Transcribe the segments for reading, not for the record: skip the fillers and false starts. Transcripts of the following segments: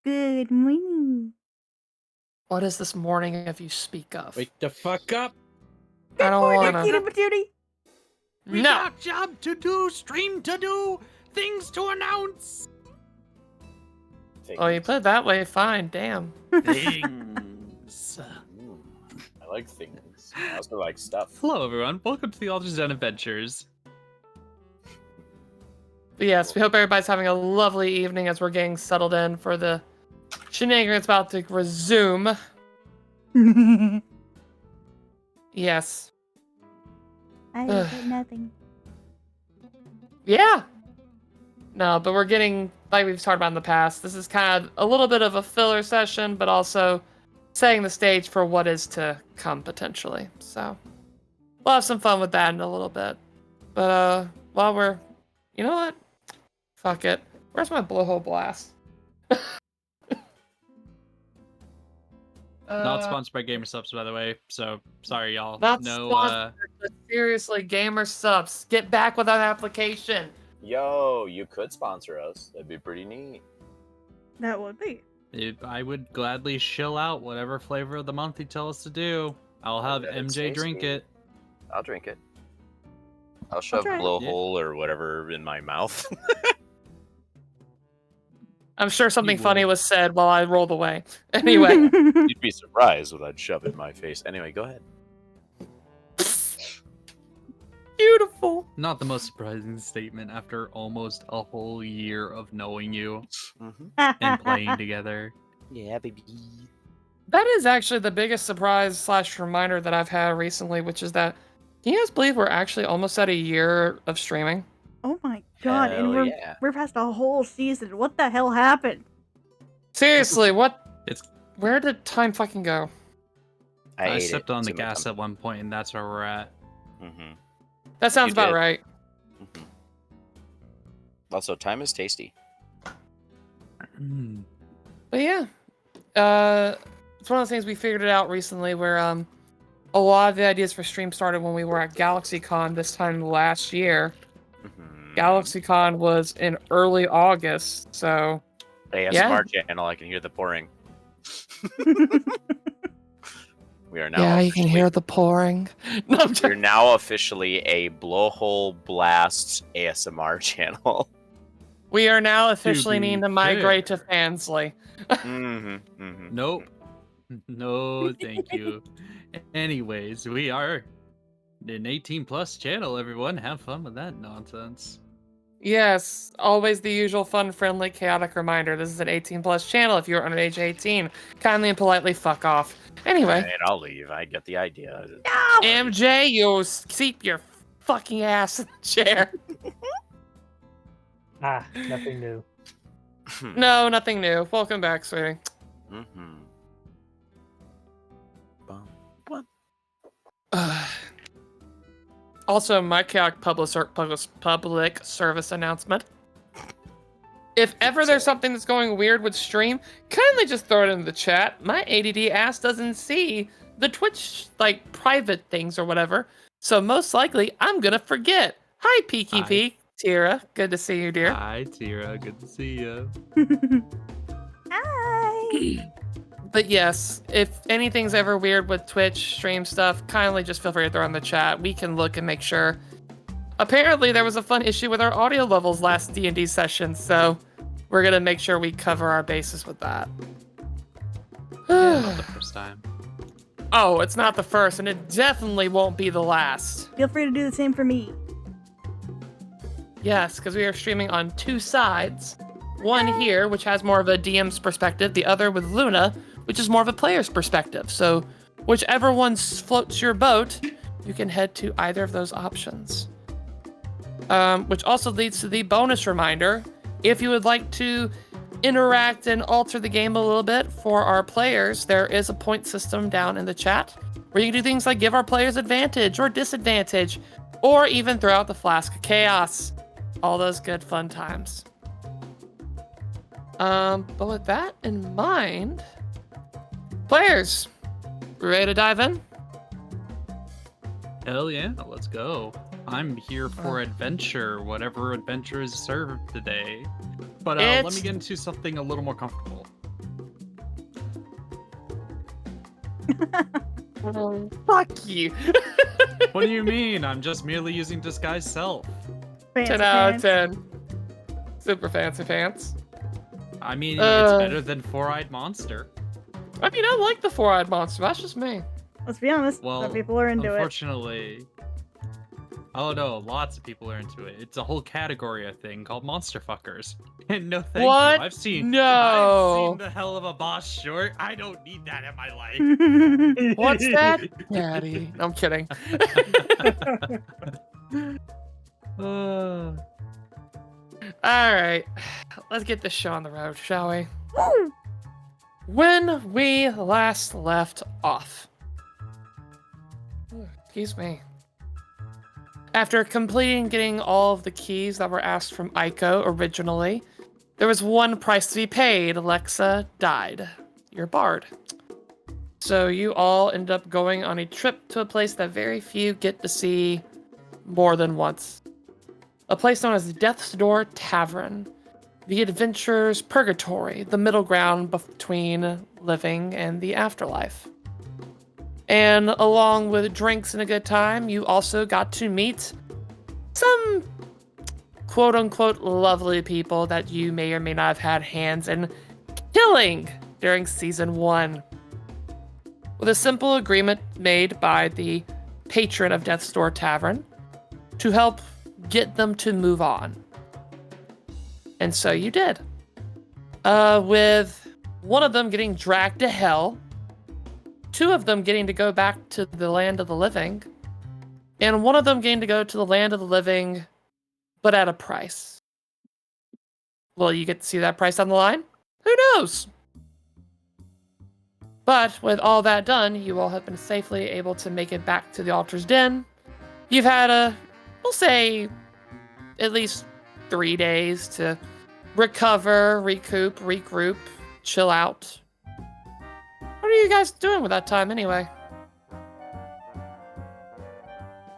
Good morning. What is this morning if you speak of? Wake the fuck up! I don't wanna. Peanut Patootie. We No. got job to do, stream to do, things to announce. Oh, you put it that way, fine. Damn. Things. I like things. I also like stuff. Hello, everyone. Welcome to the Alders Den Adventures. But yes, we hope everybody's having a lovely evening as we're getting settled in for the shenanigans about to resume. Yes. I regret nothing. Yeah. No, but we're getting, like we've talked about in the past, this is kind of a little bit of a filler session, but also setting the stage for what is to come potentially. So we'll have some fun with that in a little bit. But while we're, you know what? Fuck it. Where's my blowhole blast? Not sponsored by Gamer Subs, by the way. So sorry, y'all. Not No. sponsored, but seriously, Gamer Subs, get back with that application. Yo, you could sponsor us. That'd be pretty neat. That would be. I would gladly shill out whatever flavor of the month you tell us to do. I'll have bet it's MJ drink tasty. it. I'll drink it. I'll shove try it. blowhole or whatever in my mouth. I'm sure something You funny would. was said while I rolled away. Anyway. You'd be surprised what I'd shove in my face. Anyway, go ahead. Beautiful. Not the most surprising statement after almost a whole year of knowing you Mm-hmm. and playing together. Yeah, baby. That is actually the biggest surprise / reminder that I've had recently, which is that, can you guys believe we're actually almost at a year of streaming? Oh my god, and Hell yeah. we're past a whole season. What the hell happened? Seriously, what? It's. Where did time fucking go? I ate stepped it. on the Too much gas at one point, and that's where we're at. Mm-hmm. That sounds You about did. right. Mm-hmm. Also, time is tasty. Mm. But yeah, it's one of those things we figured it out recently where a lot of the ideas for stream started when we were at GalaxyCon this time last year. Mm-hmm. GalaxyCon was in early August, so ASMR channel, I can hear the pouring. We are now. yeah, you can officially- hear the pouring. No, I'm We're joking. now officially a blowhole blast ASMR channel. We are now officially be needing to migrate to Fansly. Mm-hmm. Mm-hmm. Nope. No, thank you. Anyways, we are an 18+ channel, everyone. Have fun with that nonsense. Yes, always the usual fun, friendly, chaotic reminder. This is an 18+ channel. If you're under age 18, kindly and politely fuck off. Anyway, Alright, I'll leave. I get the idea. No! MJ, you seat your fucking ass in the chair. Nothing new. No, nothing new. Welcome back, sweetie. Mm-hmm. Also, my chaotic public service announcement. If ever there's something that's going weird with stream, kindly just throw it in the chat. My ADD ass doesn't see the Twitch, like, private things or whatever. So most likely, I'm gonna forget. Hi, Peaky Hi. Peak. Tira, good to see you, dear. Hi, Tira. Good to see you. Hi! But yes, if anything's ever weird with Twitch stream stuff, kindly just feel free to throw in the chat. We can look and make sure. Apparently, there was a fun issue with our audio levels last D&D session, so we're gonna make sure we cover our bases with that. Yeah, not the first time. Oh, it's not the first, and it definitely won't be the last. Feel free to do the same for me. Yes, because we are streaming on two sides. One here, which has more of a DM's perspective, the other with Luna, which is more of a player's perspective. So whichever one floats your boat, you can head to either of those options. Which also leads to the bonus reminder. If you would like to interact and alter the game a little bit for our players, there is a point system down in the chat where you can do things like give our players advantage or disadvantage, or even throw out the Flask of Chaos. All those good fun times. But with that in mind, players, ready to dive in? Hell yeah, let's go. I'm here for adventure, whatever adventure is served today. But let me get into something a little more comfortable. Fuck you. What do you mean? I'm just merely using disguise self. 10 out of 10. Super fancy pants. I mean, it's better than Four-Eyed Monster. I mean, I like the four-eyed monster. That's just me. Let's be honest. Well, some people are into it. unfortunately... Oh no, lots of people are into it. It's a whole category of thing called monster fuckers. And no thank What? you. I've seen No. the hell of a boss short. I don't need that in my life. What's that? Daddy. I'm kidding. All right. Let's get this show on the road, shall we? When we last left off. Excuse me. After completing getting all of the keys that were asked from Eiko originally, there was one price to be paid. Alexa died. Your bard. So you all end up going on a trip to a place that very few get to see more than once. A place known as Death's Door Tavern. The adventurer's purgatory, the middle ground between living and the afterlife. And along with drinks and a good time, you also got to meet some quote-unquote lovely people that you may or may not have had hands in killing during Season 1. With a simple agreement made by the patron of Death's Door Tavern to help get them to move on. And so you did. With one of them getting dragged to hell, two of them getting to go back to the land of the living, and one of them getting to go to the land of the living, but at a price. Will you get to see that price down the line? Who knows? But with all that done, you all have been safely able to make it back to the altar's den. You've had we'll say, at least 3 days to recover, recoup, regroup, chill out. What are you guys doing with that time anyway?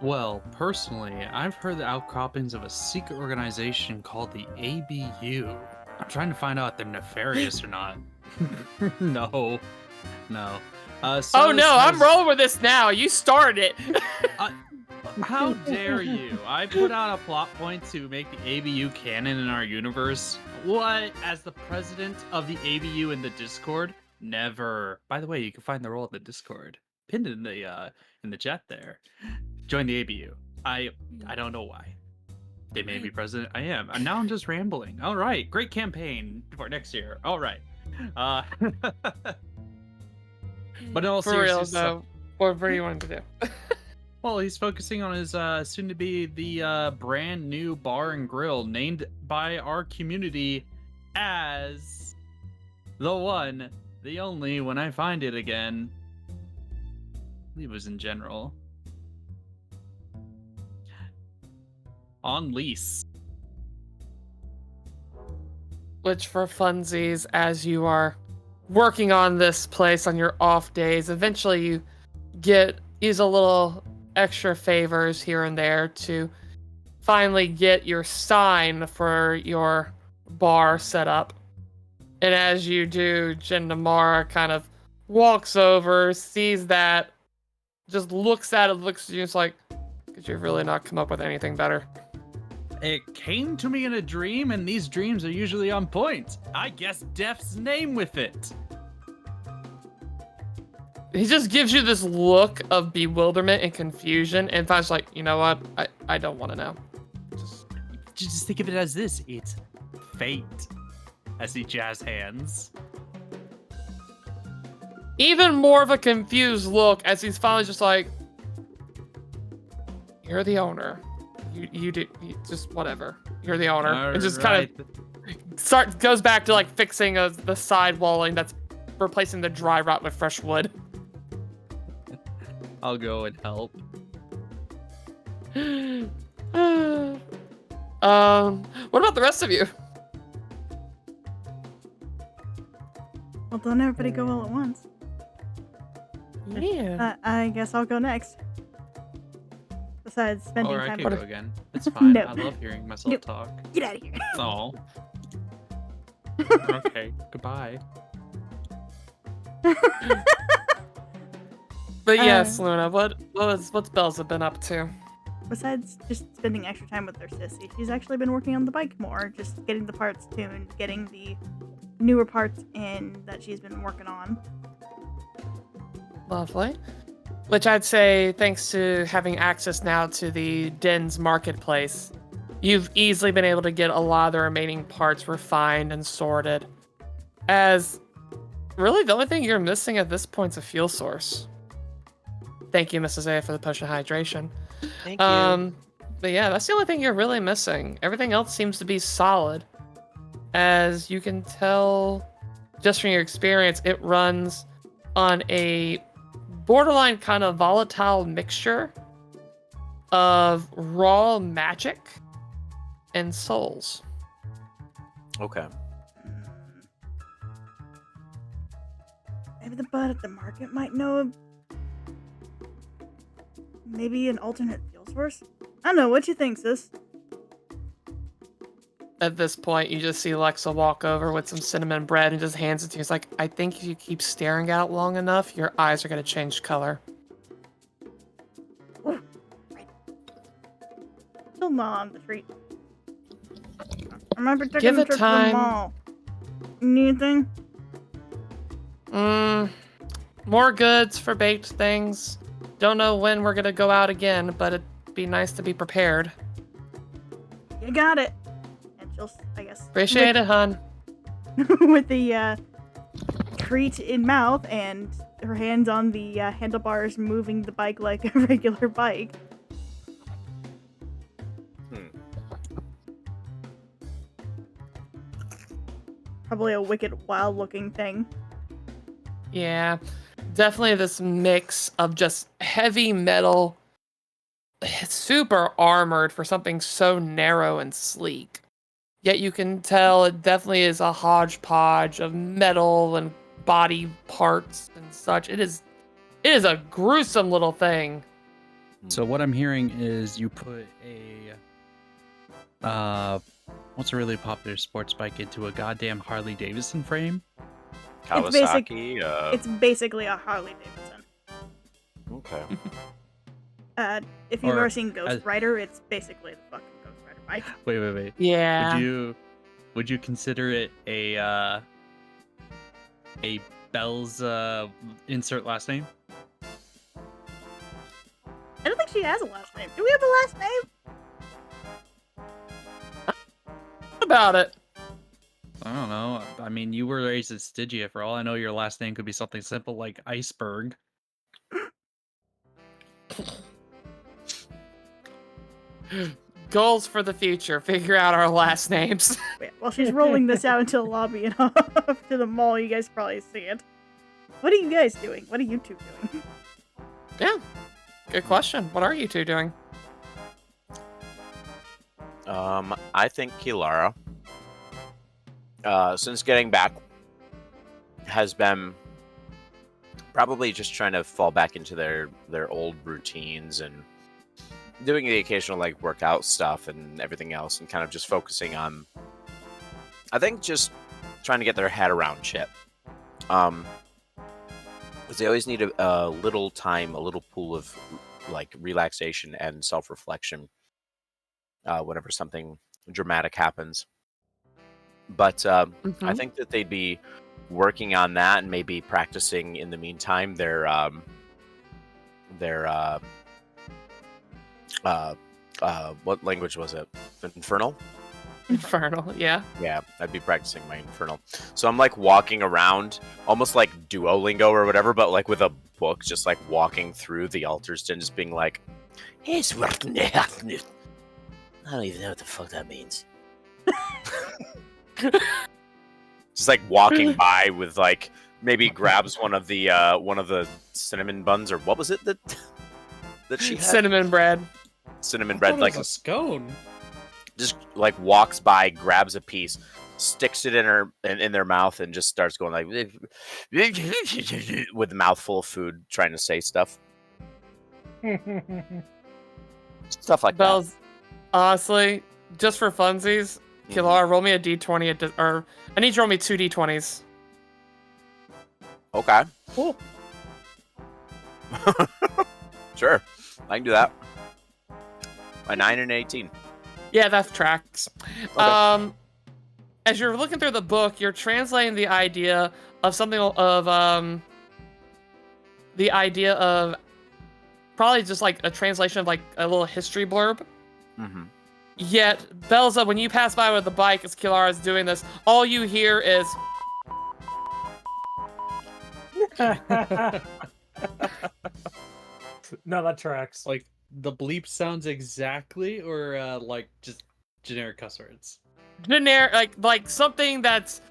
Well, personally, I've heard the outcroppings of a secret organization called the ABU. I'm trying to find out if they're nefarious or not. No. Oh no, I'm rolling with this now. You started it. How dare you? I put out a plot point to make the ABU canon in our universe. What? As the president of the ABU in the Discord? Never. By the way, you can find the role in the Discord. Pinned in the chat there. Join the ABU. I don't know why. They made me president. I am. And now I'm just rambling. All right. Great campaign for next year. All right. But in all For real seriousness, though, what do you want to do? well, he's focusing on his soon to be the brand new bar and grill named by our community as the one, the only, when I find it again. I believe it was in general. On lease. Which for funsies, as you are working on this place on your off days, eventually you use a little extra favors here and there to finally get your sign for your bar set up. And as you do, Jen Namara kind of walks over, sees that, just looks at it, looks at you, it's like, could you really not come up with anything better? It came to me in a dream, and these dreams are usually on point. I guess Death's name with it. He just gives you this look of bewilderment and confusion, and Fash's like, you know what? I don't want to know. Just think of it as this. It's fate. As he jazz hands. Even more of a confused look as he's finally just like, you're the owner. You just whatever. You're the owner. All and just right. kind of goes back to like fixing the side walling that's replacing the dry rot with fresh wood. I'll go and help. What about the rest of you? Well, don't everybody go all at once. Yeah. I guess I'll go next. Besides spending Or I time. can go again. It's fine. No. I love hearing myself Nope. talk. Get out of here. Oh. Okay. Goodbye. But yes, Luna, what's Belza been up to? Besides just spending extra time with her sissy, she's actually been working on the bike more, just getting the parts tuned, getting the newer parts in that she's been working on. Lovely. Which I'd say, thanks to having access now to the Den's marketplace, you've easily been able to get a lot of the remaining parts refined and sorted. As really the only thing you're missing at this point is a fuel source. Thank you, Mrs. A, for the potion of hydration. Thank you. But yeah, that's the only thing you're really missing. Everything else seems to be solid. As you can tell, just from your experience, it runs on a borderline kind of volatile mixture of raw magic and souls. Okay. Maybe the bud at the market might know maybe an alternate fuel source? I don't know, what you think, sis? At this point, you just see Lexa walk over with some cinnamon bread and just hands it to you. He's like, I think if you keep staring at it long enough, your eyes are going to change color. Ooh, right. Still not on the treat. Remember taking Give the it trip time. to the mall. Anything? More goods for baked things. Don't know when we're going to go out again, but it'd be nice to be prepared. You got it. And she'll, I guess... Appreciate it, hun. with the treat in mouth and her hands on the handlebars, moving the bike like a regular bike. Probably a wicked, wild-looking thing. Yeah, definitely this mix of just heavy metal, super armored for something so narrow and sleek. Yet you can tell it definitely is a hodgepodge of metal and body parts and such. It is a gruesome little thing. So what I'm hearing is you put a what's a really popular sports bike into a goddamn Harley Davidson frame? Kawasaki. It's basically a Harley Davidson. Okay. If you've Or ever seen Ghost Rider, it's basically the fucking Ghost Rider bike. Wait. Yeah. Would you consider it a Bell's insert last name? I don't think she has a last name. Do we have a last name? About it. I don't know. I mean, you were raised as Stygia. For all I know, your last name could be something simple like Iceberg. Goals for the future. Figure out our last names. Wait, while she's rolling this out into the lobby and off to the mall, you guys probably see it. What are you guys doing? What are you two doing? Yeah. Good question. What are you two doing? I think Kilara, since getting back, has been probably just trying to fall back into their old routines and doing the occasional like workout stuff and everything else, and kind of just focusing on, I think, just trying to get their head around shit. Because they always need a little time, a little pool of like relaxation and self-reflection whenever something dramatic happens. But I think that they'd be working on that and maybe practicing in the meantime their what language was it? Infernal? Infernal, yeah. Yeah, I'd be practicing my Infernal. So I'm like walking around, almost like Duolingo or whatever, but like with a book, just like walking through the altars and just being like, I don't even know what the fuck that means. Just like walking by with like, maybe grabs one of the cinnamon buns, or what was it that she had? Cinnamon bread. Cinnamon bread, like a scone. Just like walks by, grabs a piece, sticks it in their mouth, and just starts going like with a mouthful of food, trying to say stuff. Stuff like Bells, honestly, just for funsies, Kilara, roll me a d20, or I need you to roll me 2 d20s. that. Okay. Cool. Sure, I can do that. A 9 and an 18. Yeah, that tracks. Okay. As you're looking through the book, you're translating the idea of something of probably just like a translation of like a little history blurb. Mm-hmm. Yet, Belza, when you pass by with the bike as Kilara's doing this, all you hear is No, that tracks. Like the bleep sounds exactly, or like just generic cuss words. generic, like something that's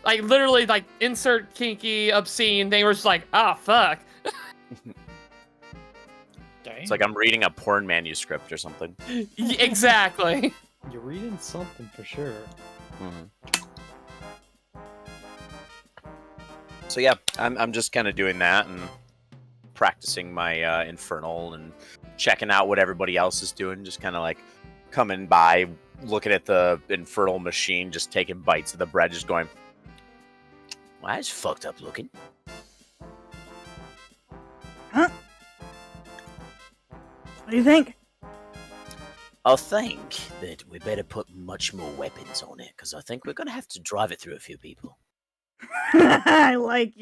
like literally like insert kinky, obscene thing. We're just like, ah, fuck. Dang. It's like I'm reading a porn manuscript or something. Exactly. You're reading something for sure. Mm-hmm. So yeah, I'm just kind of doing that and practicing my infernal and checking out what everybody else is doing. Just kind of like coming by, looking at the infernal machine, just taking bites of the bread, just going, "Well, that's fucked up looking." Huh? What do you think? I think that we better put much more weapons on it, because I think we're going to have to drive it through a few people. I like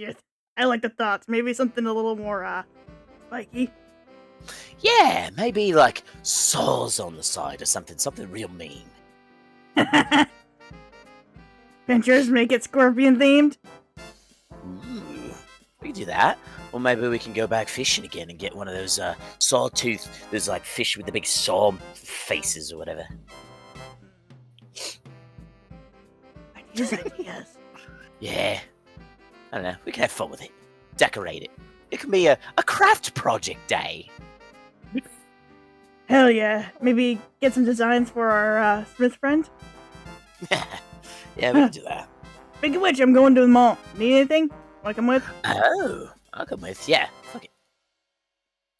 the thoughts. Maybe something a little more spiky. Yeah, maybe like saws on the side or something real mean. Ventures make it scorpion themed. Ooh, we can do that. Or maybe we can go back fishing again and get one of those sawtooth, those like fish with the big saw faces or whatever. Ideas. Yeah. I don't know. We can have fun with it. Decorate it. It can be a craft project day. Hell yeah. Maybe get some designs for our Smith friend. Yeah, we can do that. Speaking of which, I'm going to the mall. Need anything? Wanna come with? Oh, I'll come with. Yeah, fuck it.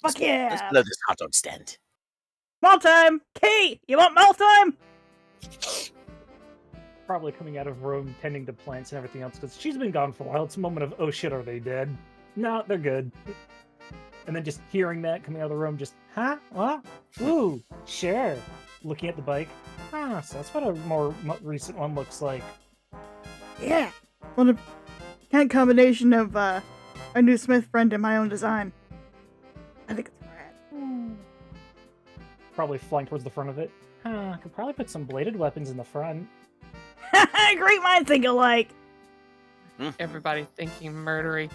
Fuck Let's yeah! blow this hot dog stand. Mall time! Kate, you want mall time? Probably coming out of room, tending to plants and everything else, because she's been gone for a while. It's a moment of, oh shit, are they dead? No, they're good. And then just hearing that coming out of the room, just, huh? What? Ooh, sure. Looking at the bike. Huh, so that's what a more recent one looks like. Yeah. What a kind of combination of a new Smith friend and my own design. I think it's rad. Probably flying towards the front of it. Huh, could probably put some bladed weapons in the front. Great minds think alike. Everybody thinking murdery.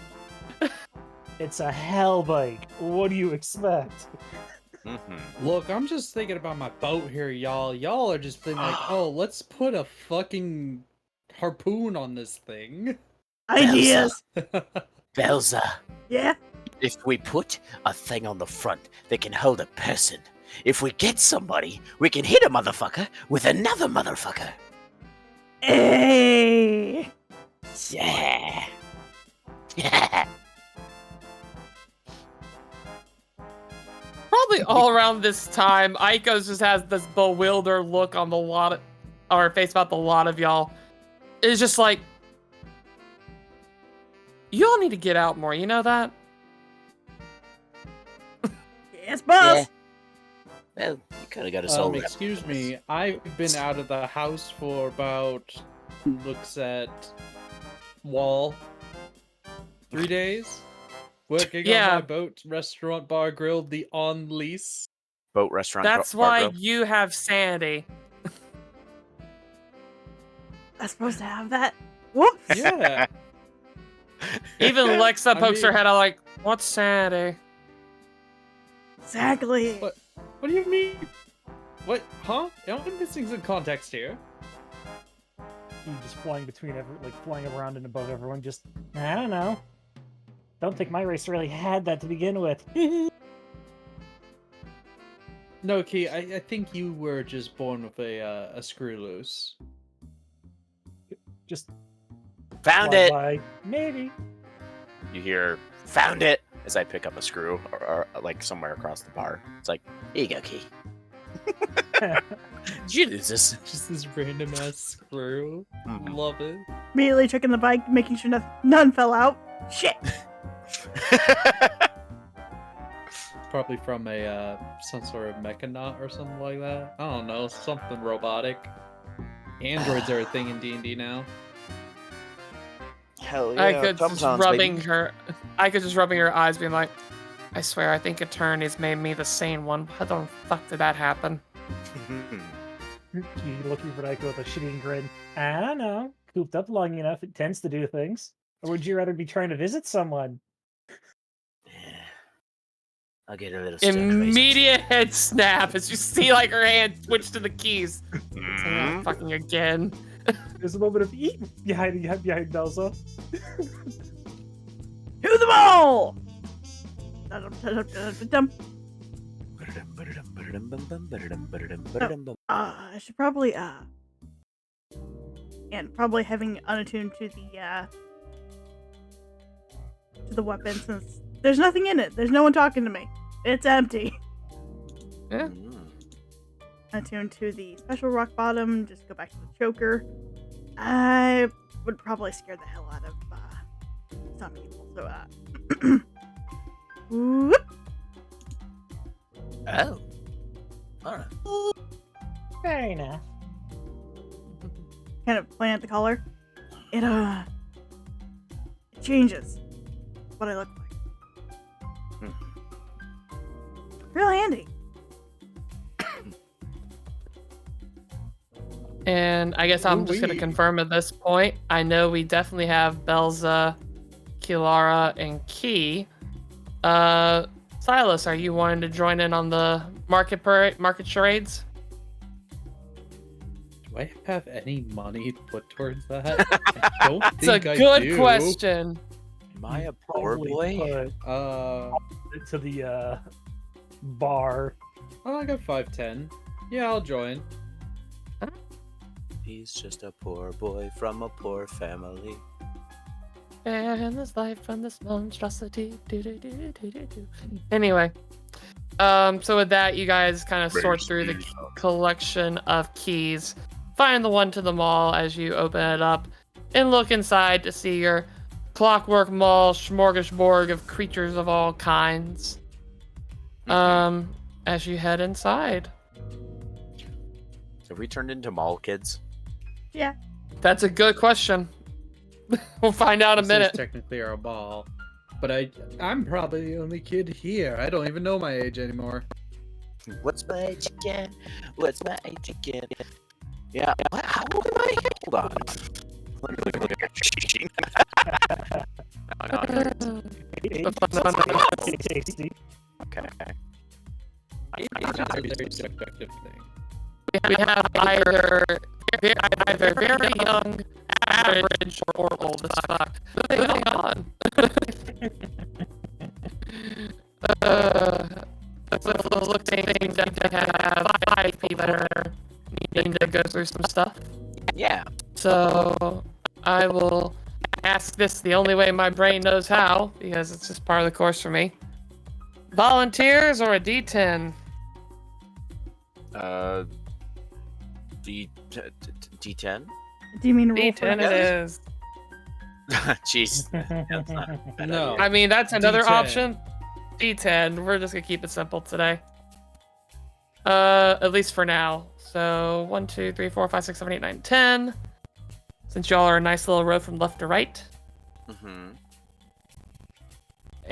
It's a hell bike. What do you expect? Mm-hmm. Look, I'm just thinking about my boat here, y'all. Y'all are just being like, oh, let's put a fucking harpoon on this thing. Ideas. Belza, Yeah? if we put a thing on the front that can hold a person, if we get somebody, we can hit a motherfucker with another motherfucker. Hey. Yeah. Probably all around this time, Eiko just has this bewildered look on her face about the lot of y'all. It's just like, you all need to get out more, you know that? Yes, boss. Yeah. Well, you kind of got us all. Excuse me, I've been out of the house for about, looks at wall, 3 days. Working on my boat, restaurant, bar, grill, the on lease. Boat, restaurant, That's bar, why grill. you have sanity. I'm supposed to have that. Whoop. Yeah. Even Lexa pokes her mean- head out like, what's sanity? Exactly. What do you mean? What? Huh? I'm missing some context here. You just flying between flying around and above everyone. Just, I don't know. Don't think my race really had that to begin with. No, Key, I think you were just born with a screw loose. Just Found fly it. by. Maybe. You hear Found it. as I pick up a screw or like somewhere across the bar. It's like, Here you go, Key. Did you lose this? Just this random ass screw. Mhm. Love it. Immediately checking the bike, making sure none fell out. Shit. probably from a some sort of mechanaut or something like that. I don't know, something robotic. Androids are a thing in D&D now. Hell yeah, I could just Tomtons, rubbing baby. her. I could just rubbing her eyes, being like, "I swear, I think Eternity's made me the sane one. How the fuck did that happen?" You looking for Eiko with a shitty grin. I don't know. Cooped up long enough, it tends to do things. Or would you rather be trying to visit someone? Yeah. I'll get a little stir crazy. Immediate head snap as you see like her hand switch to the keys. Mhm. Fucking again. There's a moment of eat behind Belza. To the mall! Dum-dum-dum-dum-dum. I should probably, and probably having it unattuned to the weapon, since there's nothing in it. There's no one talking to me. It's empty. Yeah. Attuned to the special rock bottom, just go back to the choker. I would probably scare the hell out of some people, so whoop. Oh. Alright. Fair enough. Kind of point at the collar. It changes what I look like. Real handy. And I guess I'm just gonna confirm at this point. I know we definitely have Belza, Kilara, and Key. Silas, are you wanting to join in on the market charades? Do I have any money to put towards that? I don't It's a think I good do. question. Am I a poor Probably boy? put to the bar. Oh, I got 510. Yeah, I'll join. He's just a poor boy from a poor family. And this life from this monstrosity. Anyway, so with that, you guys kind of sort through the collection of keys, find the one to the mall as you open it up, and look inside to see your clockwork mall smorgasbord of creatures of all kinds. As you head inside. Have we turned into mall kids? Yeah. That's a good question. We'll find out in a This is minute. technically our ball, but I'm probably the only kid here. I don't even know my age anymore. What's my age again? What's my age again? Yeah. What? How old am I? Hold on. Let me look at your cheating. Okay. It's a very subjective thing. We have either very young, average, or old as fuck. Moving on. With looking to have 5 people that are needing to go through some stuff. Yeah. So I will ask this the only way my brain knows how, because it's just part of the course for me. Volunteers or a D10? D10? Do you mean roll for D10 it is. Jeez. That's not a bad No. idea. I mean, that's another D10. option. D10. We're just gonna keep it simple today. At least for now. So 1, 2, 3, 4, 5, 6, 7, 8, 9, 10. Since y'all are a nice little row from left to right. Mm-hmm.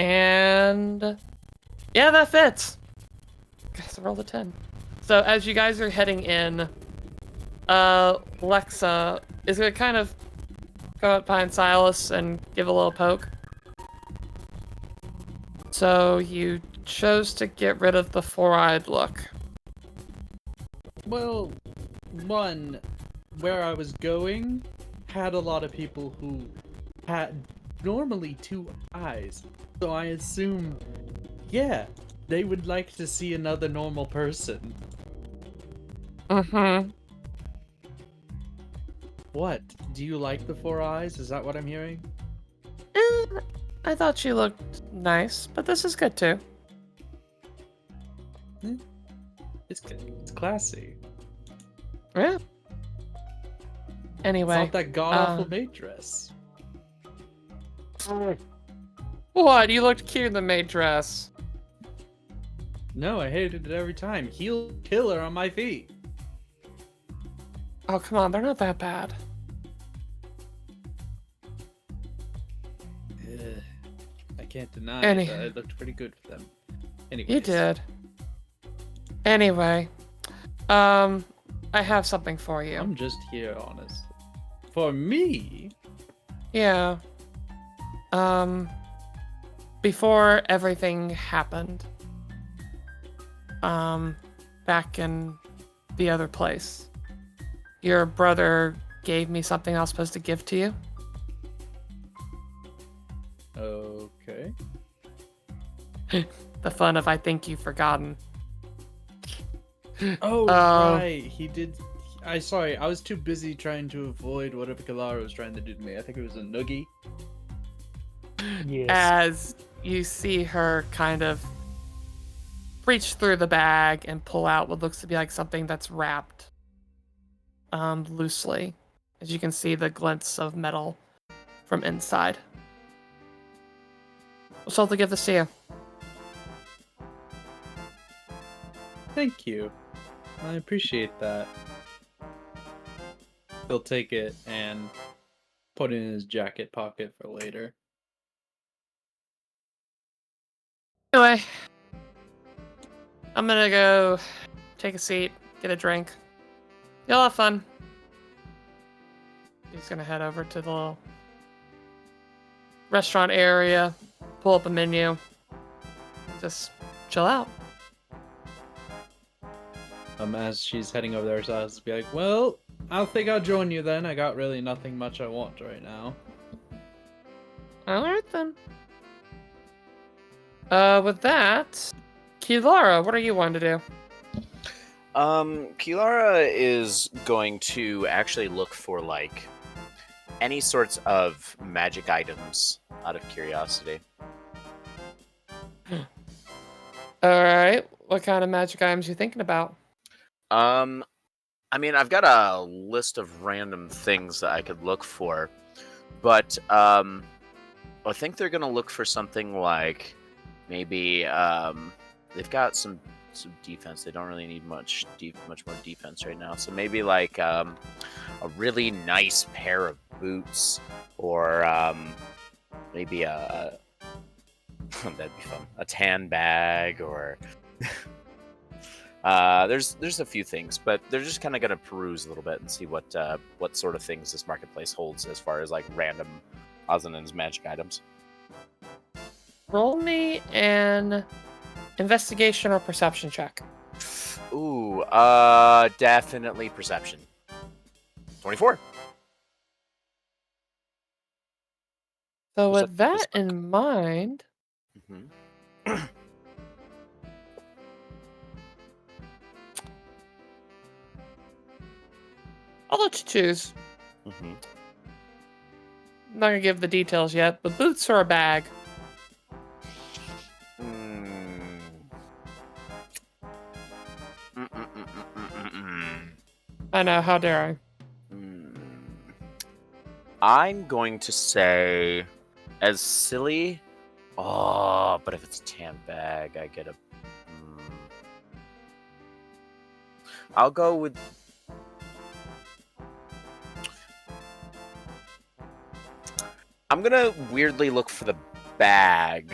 And yeah, that fits. Guys, roll the 10. So as you guys are heading in, Lexa is gonna kind of go up behind Silas and give a little poke. So you chose to get rid of the 4-eyed look. Well, one, where I was going had a lot of people who had normally 2 eyes. So I assume, yeah, they would like to see another normal person. Mm-hmm. What? Do you like the 4 eyes? Is that what I'm hearing? I thought she looked nice, but this is good too. It's classy. Yeah. It's Anyway, not that god-awful maid dress. what? You looked cute in the maid dress. No, I hated it every time. Heel killer on my feet. Oh, come on, they're not that bad. Ugh. I can't deny Any- that it looked pretty good for them. Anyways. You did. Anyway, I have something for you. I'm just here, honest. For me? Yeah. Before everything happened, back in the other place, your brother gave me something I was supposed to give to you. Okay. The fun of I think you've forgotten. Oh, Um, right. He did. Sorry, I was too busy trying to avoid whatever Kalara was trying to do to me. I think it was a noogie. Yes. As you see her kind of reach through the bag and pull out what looks to be like something that's wrapped loosely. As you can see the glints of metal from inside. We'll still have to give this to you. Thank you. I appreciate that. He'll take it and put it in his jacket pocket for later. Anyway, I'm gonna go take a seat, get a drink. Y'all have fun. He's gonna head over to the little restaurant area, pull up a menu, just chill out. As she's heading over there, so I'll just be like, well, I think I'll join you then. I got really nothing much I want right now. Alright then. With that, Kilara, what are you wanting to do? Kilara is going to actually look for, like, any sorts of magic items out of curiosity. Alright, what kind of magic items you thinking about? I mean, I've got a list of random things that I could look for, but, I think they're gonna look for something like, maybe, they've got some defense. They don't really need much more defense right now. So maybe like a really nice pair of boots, or maybe a that'd be fun. A tan bag, or there's a few things, but they're just kind of gonna peruse a little bit and see what sort of things this marketplace holds as far as like random Ozanen's magic items. Roll me an investigation or perception check. Ooh, definitely perception. 24. So What's with up, that this book? in mind, Mm-hmm. I'll let you choose. Mm-hmm. I'm not gonna give the details yet, but boots or a bag? I know, how dare I? I'm going to say, as silly. Oh, but if it's a tan bag, I get a. I'll go with. I'm gonna weirdly look for the bag.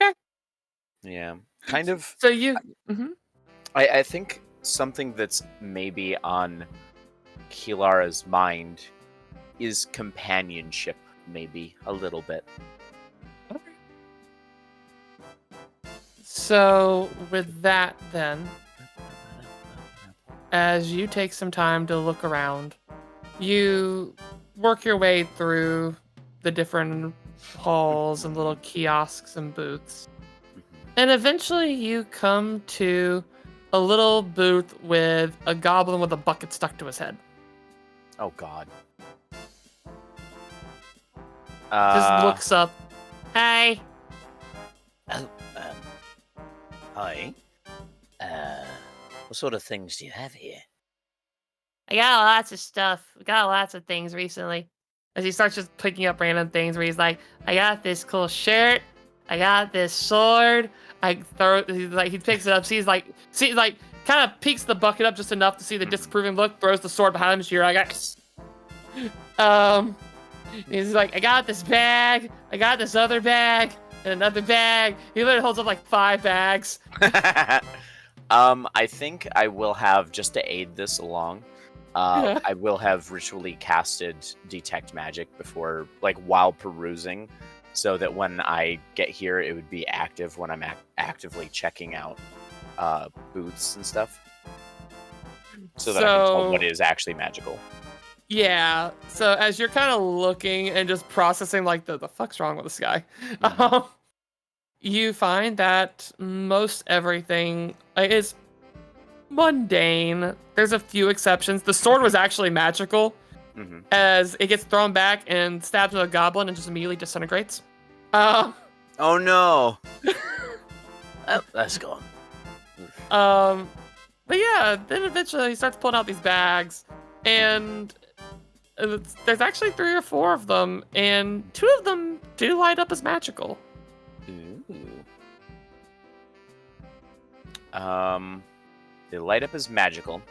Okay. Yeah, kind of. So you. Mhm. I think something that's maybe on Kilara's mind is companionship, maybe a little bit. Okay. So with that, then, as you take some time to look around, you work your way through the different halls and little kiosks and booths. And eventually you come to a little booth with a goblin with a bucket stuck to his head. Oh God. Just looks up. Hey. Oh, hi. What sort of things do you have here? I got lots of stuff. We got lots of things recently. As he starts just picking up random things where he's like, I got this cool shirt. I got this sword. I throw he picks it up, sees kind of peeks the bucket up just enough to see the disapproving look, throws the sword behind him, so you're like, he's like, I got this bag, I got this other bag, and another bag. He literally holds up like 5 bags. I think I will have, just to aid this along, I will have ritually casted Detect Magic before, like, while perusing, so that when I get here, it would be active when I'm actively checking out booths and stuff. So that I can tell what is actually magical. Yeah, so as you're kind of looking and just processing, like, the fuck's wrong with this guy, you find that most everything is mundane. There's a few exceptions. The sword was actually magical, as it gets thrown back and stabs with a goblin and just immediately disintegrates. Oh no! Oh, that's gone. But yeah, then eventually he starts pulling out these bags, and there's actually 3 or 4 of them, and 2 of them do light up as magical. They light up as magical.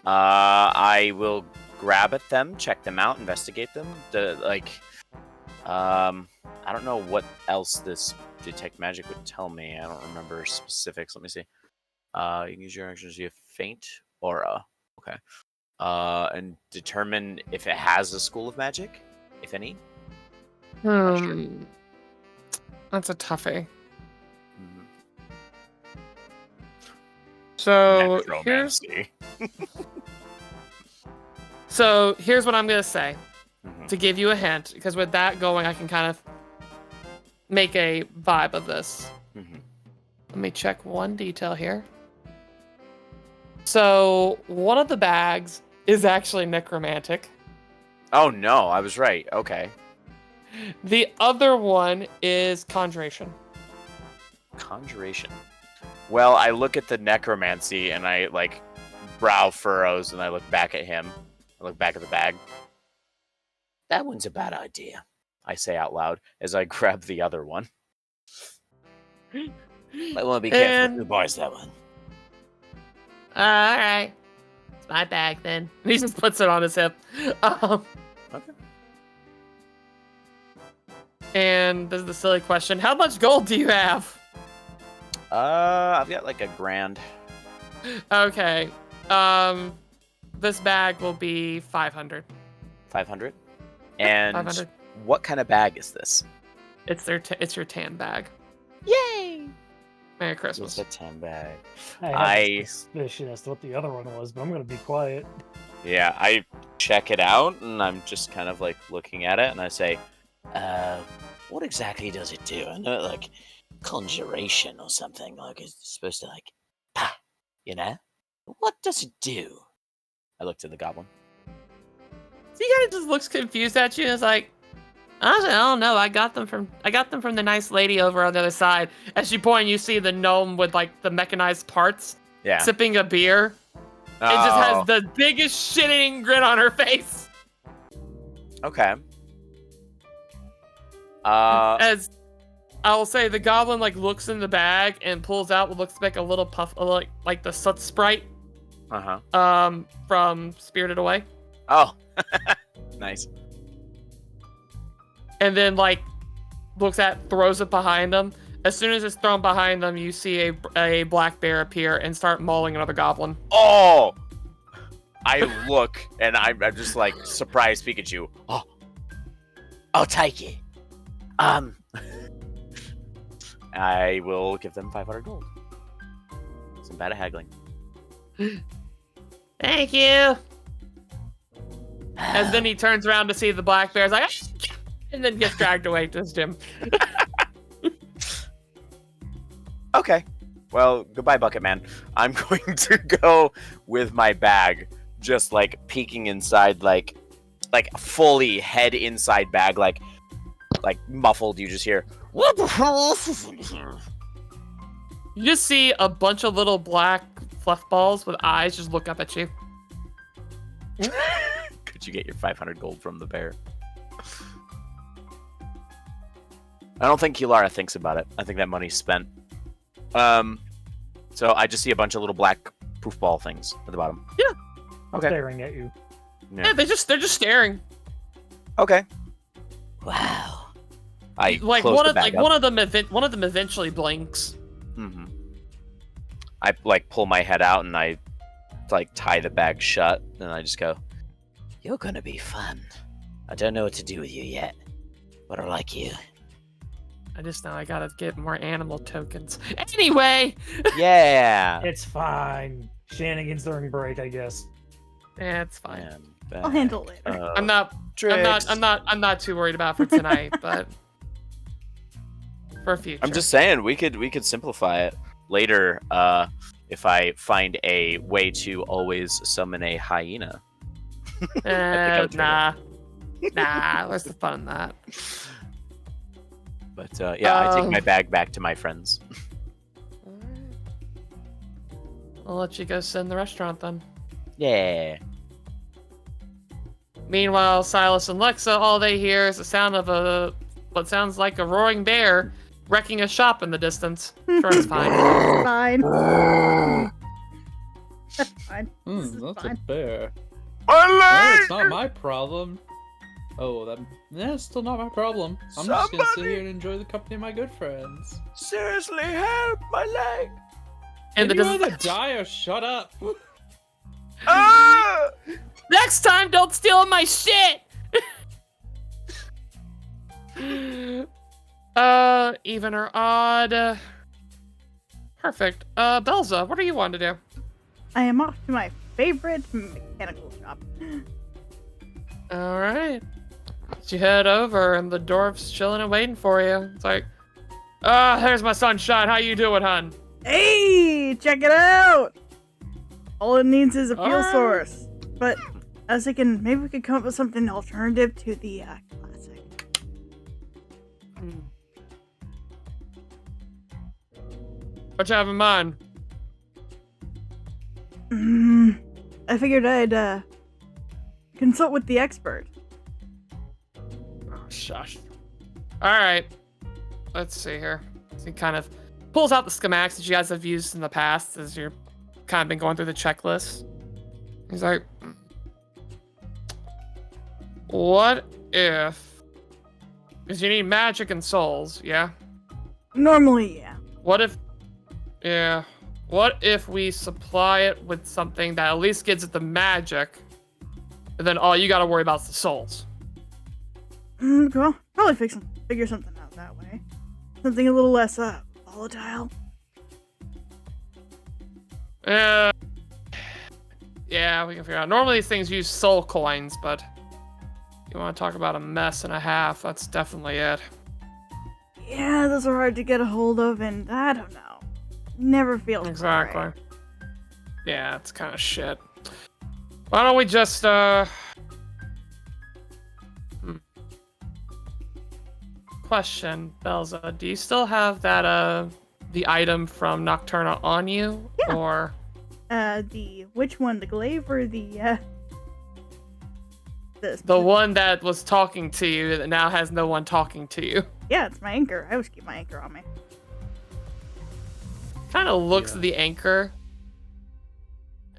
I will grab at them, check them out, investigate them. I don't know what else this Detect Magic would tell me. I don't remember specifics. Let me see. You can use your actions to see a faint aura. Okay. And determine if it has a school of magic, if any. Sure. That's a toughie. So here's what I'm gonna say to give you a hint, because with that going, I can kind of make a vibe of this. Let me check one detail here. So one of the bags is actually necromantic. Oh no, I was right. Okay. The other one is conjuration. Conjuration. Well, I look at the necromancy and I brow furrows and I look back at him. I look back at the bag. That one's a bad idea, I say out loud as I grab the other one. Might want to be careful who buys that one. Alright. It's my bag then. He just puts it on his hip. Okay. And this is the silly question. How much gold do you have? I've got like $1,000. Okay. This bag will be 500. 500? And 500. What kind of bag is this? It's your tan bag. Yay! Merry Christmas. It's a tan bag. I have suspicion as to what the other one was, but I'm gonna be quiet. Yeah, I check it out and I'm just kind of like looking at it and I say, what exactly does it do? I know like conjuration or something, like it's supposed to like, you know? What does it do? I looked at the goblin. So he kind of just looks confused at you and is like, honestly, I don't know. I got them from the nice lady over on the other side. As you point, you see the gnome with like the mechanized parts, sipping a beer. It just has the biggest shitting grin on her face. Okay. As I'll say, the goblin like looks in the bag and pulls out what looks like a little puff, like the Soot Sprite. From Spirited Away. Oh, nice. And then throws it behind them. As soon as it's thrown behind them, you see a black bear appear and start mauling another goblin. Oh! I look and I'm just like surprised Pikachu. Oh, I'll take it. I will give them 500 gold. Some bad haggling. Thank you. And then he turns around to see the black bear's like, and then gets dragged away to his gym. Okay. Well, goodbye, Bucket Man. I'm going to go with my bag, just like peeking inside, like fully head inside bag, like muffled. You just hear, what the hell is in here? You just see a bunch of little black fluff balls with eyes just look up at you. Could you get your 500 gold from the bear? I don't think Kilara thinks about it. I think that money's spent. So I just see a bunch of little black poof ball things at the bottom. Yeah. Okay. Staring at you. Yeah, they're just staring. Okay. Wow. I Like close one the of bag like up. one of them eventually blinks. Mm-hmm. I like pull my head out and I like tie the bag shut and I just go, You're gonna be fun. I don't know what to do with you yet, but I like you. I just know I gotta get more animal tokens. Anyway. yeah. It's fine. Shenanigans during break, I guess. Yeah, it's fine. I'll handle it later. I'm not too worried about for tonight, but for future. I'm just saying we could simplify it later. If I find a way to always summon a hyena. Nah. What's the fun in that? But yeah, I take my bag back to my friends. Alright. I'll let you go sit in the restaurant then. Yeah. Meanwhile, Silas and Lexa, all they hear is the sound of what sounds like a roaring bear wrecking a shop in the distance. Sure, it's fine. It's fine. That's fine. This is That's fine. a bear. My Oh, it's not my problem. Oh, it's still not my problem. I'm just gonna sit here and enjoy the company of my good friends. Seriously, help my leg. And Can the you either distance. die or shut up? Ah! Next time, don't steal my shit. Even or odd. Perfect. Belza, what do you want to do? I am off to my favorite mechanical shop. All right. So you head over, and the dwarf's chilling and waiting for you. It's like, there's my sunshine. How you doing, hun? Hey, check it out! All it needs is a fuel Alright. source. But I was thinking maybe we could come up with something alternative to the classic. What you have in mind? I figured I'd consult with the expert. Oh, shush. All right. Let's see here. So he kind of pulls out the schematics that you guys have used in the past as you're kind of been going through the checklist. He's like, what if... Because you need magic and souls, yeah? Normally, yeah. What if... Yeah. What if we supply it with something that at least gives it the magic, and then all you gotta worry about is the souls? Well, probably figure something out that way. Something a little less volatile. Yeah, we can figure out. Normally these things use soul coins, but you want to talk about a mess and a half, that's definitely it. Yeah, those are hard to get a hold of, and I don't know. Never feels Exactly. right. Yeah, it's kind of shit. Why don't we just, Question, Belza, do you still have that, the item from Nocturna on you? Yeah. Or... Which one? The glaive or the The one that was talking to you that now has no one talking to you. Yeah, it's my anchor. I always keep my anchor on me. Kind of looks at the anchor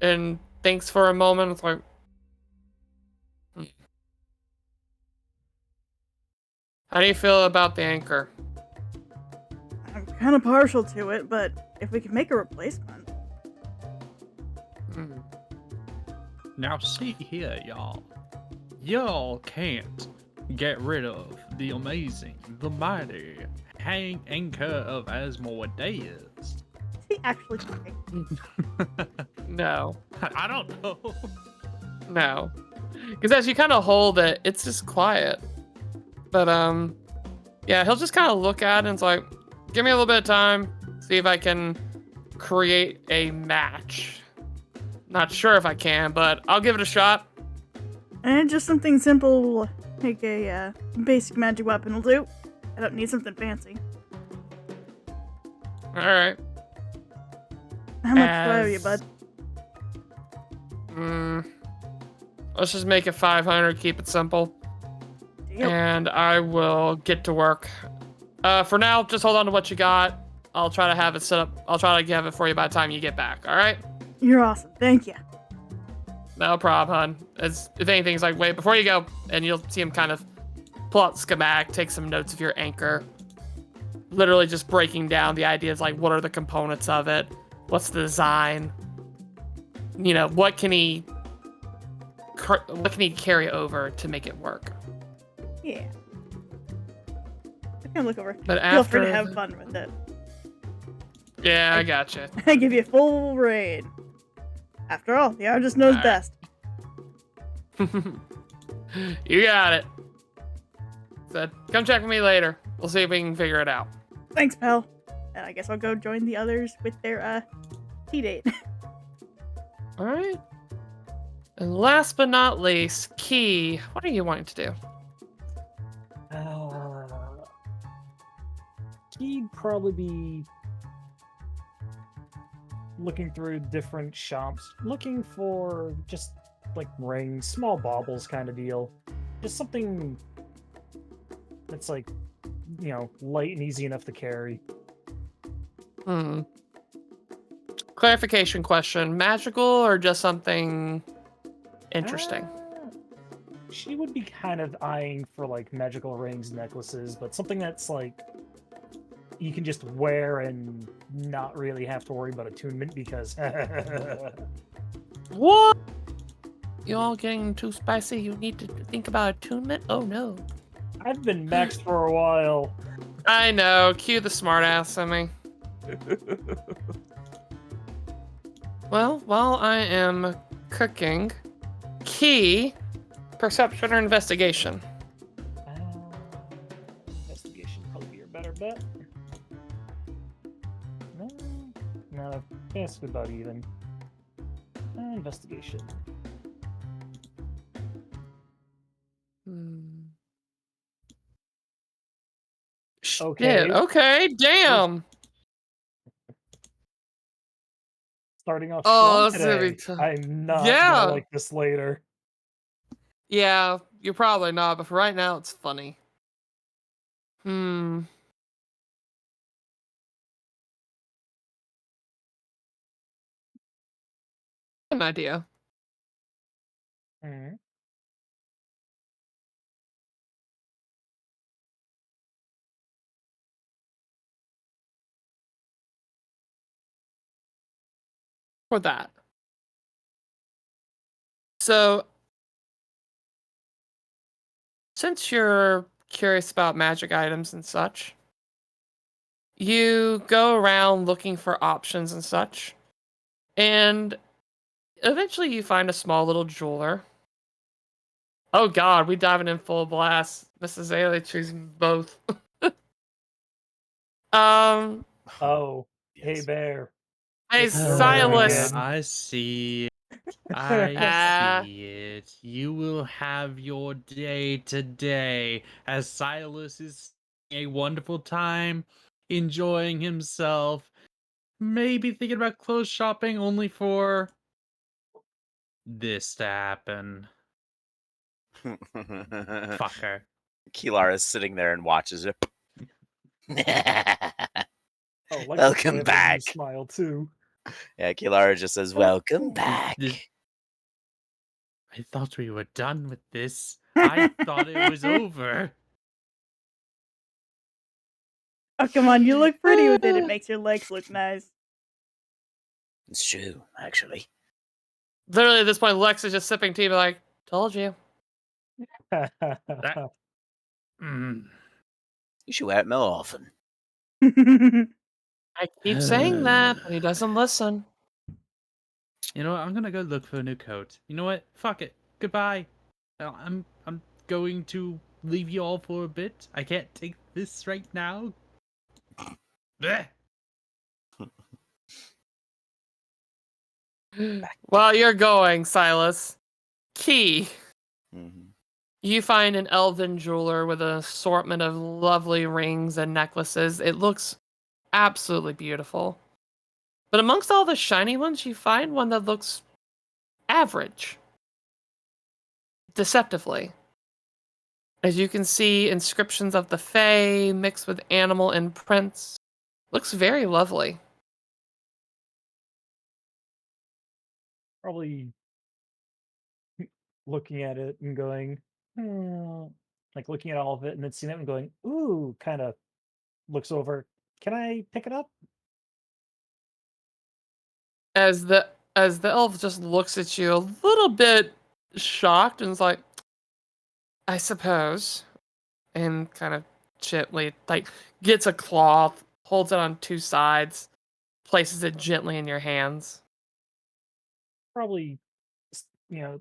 and thinks for a moment. It's like, How do you feel about the anchor? I'm kind of partial to it, but if we can make a replacement. Now see here, y'all. Y'all can't get rid of the amazing, the mighty anchor of Asmodeus. Is he actually talking? No. I don't know. No. Because as you kind of hold it, it's just quiet. But, yeah, he'll just kind of look at it and it's like, give me a little bit of time, see if I can create a match. Not sure if I can, but I'll give it a shot. And just something simple, like a basic magic weapon will do. I don't need something fancy. Alright. How much do I owe you, bud? Let's just make it 500, keep it simple. Deal. And I will get to work For now, just hold on to what you got. I'll try to have it set up. I'll try to have it for you by the time you get back. All right? You're awesome. Thank you. No problem, hon. If anything's like, wait, before you go, and you'll see him kind of pull out the schematic, take some notes of your anchor. Literally just breaking down the ideas, like, what are the components of it? What's the design? You know, what can he carry over to make it work? Yeah. I can look over. But Feel free to after- have fun with it. Yeah, I gotcha. I give you a full raid. After all, the artist knows Alright. best. You got it. So, come check with me later. We'll see if we can figure it out. Thanks, pal. And I guess I'll go join the others with their tea date. All right. And last but not least, Key, what are you wanting to do? He'd probably be looking through different shops, looking for just like rings, small baubles kind of deal. Just something that's like, you know, light and easy enough to carry. Clarification question. Magical or just something interesting? She would be kind of eyeing for like magical rings, necklaces, but something that's like you can just wear and not really have to worry about attunement because What? You all getting too spicy? You need to think about attunement? Oh no. I've been maxed for a while. I know. Cue the smartass in me. Well, while I am cooking, Key, perception or investigation? Investigation probably be your better bet. No, that's about even. Investigation. Okay. Okay, damn. Starting off Oh, strong that's gonna be today. tough. I'm not Yeah. gonna like this later. Yeah, you're probably not, but for right now, it's funny. An idea. Mhm. For that. So, since you're curious about magic items and such, you go around looking for options and such, and eventually you find a small little jeweler. Oh god, we diving in full blast. Mrs. Ailey choosing both. Oh, hey Yes. bear. Hey, It's the Silas. again. I see. Ah. I see it. You will have your day today as Silas is having a wonderful time, enjoying himself, maybe thinking about clothes shopping only for this to happen. Fucker. Kilara is sitting there and watches it. Oh, like Welcome the back. smile too. Yeah, Kilara just says, "Welcome back." I thought we were done with this. I thought it was over. Oh, come on. You look pretty with it. It makes your legs look nice. It's true, actually. Literally, at this point, Lex is just sipping tea, like, told you. Mm. You should wear it more often. I keep saying that, but he doesn't listen. You know what? I'm gonna go look for a new coat. You know what? Fuck it. Goodbye. I'm going to leave you all for a bit. I can't take this right now. Blech. While you're going, Silas, Key, Mhm. you find an elven jeweler with an assortment of lovely rings and necklaces. It looks absolutely beautiful. But amongst all the shiny ones, you find one that looks average. Deceptively. As you can see, inscriptions of the Fae mixed with animal imprints. Looks very lovely. Probably looking at it and going, like looking at all of it and then seeing it and going, ooh, kind of looks over. Can I pick it up? As the elf just looks at you a little bit shocked and is like, I suppose, and kind of gently like gets a cloth, holds it on two sides, places it gently in your hands. Probably,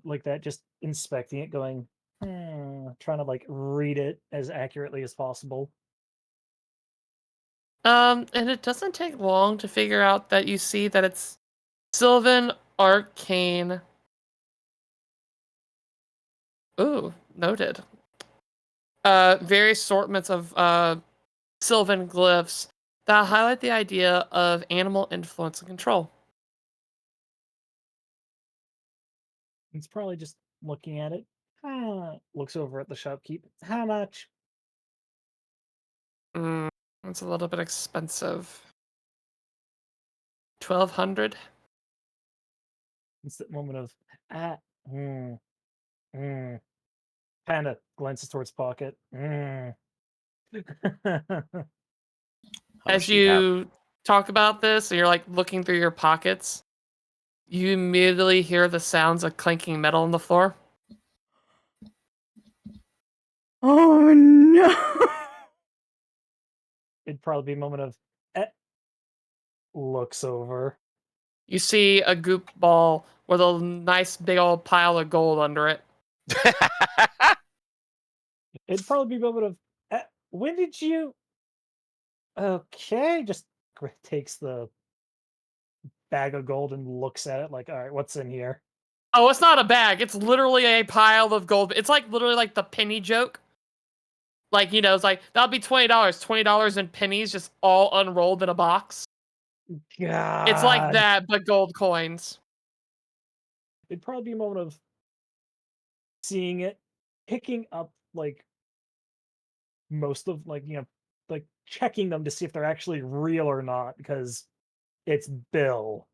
like that, just inspecting it, going, trying to like read it as accurately as possible. And it doesn't take long to figure out that you see that it's Sylvan Arcane. Ooh, noted. Various assortments of Sylvan glyphs that highlight the idea of animal influence and control. It's probably just looking at it. Looks over at the shopkeep. How much? It's a little bit expensive. 1,200. It's that moment of mm, kind of glances towards pocket. How much As do you have? you talk about this, and you're like looking through your pockets, you immediately hear the sounds of clanking metal on the floor. Oh no! It'd probably be a moment of looks over. You see a goop ball with a nice big old pile of gold under it. It'd probably be a moment of when did you? Okay, just takes the bag of gold and looks at it like, all right, what's in here? Oh, it's not a bag. It's literally a pile of gold. It's like literally like the penny joke. Like, it's like, that'll be $20. $20 in pennies just all unrolled in a box. God, It's like that, but gold coins. it'd probably be a moment of seeing it, picking up like most of like checking them to see if they're actually real or not because it's Bill.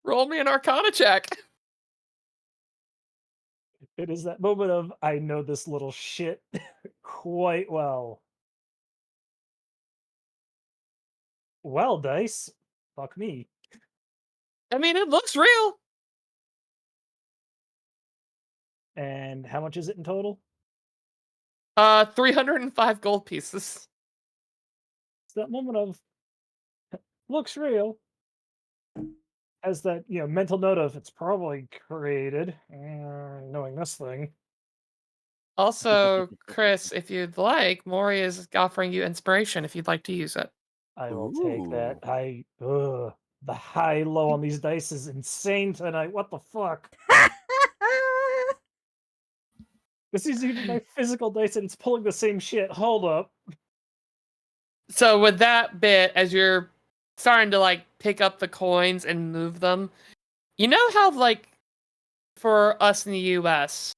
Roll me an Arcana check. It is that moment of I know this little shit quite well. Well, dice, fuck me. I mean, it looks real. And how much is it in total? 305 gold pieces. It's that moment of looks real. As that mental note of it's probably created. Knowing this thing, Also, Chris, if you'd like, Maury is offering you inspiration if you'd like to use it. I will take that. Ooh. The high low on these dice is insane tonight. What the fuck? This is even my physical dice and it's pulling the same shit. Hold up. So with that bit, as you're starting to like pick up the coins and move them, you know how like for us in the US,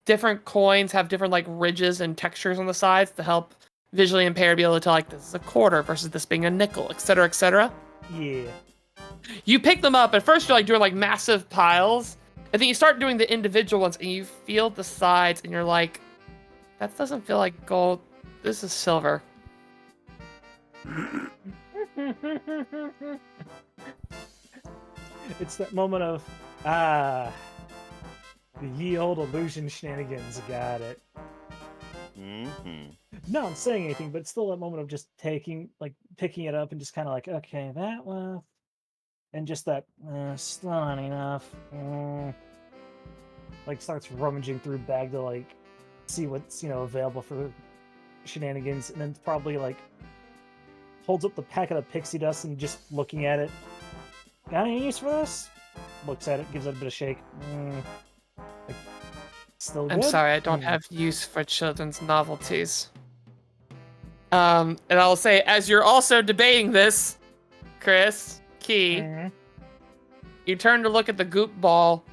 different coins have different like ridges and textures on the sides to help visually impaired be able to tell like this is a quarter versus this being a nickel, etc., etc. Yeah. You pick them up. At first, you're like doing like massive piles, and then you start doing the individual ones, and you feel the sides, and you're like, that doesn't feel like gold. This is silver. It's that moment of the ye old illusion shenanigans. Got it. Mm-hmm. Not saying anything, but it's still that moment of just picking it up and just kind of like, okay, that one, and just that still not enough. Like starts rummaging through bag to like see what's available for shenanigans, and then probably like holds up the packet of pixie dust and just looking at it. Got any use for this? Looks at it, gives it a bit of shake. Like, still good? I'm sorry, I don't have use for children's novelties. And I'll say, as you're also debating this, Chris, Key, you turn to look at the goop ball,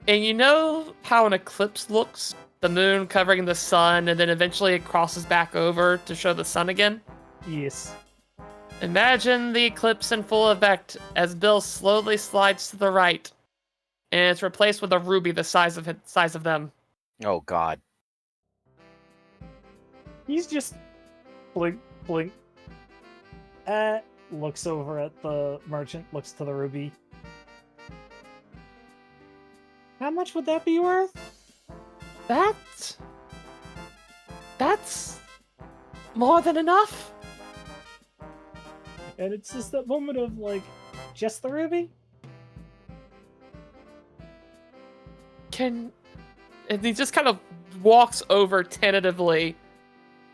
And you know how an eclipse looks? The moon covering the sun, and then eventually it crosses back over to show the sun again? Yes. Imagine the eclipse in full effect as Bill slowly slides to the right, and it's replaced with a ruby the size of them. Oh God. He's just blink, blink. Looks over at the merchant, looks to the ruby. How much would that be worth? That's more than enough. And it's just that moment of, like, just the ruby? And he just kind of walks over tentatively,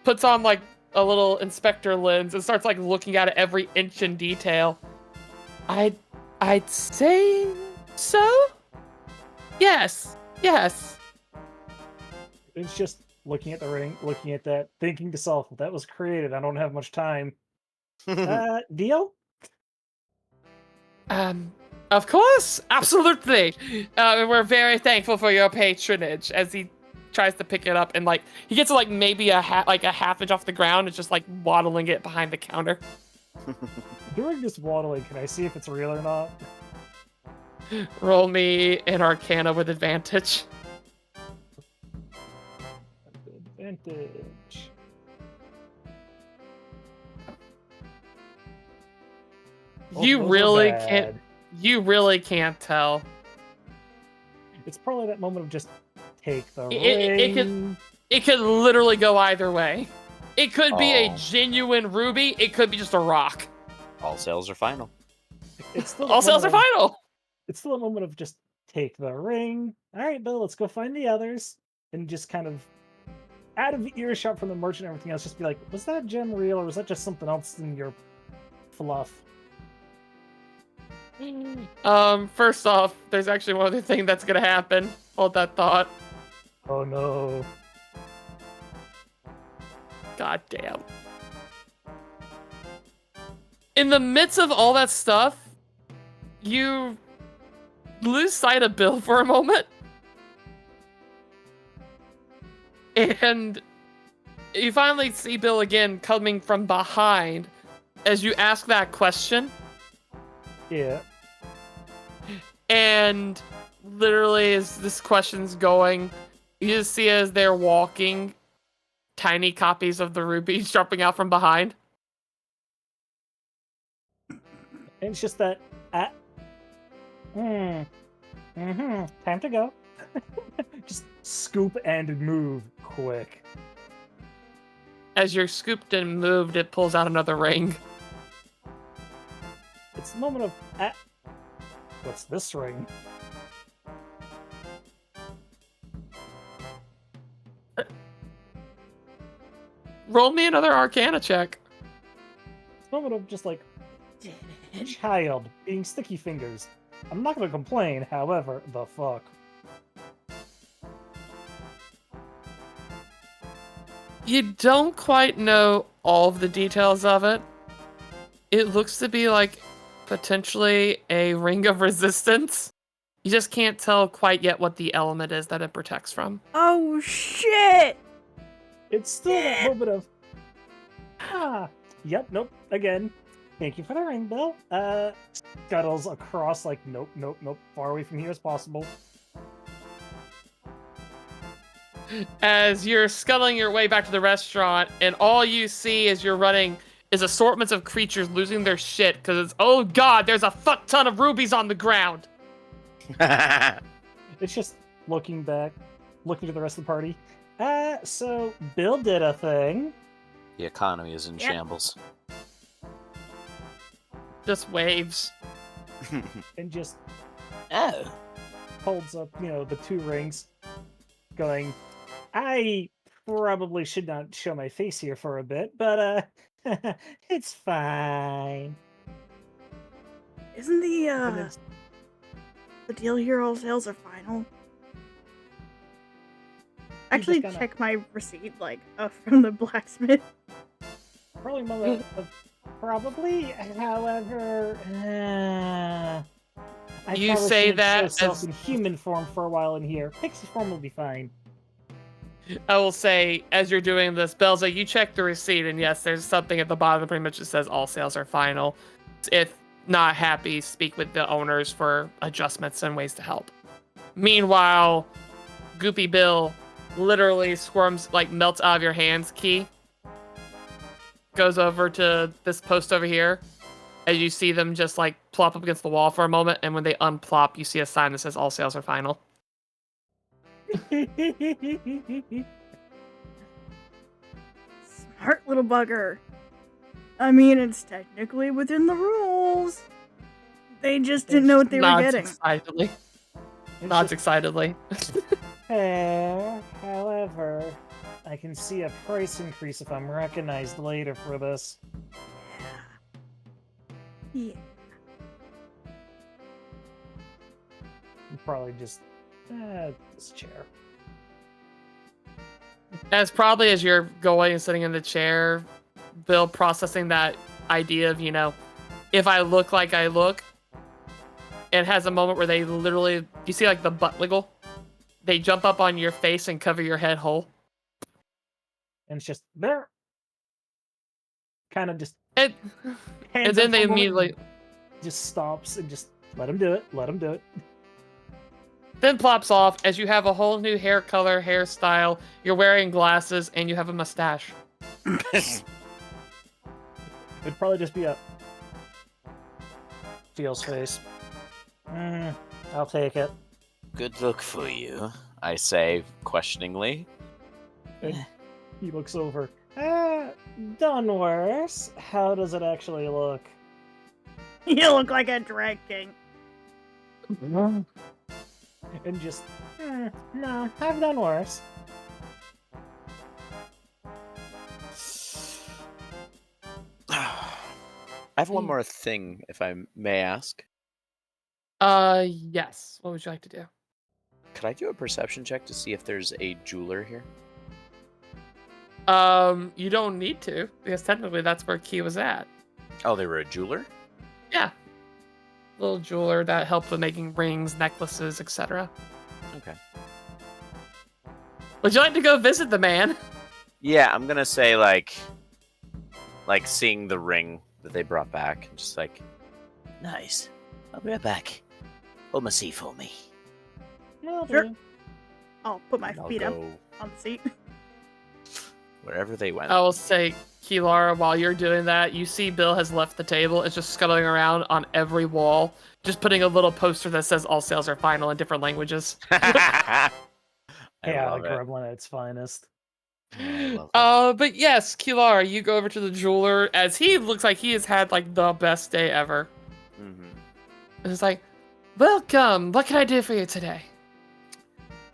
puts on, like, a little inspector lens, and starts, like, looking at it every inch in detail. I'd say so? Yes. It's just looking at the ring, looking at that, thinking to self, that was created, I don't have much time. Deal? Of course, absolutely. We're very thankful for your patronage. As he tries to pick it up, and like he gets like maybe a half inch off the ground, it's just like waddling it behind the counter. During this waddling, can I see if it's real or not? Roll me an Arcana with advantage. Advantage. You really can't tell. It's probably that moment of just take the ring. It could literally go either way. It could be a genuine ruby. It could be just a rock. All sales are final. It's still All sales are final. It's still a moment of just take the ring. All right, Bill, let's go find the others, and just kind of out of earshot from the merchant and everything else, just be like, was that gem real, or was that just something else in your fluff? First off, there's actually one other thing that's gonna happen. Hold that thought. Oh no. God damn. In the midst of all that stuff, you lose sight of Bill for a moment. And you finally see Bill again coming from behind as you ask that question. Yeah. And literally as this question's going, you just see as they're walking, tiny copies of the rubies dropping out from behind. And it's just that, time to go. Just scoop and move quick. As you're scooped and moved, it pulls out another ring. It's the moment of, what's this ring? Roll me another Arcana check. It's a moment of just like, child being sticky fingers. I'm not gonna complain, however, the fuck. You don't quite know all of the details of it. It looks to be like potentially a ring of resistance. You just can't tell quite yet what the element is that it protects from. Oh shit! It's still that moment of, yep, nope, again. Thank you for the ring, Bill. Scuttles across like, nope, far away from here as possible. As you're scuttling your way back to the restaurant, and all you see as you're running is assortments of creatures losing their shit because it's, oh god, there's a fuck ton of rubies on the ground. It's just looking back, looking to the rest of the party. So Bill did a thing. The economy is in shambles. Just waves. And just Oh. holds up, the two rings, going, I probably should not show my face here for a bit, but it's fine. Isn't the deal here all sales are final? Actually, kinda- check my receipt, from the blacksmith. Probably moment of probably, however, I You probably say should that show self as- in human form for a while in here. Pixie form will be fine. I will say, as you're doing this, Belza, you check the receipt, and yes, there's something at the bottom that pretty much just says all sales are final. If not happy, speak with the owners for adjustments and ways to help. Meanwhile, Goopy Bill literally squirms, like melts out of your hands, Key. Goes over to this post over here, as you see them just like plop up against the wall for a moment, and when they unplop, you see a sign that says all sales are final. Smart little bugger. I mean, it's technically within the rules. They just didn't know what they were Nods getting. excitedly. It's Nods just excitedly. fair. However, I can see a price increase if I'm recognized later for this. Yeah. Probably just this chair. As probably as you're going and sitting in the chair, Bill processing that idea of, if I look like I look, it has a moment where they literally, you see like the butt wiggle? They jump up on your face and cover your head whole. And it's just there. Kind of just And hands then up they for a moment immediately, and just stops and just let him do it. Let him do it. then plops off as you have a whole new hair color, hairstyle, you're wearing glasses, and you have a mustache. It'd probably just be a feels face. I'll take it. Good look for you, I say questioningly. And he looks over. Done worse. How does it actually look? You look like a drag king. And just, no, I've done worse. I have one more thing, if I may ask. Yes. What would you like to do? Could I do a perception check to see if there's a jeweler here? You don't need to, because technically that's where Key was at. Oh, they were a jeweler? Yeah. Little jeweler that helped with making rings, necklaces, etc. Okay. Would you like to go visit the man? Yeah, I'm gonna say like seeing the ring that they brought back, and just like, Nice. I'll be right back. Hold my seat for me. Sure. I'll put my I'll feet up go on the seat. wherever they went. I will say, Kilara, while you're doing that, you see Bill has left the table. It's just scuttling around on every wall, just putting a little poster that says all sales are final in different languages. I Yeah, love the it. gremlin at its finest. I love it. But yes, Kilara, you go over to the jeweler, as he looks like he has had like the best day ever. Mhm. It's like, welcome. What can I do for you today?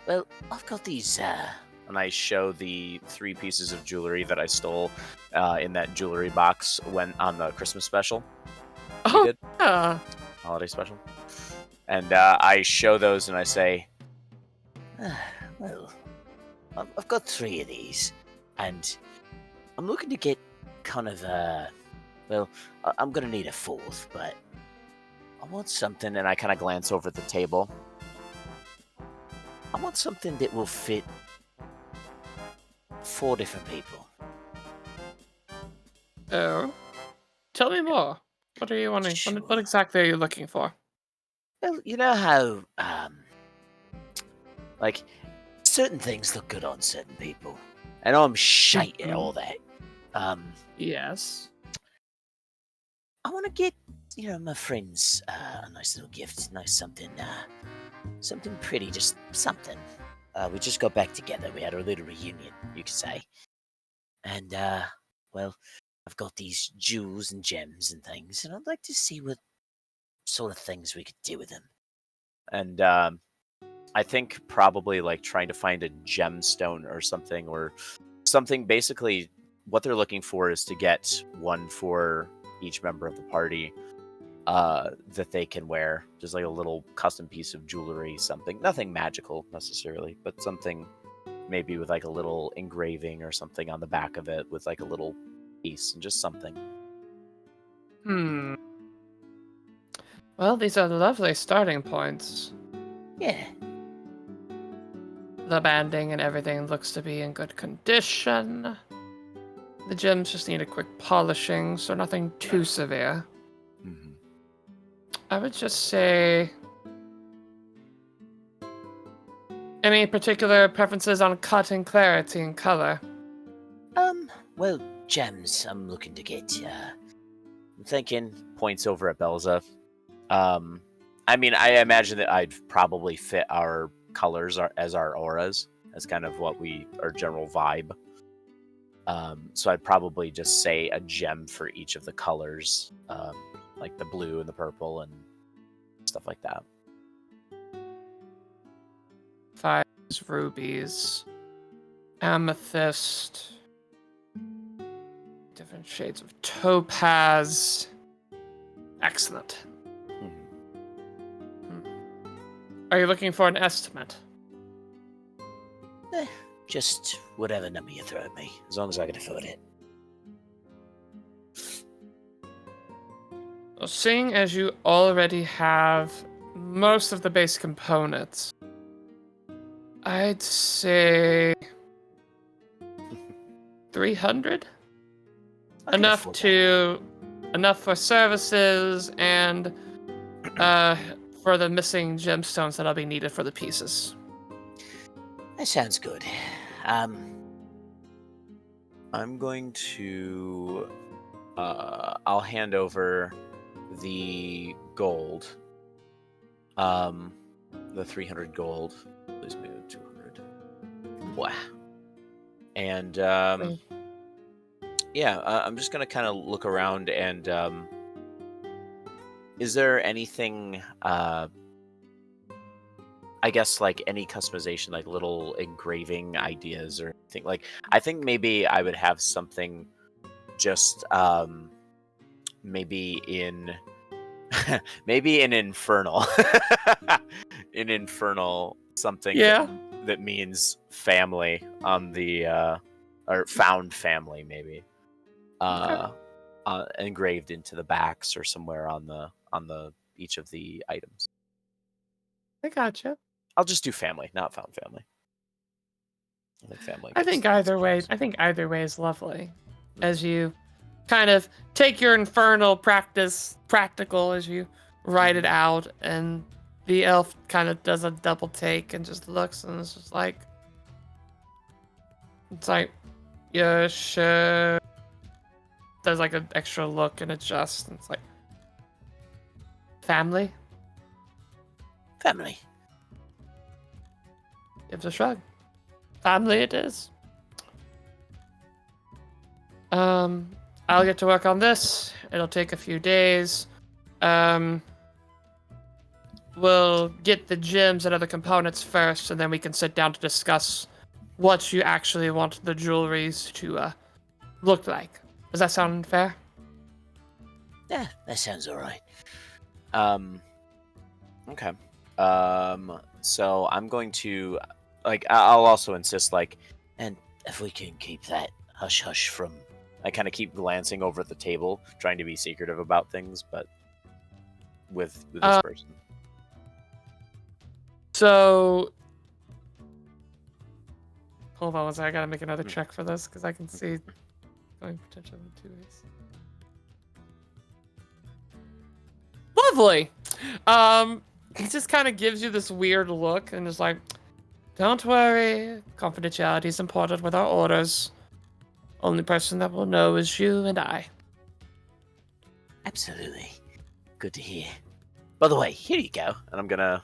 Well, I've got these, And I show the 3 pieces of jewelry that I stole in that jewelry box when on the Christmas special. We Oh, did. yeah. Holiday special. And I show those and I say, well, I've got 3 of these, and I'm looking to get kind of, well, I'm gonna need a 4th, but I want something, and I kind of glance over at the table. I want something that will fit 4 different people. Oh. Tell me more. What are you wanting? What exactly are you looking for? Well, you know how, like, certain things look good on certain people. I know I'm shite at all that. Yes. I want to get, my friends a nice little gift, nice something pretty, just something. We just got back together. We had our little reunion, you could say. And, well, I've got these jewels and gems and things, and I'd like to see what sort of things we could do with them. And I think probably like trying to find a gemstone or something. Basically, what they're looking for is to get one for each member of the party that they can wear. Just like a little custom piece of jewelry, something. Nothing magical necessarily, but something maybe with like a little engraving or something on the back of it with like a little piece and just something. Well, these are lovely starting points. Yeah. The banding and everything looks to be in good condition. The gems just need a quick polishing, so nothing too severe. Mm-hmm. I would just say... Any particular preferences on cut and clarity and color? Well, gems I'm looking to get. I'm thinking. Points over at Belza. I mean, I imagine that I'd probably fit our colors as our auras, as kind of our general vibe. So I'd probably just say a gem for each of the colors, like the blue and the purple and stuff like that. 5 rubies, amethyst, different shades of topaz. Excellent. Are you looking for an estimate? Just whatever number you throw at me, as long as I can afford it. Well, seeing as you already have most of the base components, I'd say 300? I can Enough afford that. enough for services and for the missing gemstones that'll be needed for the pieces. That sounds good. I'm going to. I'll hand over the gold. The 300 gold. Please move 200. Wow. And yeah, I'm just gonna kind of look around and is there anything? I guess like any customization, like little engraving ideas or anything. Like I think maybe I would have something just maybe in maybe an infernal an infernal something Yeah. that means family on the or found family maybe engraved into the backs or somewhere on the each of the items. I gotcha. I'll just do family, not found family. I think family. I think either way is lovely. As you kind of take your infernal practical as you write it out, and the elf kind of does a double take and just looks and it's just like, yeah, sure. There's like an extra look and adjust, and it's like, family. Family. Gives a shrug. Family it is. I'll get to work on this. It'll take a few days. We'll get the gems and other components first, and then we can sit down to discuss what you actually want the jewelries to look like. Does that sound fair? Yeah, that sounds alright. Okay. So I'm going to, like, I'll also insist, like, And if we can keep that hush hush from... I kind of keep glancing over at the table, trying to be secretive about things, but with this person. So, hold on one second. I gotta make another check for this because I can see going potentially in 2 ways. Lovely. He just kind of gives you this weird look and is like, "Don't worry, confidentiality is important with our orders. Only person that will know is you and I." Absolutely. Good to hear. By the way, here you go. And I'm gonna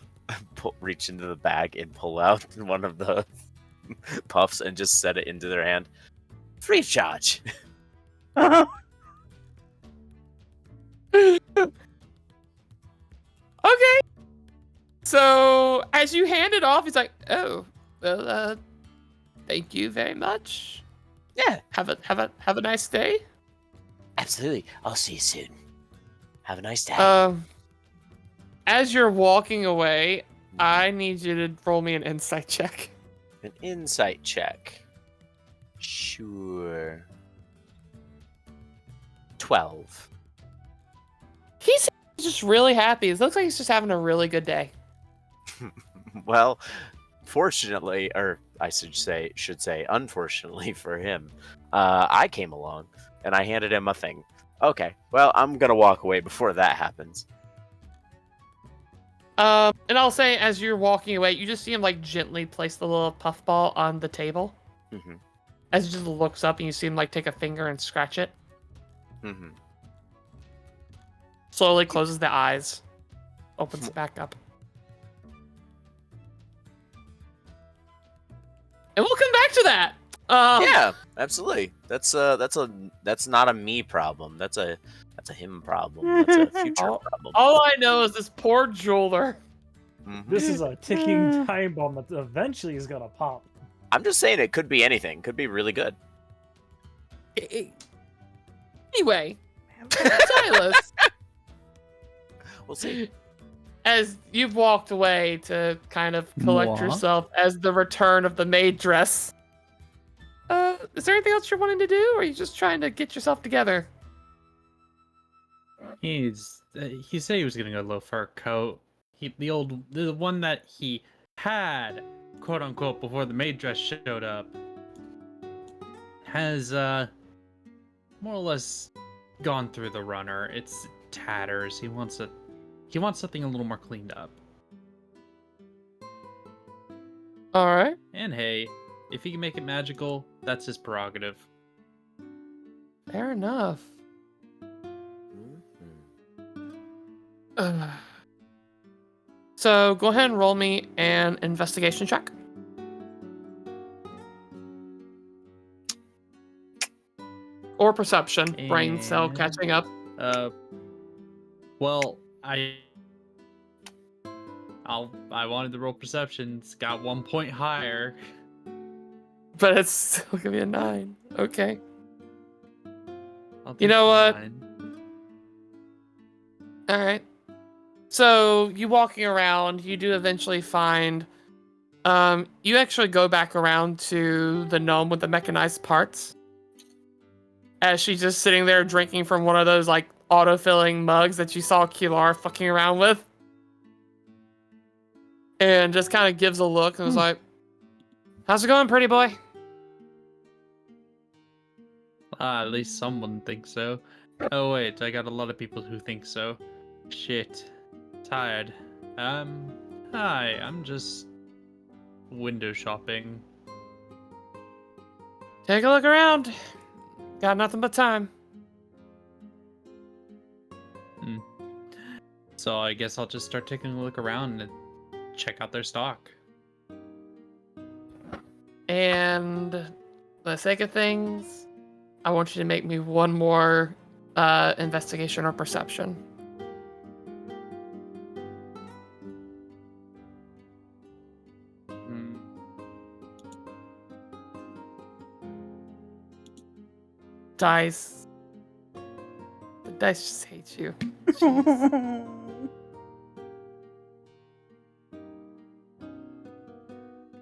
reach into the bag and pull out one of the puffs and just set it into their hand. Free of charge. Okay. So as you hand it off, he's like, "Oh, well, thank you very much. Yeah, Have a nice day." absolutely. I'll see you soon. Have a nice day. As you're walking away, I need you to roll me an insight check. An insight check. Sure. 12. He's He's just really happy. It looks like he's just having a really good day. Well, fortunately, or I should say, unfortunately for him, I came along and I handed him a thing. Okay, well, I'm gonna walk away before that happens. And I'll say, as you're walking away, you just see him like gently place the little puffball on the table. Mm-hmm. As he just looks up, and you see him like take a finger and scratch it. Mm-hmm. Slowly closes the eyes, opens it back up. And we'll come back to that. Yeah, absolutely. That's not a me problem. That's a him problem. That's a future problem. All I know is this poor jeweler. Mm-hmm. This is a ticking time bomb that eventually is gonna pop. I'm just saying it could be anything. Could be really good. Anyway, Silas, We'll see. as you've walked away to kind of collect Mwah. yourself as the return of the maid dress, is there anything else you're wanting to do, or are you just trying to get yourself together? He said he was getting a low fur coat. The one that he had, quote unquote, before the maid dress showed up, has more or less gone through the runner. It's tatters. He wants something a little more cleaned up. All right. And hey, if he can make it magical, that's his prerogative. Fair enough. So go ahead and roll me an investigation check. Or perception. Brain cell And- catching up. Well, I wanted to roll perception. It's got 1 point higher. But it's still gonna be a 9. Okay. I'll You take know the what? 9. Alright. So you walking around, you do eventually find you actually go back around to the gnome with the mechanized parts. As she's just sitting there drinking from one of those like auto-filling mugs that you saw Kilar fucking around with. And just kind of gives a look and was like, "How's it going, pretty boy?" At least someone thinks so. Oh wait, I got a lot of people who think so. Shit. Tired. Hi, I'm just window shopping. Take a look around. Got nothing but time. So I guess I'll just start taking a look around and check out their stock. And for the sake of things, I want you to make me one more investigation or perception. Dice. The dice just hate you. Jeez.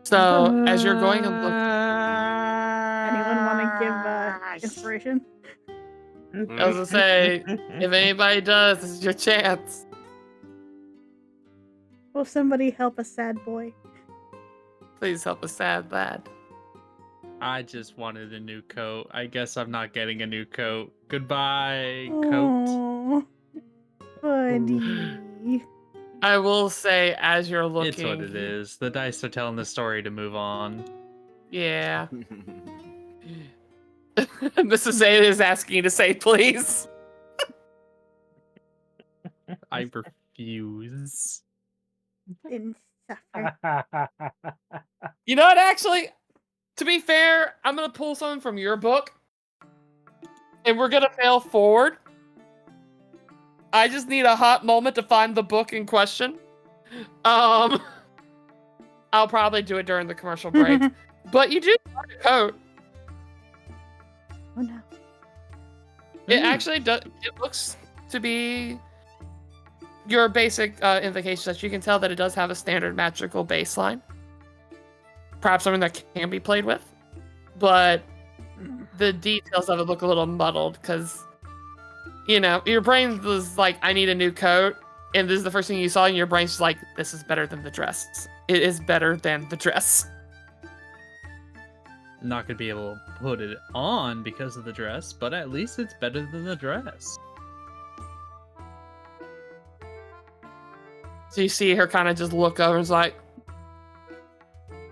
So, as you're going and look, Anyone want to give inspiration? I was gonna say, if anybody does, this is your chance. Will somebody help a sad boy? Please help a sad lad. I just wanted a new coat. I guess I'm not getting a new coat. Goodbye, coat. Aw, buddy. I will say, as you're looking, It's what it is. The dice are telling the story to move on. Yeah. Mrs. Zeta is asking you to say please. I refuse. Didn't suffer. You know what, actually? To be fair, I'm going to pull something from your book. And we're going to fail forward. I just need a hot moment to find the book in question. I'll probably do it during the commercial break. But you do want a coat. Oh no. It actually does. It looks to be your basic invocation that you can tell that it does have a standard magical baseline. Perhaps something that can be played with. But the details of it look a little muddled because you know, your brain was like, I need a new coat. And this is the first thing you saw, and your brain's just like, this is better than the dress. It is better than the dress. Not gonna be able to put it on because of the dress, but at least it's better than the dress. So you see her kind of just look over and is like,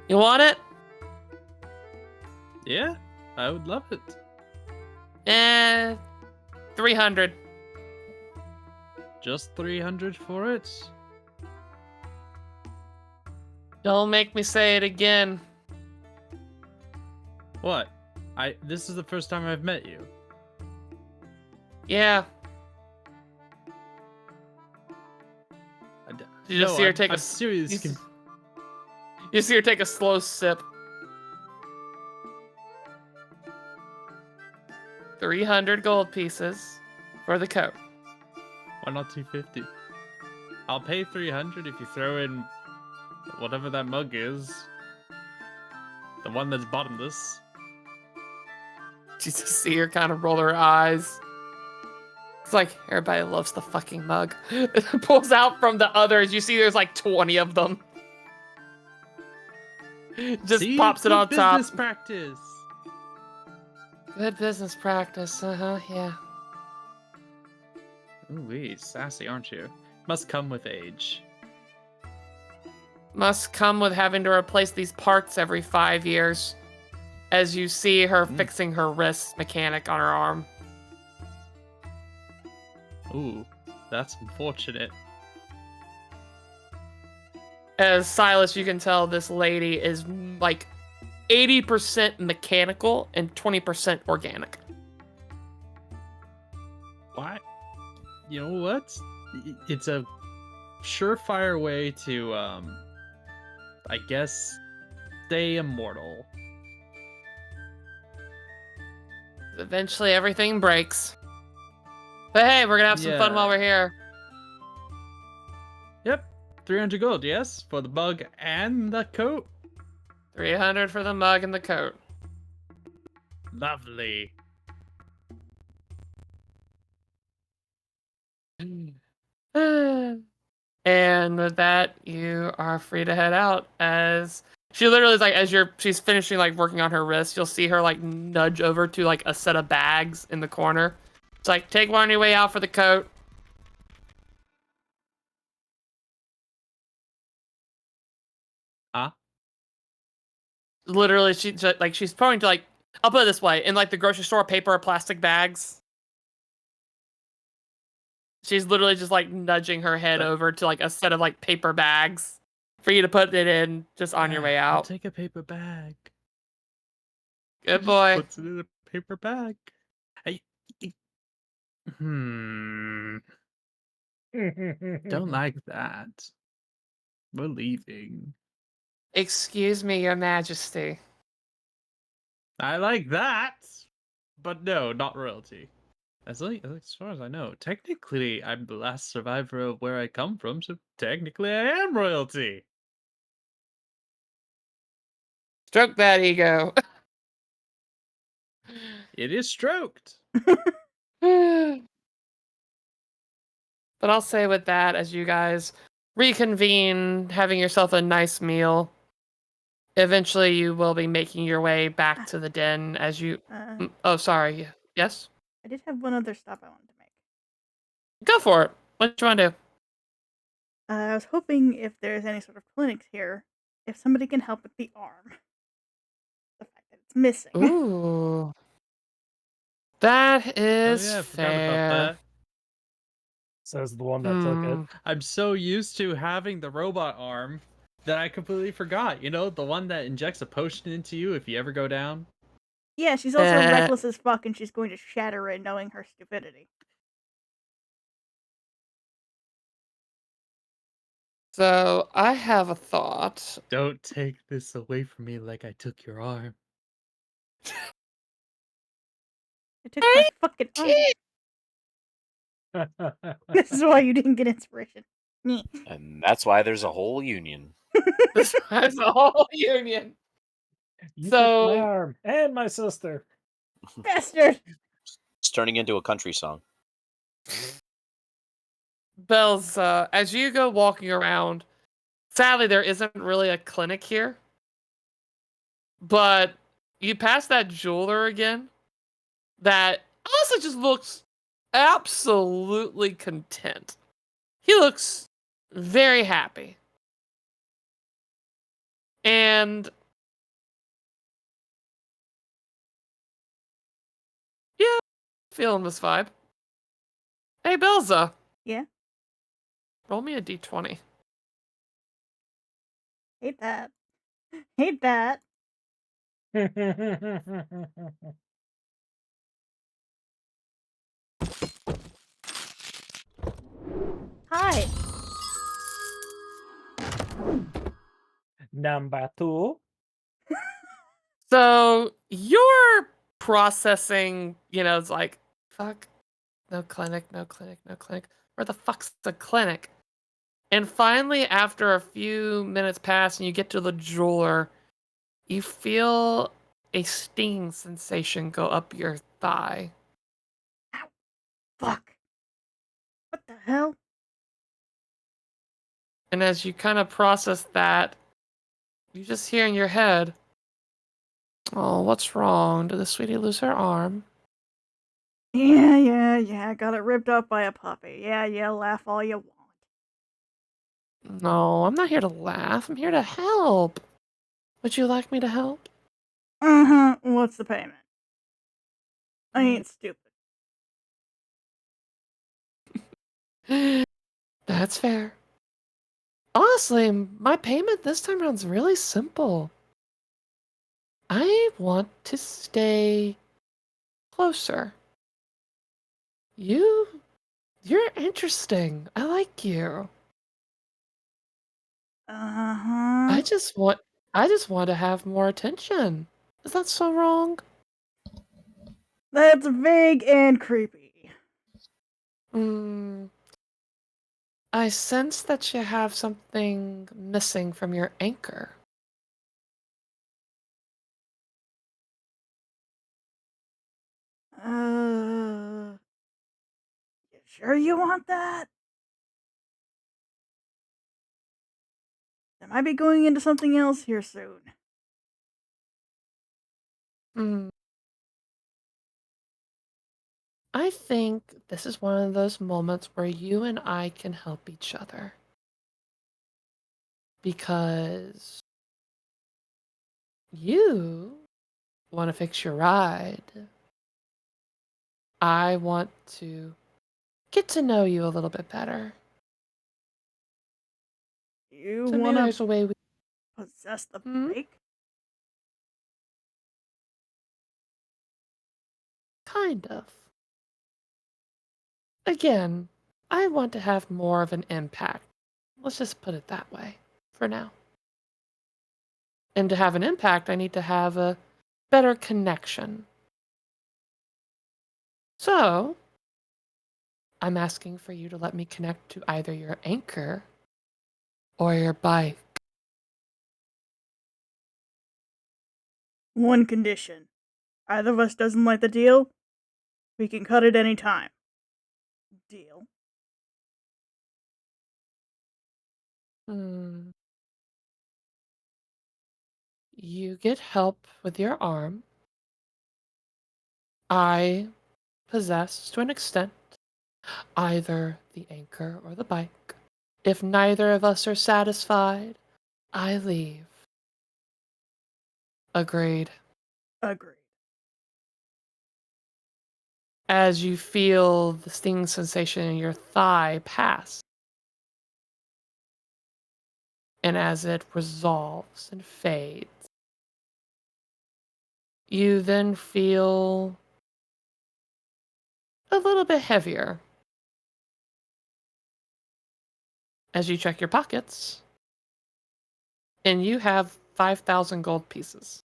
you want it? Yeah, I would love it. 300. Just 300 for it? Don't make me say it again. What? This is the first time I've met you. Yeah. You just see her take I'm serious. You see her take a slow sip. 300 gold pieces for the coat. Why not 250? I'll pay 300 if you throw in whatever that mug is. The one that's bottomless. You just see her kind of roll her eyes. It's like, everybody loves the fucking mug. It pulls out from the others. You see there's like 20 of them. Just See? pops it on Good top. business practice. Good business practice. Yeah. Ooh, sassy, aren't you? Must come with age. Must come with having to replace these parts every 5 years. As you see her fixing her wrist mechanic on her arm. Ooh, that's unfortunate. As Silas, you can tell this lady is like 80% mechanical and 20% organic. Why? You know what? It's a surefire way to, I guess, stay immortal. Eventually everything breaks. But hey, we're gonna have some fun while we're here. Yep, 300 gold, yes, for the mug and the coat. 300 for the mug and the coat. Lovely. And with that, you are free to head out. As she literally is like, she's finishing like working on her wrist, you'll see her like nudge over to like a set of bags in the corner. It's like, take one on your way out for the coat. Huh? Literally, she's pointing to like, I'll put it this way, in like the grocery store, paper or plastic bags. She's literally just like nudging her head over to like a set of like paper bags for you to put it in just on your way I'll out. take a paper bag. Good boy. Puts it in a paper bag. Don't like that. We're leaving. Excuse me, Your Majesty. I like that, but no, not royalty. As far as I know, technically I'm the last survivor of where I come from, so technically I am royalty. Stroke that ego. It is stroked. But I'll say with that, as you guys reconvene, having yourself a nice meal, eventually you will be making your way back to the den as you... Oh, sorry. Yes? I did have one other stop I wanted to make. Go for it. What do you want to do? I was hoping if there's any sort of clinics here, if somebody can help with the arm. The fact that it's missing. Ooh. That is I forgot fair. about that. Says the one that took it. I'm so used to having the robot arm that I completely forgot. You know, the one that injects a potion into you if you ever go down? Yeah, she's also reckless as fuck, and she's going to shatter it knowing her stupidity. So, I have a thought. Don't take this away from me like I took your arm. I took my fucking arm. This is why you didn't get inspiration. And that's why there's a whole union. There's a whole union. You So- took my arm and my sister. Bastard! It's turning into a country song. Bells, as you go walking around, sadly there isn't really a clinic here. But you pass that jeweler again that also just looks absolutely content. He looks very happy. And yeah, feeling this vibe. Hey, Belza. Yeah. Roll me a d20. Hate that. Hate that. Hi. Number 2. So you're processing, it's like, fuck, no clinic, no clinic, no clinic. Where the fuck's the clinic? And finally, after a few minutes pass and you get to the jeweler, you feel a stinging sensation go up your thigh. Ow. Fuck. What the hell? And as you kind of process that, you just hear in your head, oh, what's wrong? Did the sweetie lose her arm? Yeah. Got it ripped up by a puppy. Yeah, laugh all you want. No, I'm not here to laugh. I'm here to help. Would you like me to help? What's the payment? I ain't stupid. That's fair. Honestly, my payment this time around's really simple. I want to stay closer. You're interesting. I like you. Uh-huh. I just want to have more attention. Is that so wrong? That's vague and creepy. I sense that you have something missing from your anchor. You sure you want that? I might be going into something else here soon. I think this is one of those moments where you and I can help each other. Because you want to fix your ride. I want to get to know you a little bit better. You So maybe wanna there's a way we... possess the Hmm? bike? Kind of. Again, I want to have more of an impact. Let's just put it that way for now. And to have an impact, I need to have a better connection. So, I'm asking for you to let me connect to either your anchor or your bike. One condition. Either of us doesn't like the deal, we can cut it any time. Deal. You get help with your arm. I possess, to an extent, either the anchor or the bike. If neither of us are satisfied, I leave. Agreed. Agreed. As you feel the stinging sensation in your thigh pass, and as it resolves and fades, you then feel a little bit heavier. As you check your pockets, and you have 5,000 gold pieces.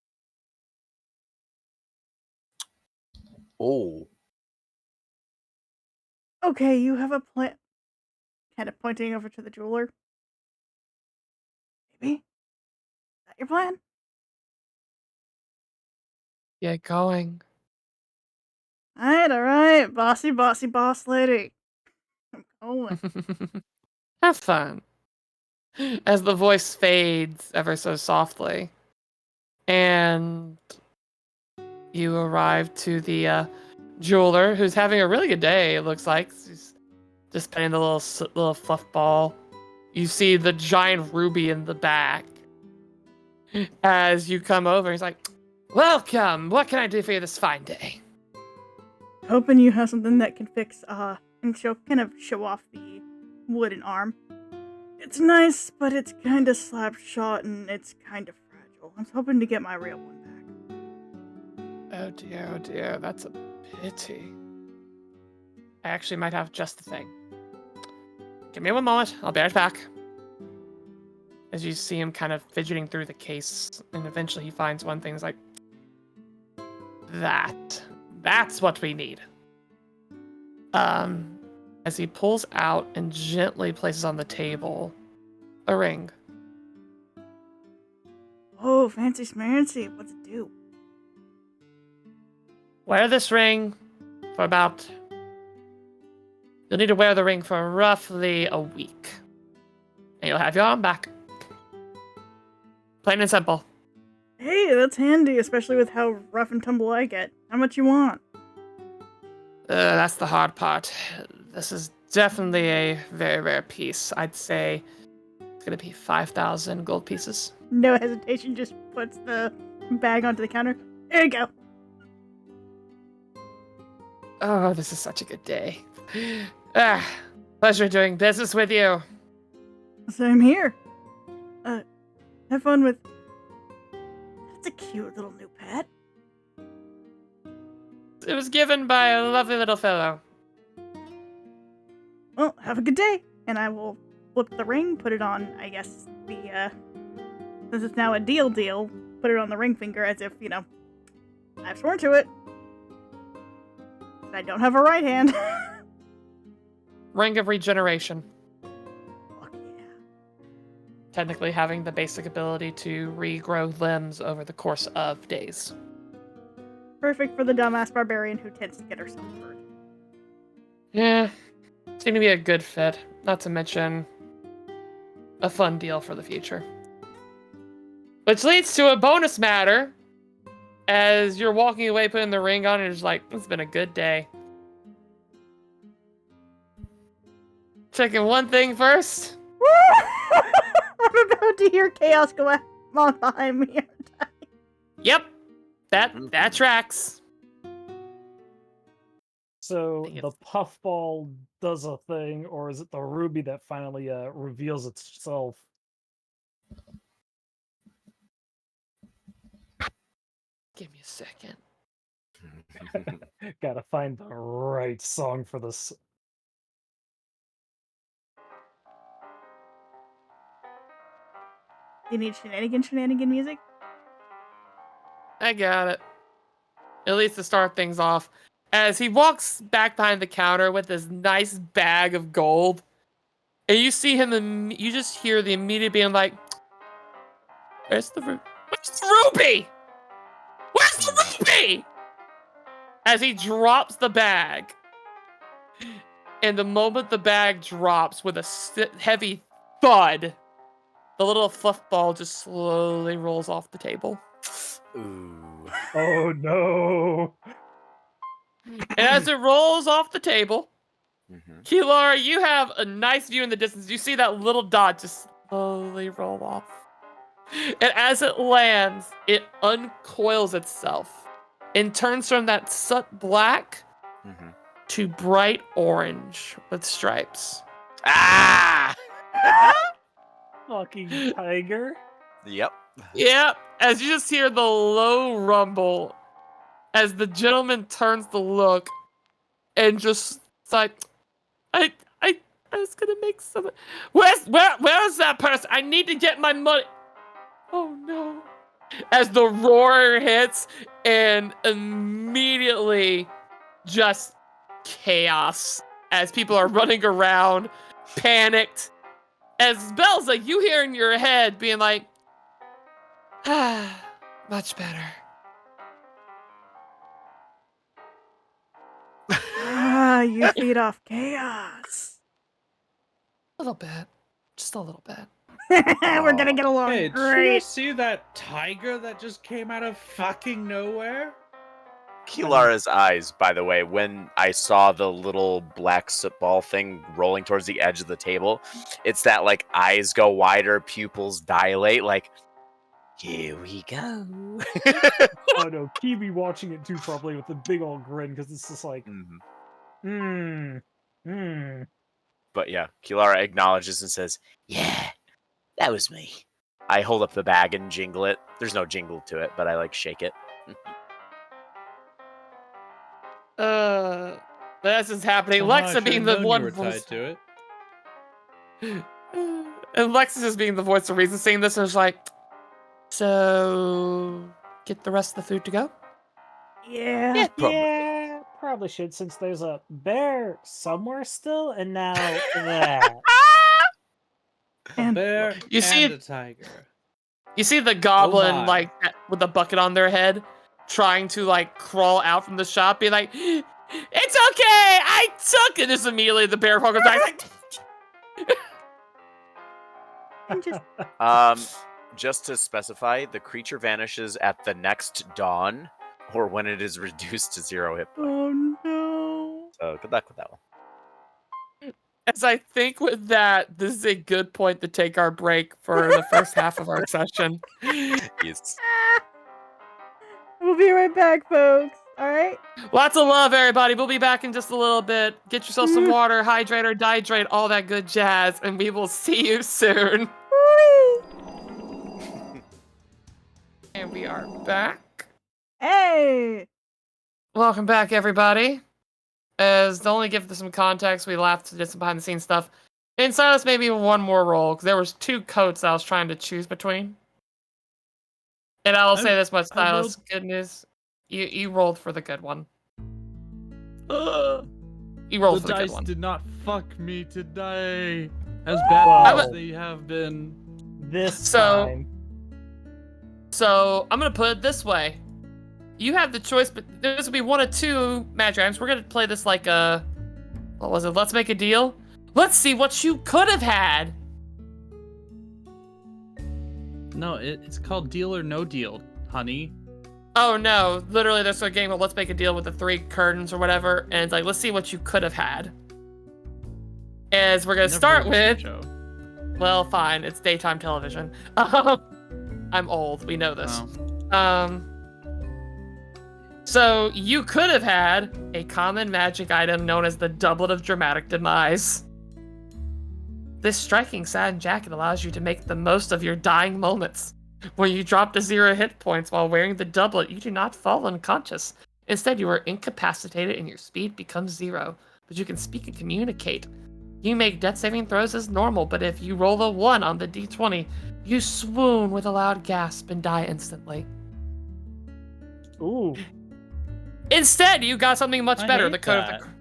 Oh. Okay, you have a plan. Kind of pointing over to the jeweler. Maybe? Is that your plan? Get going. Alright, bossy boss lady. Oh, Have fun. As the voice fades ever so softly, and you arrive to the jeweler, who's having a really good day. It looks like he's just painting the little fluff ball. You see the giant ruby in the back. As you come over, he's like, "Welcome. What can I do for you this fine day?" hoping you have something that can fix, and she'll kind of show off the wooden arm. It's nice, but it's kind of slap-shot and it's kind of fragile. I was hoping to get my real one back. Oh dear, that's a pity. I actually might have just the thing. Give me one moment, I'll be right back. As you see him kind of fidgeting through the case, and eventually he finds one thing, he's like, that's what we need. As he pulls out and gently places on the table a ring. Oh, fancy smancy. What's it do? Wear this ring for about... You'll need to wear the ring for roughly a week. And you'll have your arm back. Plain and simple. Hey, that's handy, especially with how rough and tumble I get. How much you want? That's the hard part. This is definitely a very rare piece. I'd say it's gonna be 5,000 gold pieces. No hesitation, just puts the bag onto the counter. There you go. Oh, this is such a good day. Pleasure doing business with you. Same here. Have fun with... That's a cute little new pet. It was given by a lovely little fellow. Well, have a good day. And I will flip the ring, put it on, I guess, since it's now a deal, put it on the ring finger as if, I've sworn to it. But I don't have a right hand. Ring of Regeneration. Fuck yeah. Technically having the basic ability to regrow limbs over the course of days. Perfect for the dumbass barbarian who tends to get herself hurt. Yeah, seem to be a good fit. Not to mention a fun deal for the future. Which leads to a bonus matter. As you're walking away, putting the ring on, and you're just like, it's been a good day. Checking one thing first. I'm about to hear chaos go on behind me. Yep, that tracks. So Dang it. the puffball does a thing, or is it the ruby that finally reveals itself? Give me a second. Gotta find the right song for this. You need shenanigan music? I got it. At least to start things off. As he walks back behind the counter with this nice bag of gold, and you see him, you just hear the immediate being like, Where's the ruby? Where's the ruby? As he drops the bag. And the moment the bag drops with a heavy thud, the little fluff ball just slowly rolls off the table. Ooh. Oh no! And as it rolls off the table, Mhm. Kilara, you have a nice view in the distance. You see that little dot just slowly roll off. And as it lands, it uncoils itself and turns from that soot black Mhm. to bright orange with stripes. Ah! Fucking tiger! Yep. Yep, as you just hear the low rumble as the gentleman turns to look and just it's like, I was gonna make some. Where is that person? I need to get my money. Oh no! As the roar hits and immediately just chaos as people are running around, panicked. As Belza, you hear in your head being like, much better. You feed off chaos. little bit. Just a little bit. We're gonna get along Hey, did you great. guys see that tiger that just came out of fucking nowhere? Kilara's eyes, by the way, when I saw the little black soot ball thing rolling towards the edge of the table, it's that like eyes go wider, pupils dilate, like, here we go. Oh no, Kiwi watching it too probably with a big old grin because it's just like, But yeah, Kilara acknowledges and says, Yeah, that was me. I hold up the bag and jingle it. There's no jingle to it, but I like shake it. This is happening. Somehow I Lexa should've being the known you one were voice. tied to it. And Lexus is being the voice of reason, saying this, and is like, so get the rest of the food to go? Yeah. yeah, probably should since there's a bear somewhere still, and now that. A And bear You and see- a tiger. You see the goblin, my. like, with a bucket on their head, trying to, like, crawl out from the shop, be like, it's okay, I took it! Just immediately the bear goes back, like, and just Just to specify, the creature vanishes at the next dawn, or when it is reduced to 0 hit points. oh no. So good luck with that one. as I think with that, this is a good point to take our break for the first half of our session. Yes. We'll be right back, folks. All right. Lots of love, everybody. We'll be back in just a little bit. Get yourself some water, hydrate or dehydrate, all that good jazz, and we will see you soon. Whee! And we are back. Hey. Welcome back, everybody. As to only give some context, we laughed, did some behind-the-scenes stuff. And Silas maybe one more roll, because there was 2 coats I was trying to choose between. And I'll say this much, Silas. Good news. You rolled for the good one. You rolled The for the good dice one. did not fuck me today. As bad as they have been. This So- time. So, I'm going to put it this way. You have the choice, but there's going to be 1 of 2 magic items. We're going to play this like a... What was it? Let's make a deal? Let's see what you could have had. No, it's called Deal or No Deal, honey. Oh, no. Literally, there's a game of Let's Make a Deal with the 3 curtains or whatever. And it's like, let's see what you could have had. As we're going to Never start heard of this with... show. Well, fine. It's daytime television. I'm old. We know this. Oh. So you could have had a common magic item known as the Doublet of Dramatic Demise. This striking satin jacket allows you to make the most of your dying moments. When you drop to 0 hit points while wearing the doublet, you do not fall unconscious. Instead, you are incapacitated and your speed becomes 0, but you can speak and communicate. You make death saving throws as normal, but if you roll a 1 on the d20, you swoon with a loud gasp and die instantly. Ooh. Instead, you got something much I better. hate The Code that. of the...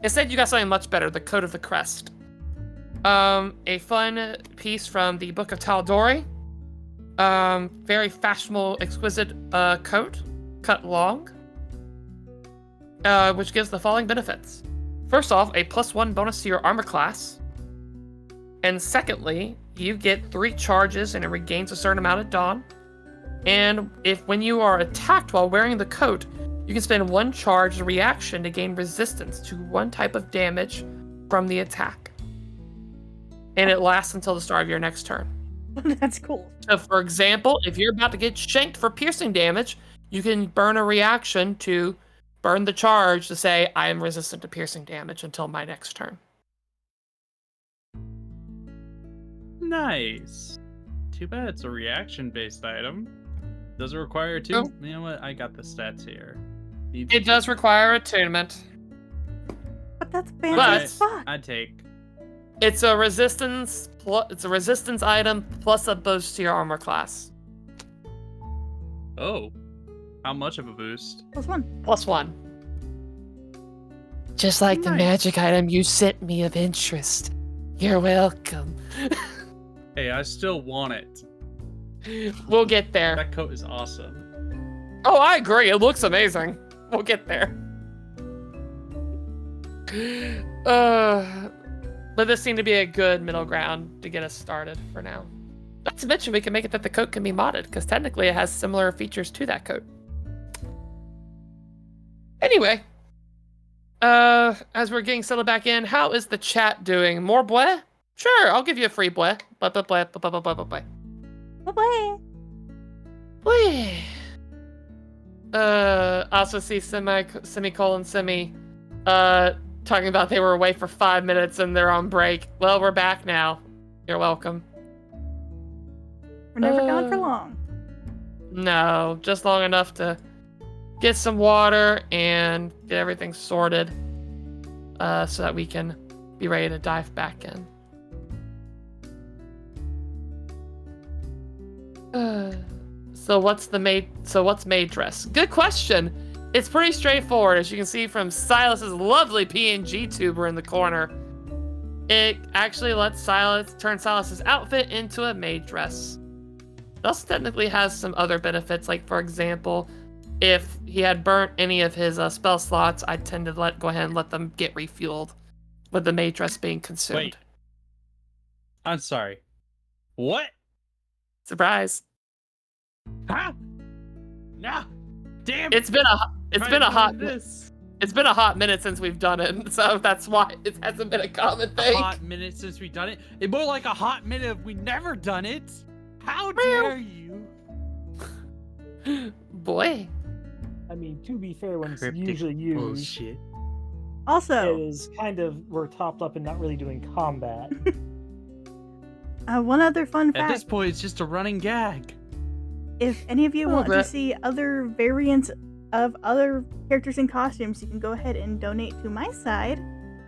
Instead, you got something much better. The Code of the Crest. A fun piece from the Book of Tal'Dori. Very fashionable, exquisite coat, cut long, which gives the following benefits. First off, a +1 bonus to your armor class. And secondly, you get 3 charges and it regains a certain amount at dawn. And when you are attacked while wearing the coat, you can spend 1 charge reaction to gain resistance to 1 type of damage from the attack. And it lasts until the start of your next turn. That's cool. So, for example, if you're about to get shanked for piercing damage, you can burn a reaction to burn the charge to say, I am resistant to piercing damage until my next turn. Nice. Too bad it's a reaction-based item. Does it require 2? Oh. You know what? I got the stats here. It does require attunement. But that's But- fantastic. Fuck. I'd take. It's a resistance item plus a boost to your armor class. Oh. How much of a boost? +1. +1. Just like the Nice. magic item you sent me of interest. You're welcome. Hey, I still want it. We'll get there. That coat is awesome. Oh, I agree. It looks amazing. We'll get there. But this seemed to be a good middle ground to get us started for now. Not to mention, we can make it that the coat can be modded, because technically it has similar features to that coat. Anyway, as we're getting settled back in, how is the chat doing? More boy? Sure, I'll give you a free boy. Boy. Also see semicolon semi, talking about they were away for 5 minutes and they're on break. Well, we're back now. You're welcome. We're never gone for long. No, just long enough to get some water and get everything sorted, so that we can be ready to dive back in. So what's maid dress? Good question. It's pretty straightforward, as you can see from Silas's lovely PNGtuber in the corner. It actually lets turn Silas's outfit into a maid dress. It also technically has some other benefits, like for example, if he had burnt any of his spell slots, I tend to go ahead and let them get refueled, with the maid dress being consumed. Wait. I'm sorry. What? Surprise. Huh? No. Damn. It's been a hot minute since we've done it, so that's why it hasn't been a common thing. A hot minute since we've done it? It's more like a hot minute if we never done it. How dare you? Boy. I mean, to be fair, when it's Cryptic usually used, bullshit. Also, it is kind of, we're topped up and not really doing combat. one other fun At fact. this point, it's just a running gag. If any of you want to see other variants of other characters and costumes, you can go ahead and donate to my side,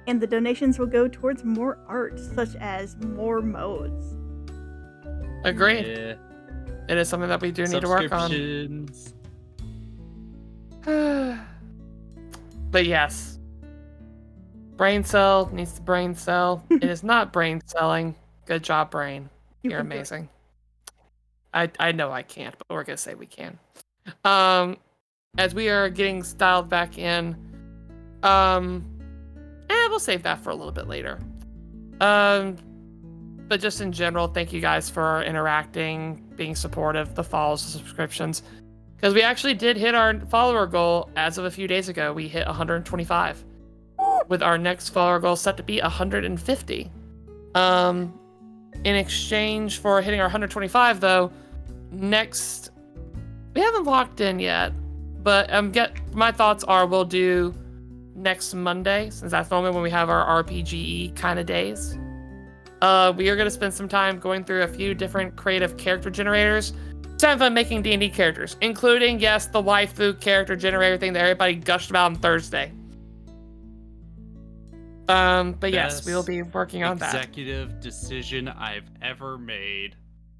and the donations will go towards more art, such as more modes. Agreed. Yeah. It is something that we do need to work on. Subscriptions. But yes. Brain cell needs to brain cell. It is not brain selling. Good job, brain. You're can do it. amazing. I know I can't, but we're gonna say we can. As we are getting styled back in, we'll save that for a little bit later. But just in general, thank you guys for interacting, being supportive, the follows, the subscriptions. Because we actually did hit our follower goal as of a few days ago. We hit 125. With our next follower goal set to be 150. In exchange for hitting our 125, though, next... We haven't locked in yet, but my thoughts are we'll do next Monday, since that's normally when we have our RPGE kind of days. We are going to spend some time going through a few different creative character generators. Time fun making D&D characters, including, yes, the waifu character generator thing that everybody gushed about on Thursday. But yes, we will be working on that. Executive decision I've ever made,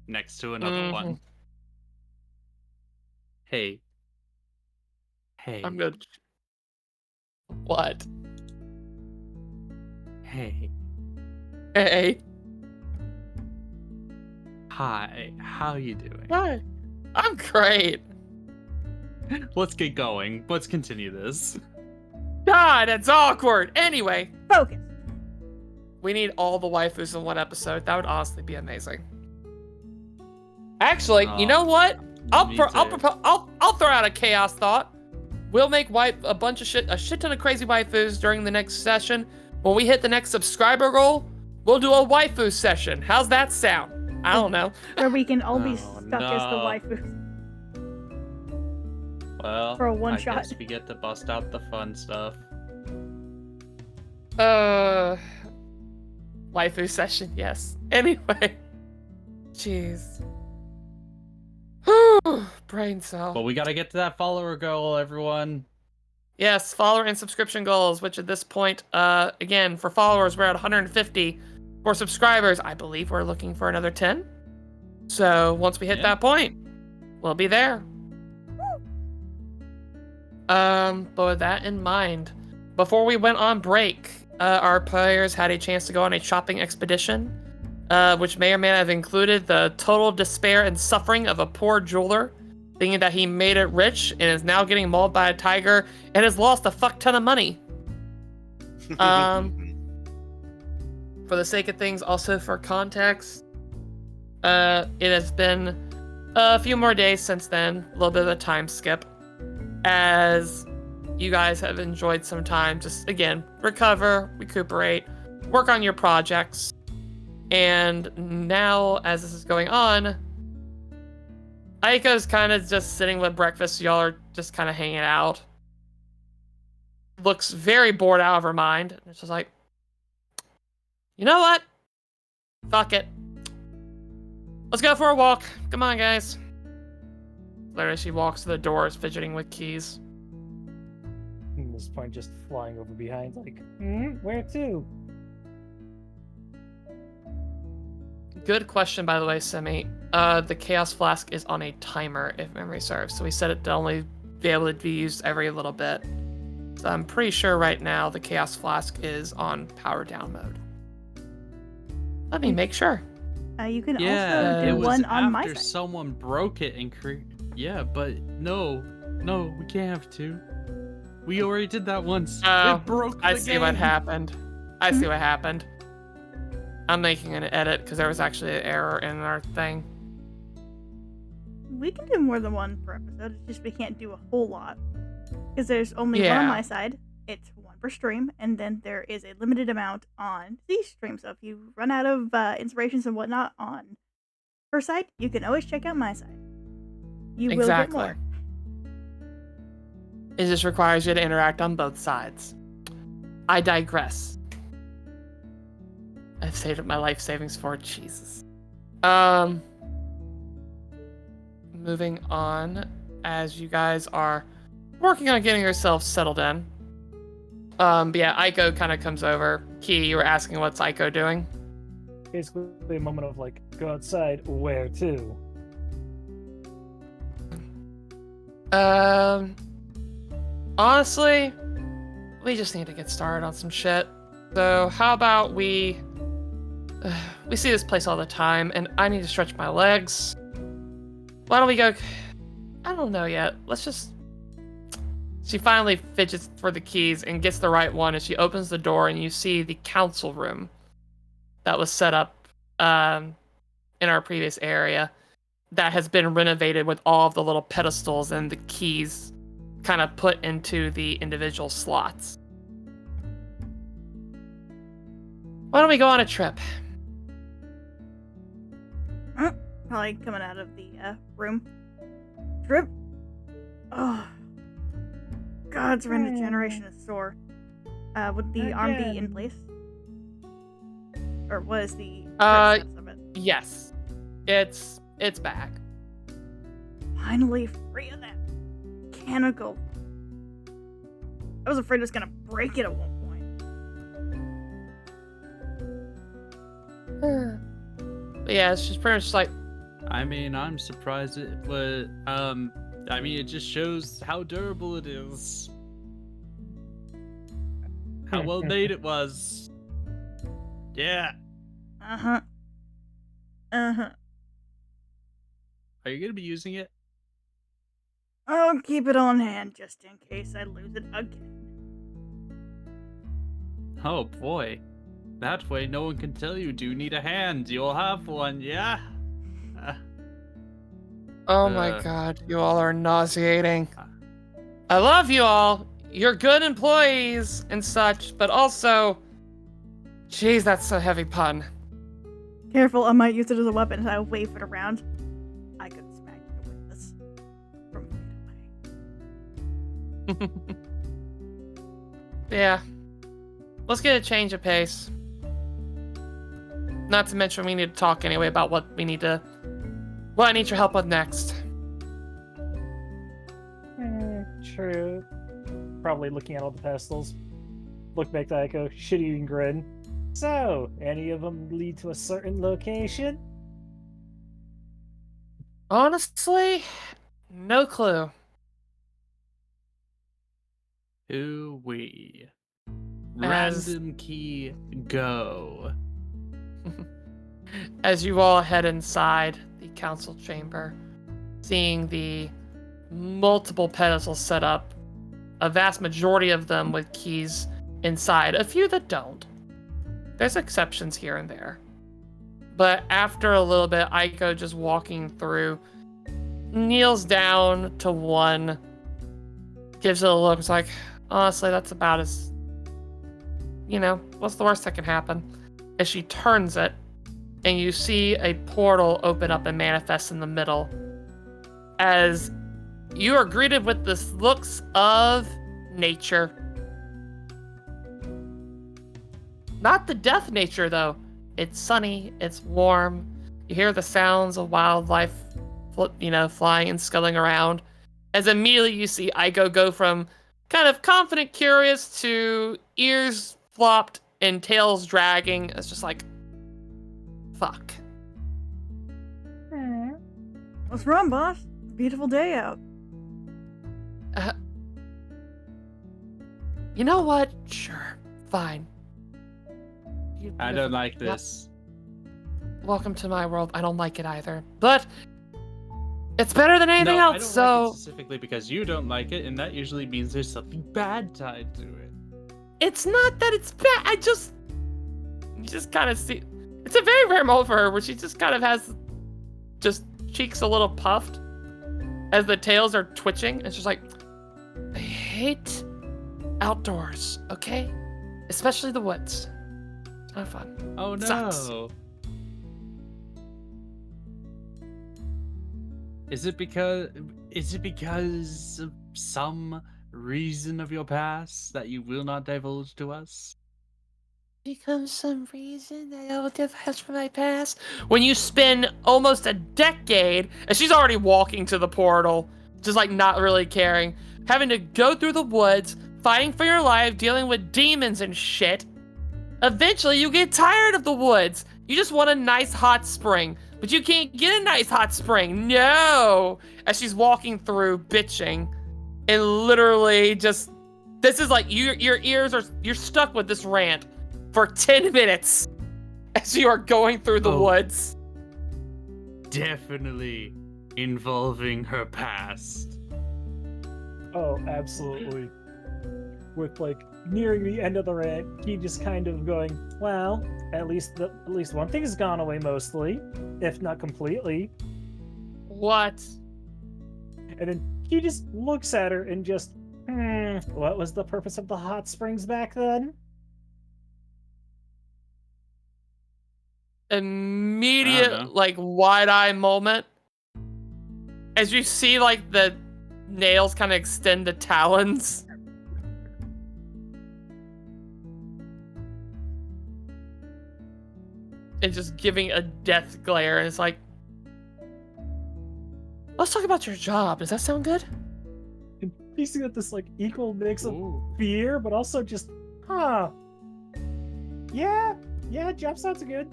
next to another one. Hey. I'm good. What? Hey. Hey. Hi. How you doing? Hi. I'm great. Let's get going. Let's continue this. God, it's awkward. Anyway. Focus. We need all the waifus in one episode. That would honestly be amazing. Actually, you know what? I'll throw out a chaos thought. We'll make a shit ton of crazy waifus during the next session. When we hit the next subscriber goal, we'll do a waifu session. How's that sound? I don't know. Where we can all be stuck as the waifu. Well, for a one shot. I guess we get to bust out the fun stuff. Waifu session, yes. Anyway. Jeez. Brain cell. But we gotta get to that follower goal, everyone. Yes, follower and subscription goals, which at this point, again, for followers, we're at 150. For subscribers, I believe we're looking for another 10. So once we hit that point, we'll be there. But with that in mind, before we went on break, our players had a chance to go on a shopping expedition, which may or may not have included the total despair and suffering of a poor jeweler, thinking that he made it rich and is now getting mauled by a tiger and has lost a fuck ton of money. for the sake of things, also for context, it has been a few more days since then, a little bit of a time skip, as you guys have enjoyed some time, just again, recuperate, work on your projects, and now, as this is going on, Eiko's kind of just sitting with breakfast. Y'all are just kind of hanging out. Looks very bored out of her mind. And it's just like, you know what? Fuck it. Let's go for a walk. Come on, guys. Literally, she walks to the doors, fidgeting with keys. At this point, just flying over behind, like, where to? Good question, by the way, Simi. The Chaos Flask is on a timer, if memory serves. So we set it to only be able to be used every little bit. So I'm pretty sure right now the Chaos Flask is on power down mode. Let me make sure. You can Yeah, also it do was one on my after side. someone broke it and Yeah, but no, we can't have two. We already did that once. Oh, It broke I the see what game. happened. I see what happened. I'm making an edit because there was actually an error in our thing. We can do more than one per episode. It's just we can't do a whole lot. Because there's only one on Yeah. my side. It's one per stream. And then there is a limited amount on these streams. So if you run out of inspirations and whatnot on her side, you can always check out my side. You will get Exactly. more. It just requires you to interact on both sides. I digress. I've saved up my life savings for it. Jesus. Moving on, as you guys are working on getting yourselves settled in. But yeah, Eiko kind of comes over. Key, you were asking what's Eiko doing? Basically, a moment of like, go outside, where to? Honestly, we just need to get started on some shit. So how about we see this place all the time, and I need to stretch my legs. Why don't we go? I don't know yet. Let's just. She finally fidgets for the keys and gets the right one, and she opens the door, and you see the council room that was set up in our previous area that has been renovated with all of the little pedestals and the keys kind of put into the individual slots. Why don't we go on a trip? Probably coming out of the room. Drip. Oh. God's random generation is sore. Would the arm be in place? Or was the current status of it? Yes. It's back. Finally free of that mechanical. I was afraid it was gonna break it at one point. But yeah, it's just pretty much just like, I mean, I'm surprised it was. I mean, it just shows how durable it is. How well made it was. Yeah. Uh-huh. Uh-huh. Are you gonna be using it? I'll keep it on hand just in case I lose it again. Oh boy. That way no one can tell you, do you need a hand? You'll have one, yeah? oh my god, you all are nauseating. I love you all. You're good employees and such, but also, jeez, that's a heavy pun. Careful, I might use it as a weapon as I wave it around. I could smack you with this from feet away. Yeah. Let's get a change of pace. Not to mention we need to talk anyway about what I need your help with next. True. Probably looking at all the pedestals. Look back to Eiko, shit-eating grin. So, any of them lead to a certain location? Honestly, no clue. Who we? As- Random key, go. As you all head inside the council chamber, seeing the multiple pedestals set up, a vast majority of them with keys inside, a few that don't. There's exceptions here and there. But after a little bit, Eiko just walking through, kneels down to one, gives it a look. It's like, honestly, that's about as, what's the worst that can happen? As she turns it, and you see a portal open up and manifest in the middle. As you are greeted with the looks of nature. Not the death nature, though. It's sunny, it's warm. You hear the sounds of wildlife, flying and scuttling around. As immediately you see Eiko go from kind of confident, curious to ears flopped and tails dragging. It's just like, fuck. What's wrong, boss? Beautiful day out. You know what? Sure. Fine. I don't like this. Welcome to my world. I don't like it either. But it's better than anything else, I don't so... like it specifically because you don't like it, and that usually means there's something bad tied to it. It's not that it's bad. You just kind of see... It's a very rare moment for her where she just kind of has just cheeks a little puffed as the tails are twitching. It's just like, I hate outdoors, okay? Especially the woods. It's not fun. Oh no. Sucks. Is it because of some reason of your past that you will not divulge to us? Because some reason I will divulge from my past. When you spend almost a decade, and she's already walking to the portal, just like not really caring, having to go through the woods, fighting for your life, dealing with demons and shit. Eventually, you get tired of the woods. You just want a nice hot spring, but you can't get a nice hot spring. No! As she's walking through, bitching, and literally just, this is like, your ears are, you're stuck with this rant for 10 minutes as you are going through the woods. Definitely involving her past. Oh, absolutely. With like nearing the end of the rant, he just kind of going, well, at least one thing has gone away mostly, if not completely. What? And then he just looks at her and just, what was the purpose of the hot springs back then? Immediate, like, wide-eye moment. As you see, like, the nails kind of extend to talons. And just giving a death glare, and it's like, let's talk about your job. Does that sound good? And he's got this like equal mix of fear, but also just, yeah, job sounds good.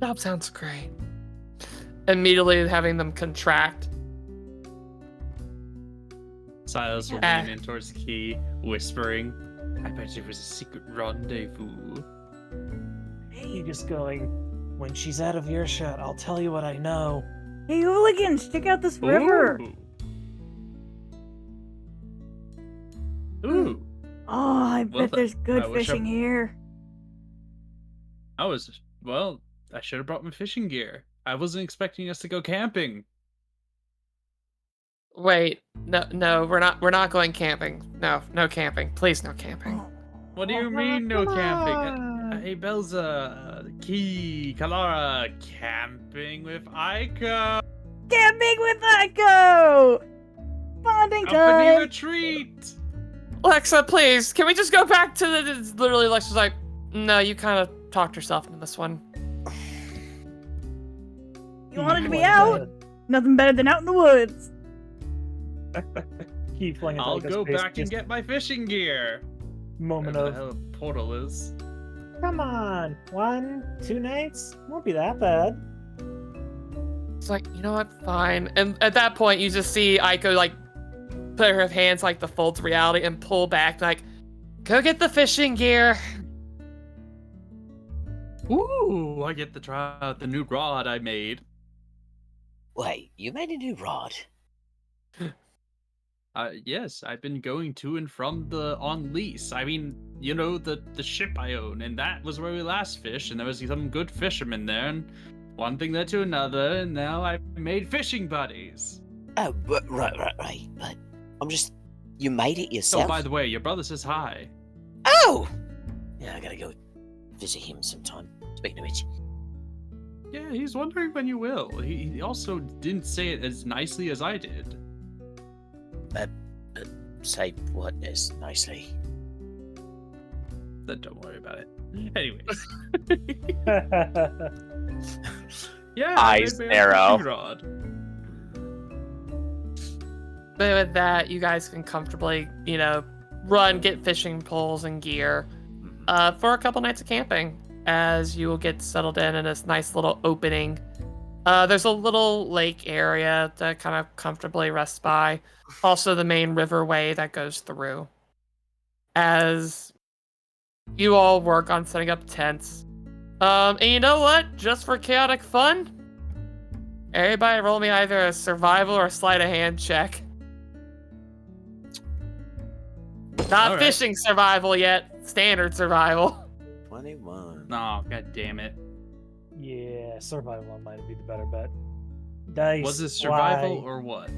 Job sounds great. Immediately having them contract. Silas will lean in towards Key, whispering, I bet it was a secret rendezvous. He just going, when she's out of earshot, I'll tell you what I know. Hey, hooligans, check out this river. Ooh. Oh, I bet there's good fishing here. I should have brought my fishing gear. I wasn't expecting us to go camping. Wait, no, we're not going camping. No camping. Please, no camping. What do you mean, no camping? Hey, Belza, Key, Kalara, camping with Eiko. Camping with Eiko! Bonding Company time! retreat! Alexa, please, can we just go back to the... Literally, Alexa's like, no, you kind of talked yourself into this one. You wanted to be out? Nothing better than out in the woods. I'll go back and get my fishing gear. Moment Wherever of, the hell a portal is. come on, 1-2 nights? Won't be that bad. It's like, you know what, fine. And at that point, you just see Eiko, like, put her hands, like, the folds of reality and pull back, like, go get the fishing gear. Ooh, I get to try out the new rod I made. Wait, you made a new rod? Yes, I've been going to and from the on lease. I mean, you know, the ship I own, and that was where we last fished, and there was some good fishermen there, and one thing led to another, and now I've made fishing buddies. Oh, right. But I'm just... You made it yourself? Oh, by the way, your brother says hi. Oh! Yeah, I gotta go visit him sometime. Speaking of which. Yeah, he's wondering when you will. He also didn't say it as nicely as I did. Say what as nicely? Then don't worry about it. Anyways. Yeah, Eyes maybe a narrow. fishing rod. But with that, you guys can comfortably, run, get fishing poles and gear for a couple nights of camping as you will get settled in this nice little opening. There's a little lake area to kind of comfortably rest by. Also, the main riverway that goes through. As you all work on setting up tents. And you know what? Just for chaotic fun, everybody roll me either a survival or a sleight of hand check. Not fishing survival yet. Standard survival. 21. Oh, god damn it. Yeah, survival might be the better bet. Dice. Was it survival lie. or what?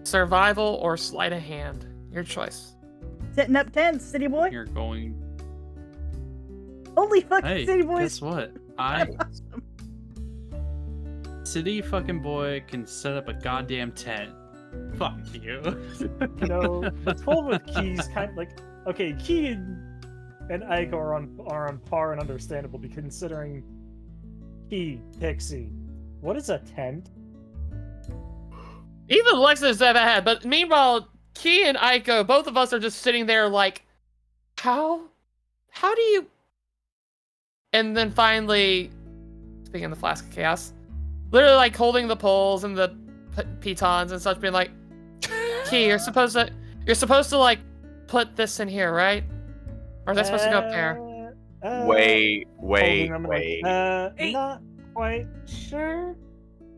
Survival or sleight of hand. Your choice. Setting up tents, city boy. You're going... Holy fucking Hey, city boys. guess what? City fucking boy can set up a goddamn tent. Fuck you. The 12 with Key's kind of like... Okay, Key and Eiko are on par and understandable, because considering Key, Pixie. What is a tent? Even Lexus have had, but meanwhile, Key and Eiko, both of us are just sitting there like, how do you... And then finally, speaking of the Flask of Chaos, literally like holding the poles and the pitons and such, being like, Key, you're supposed to like put this in here, right? Or is that supposed to go up there? Wait. Not quite sure.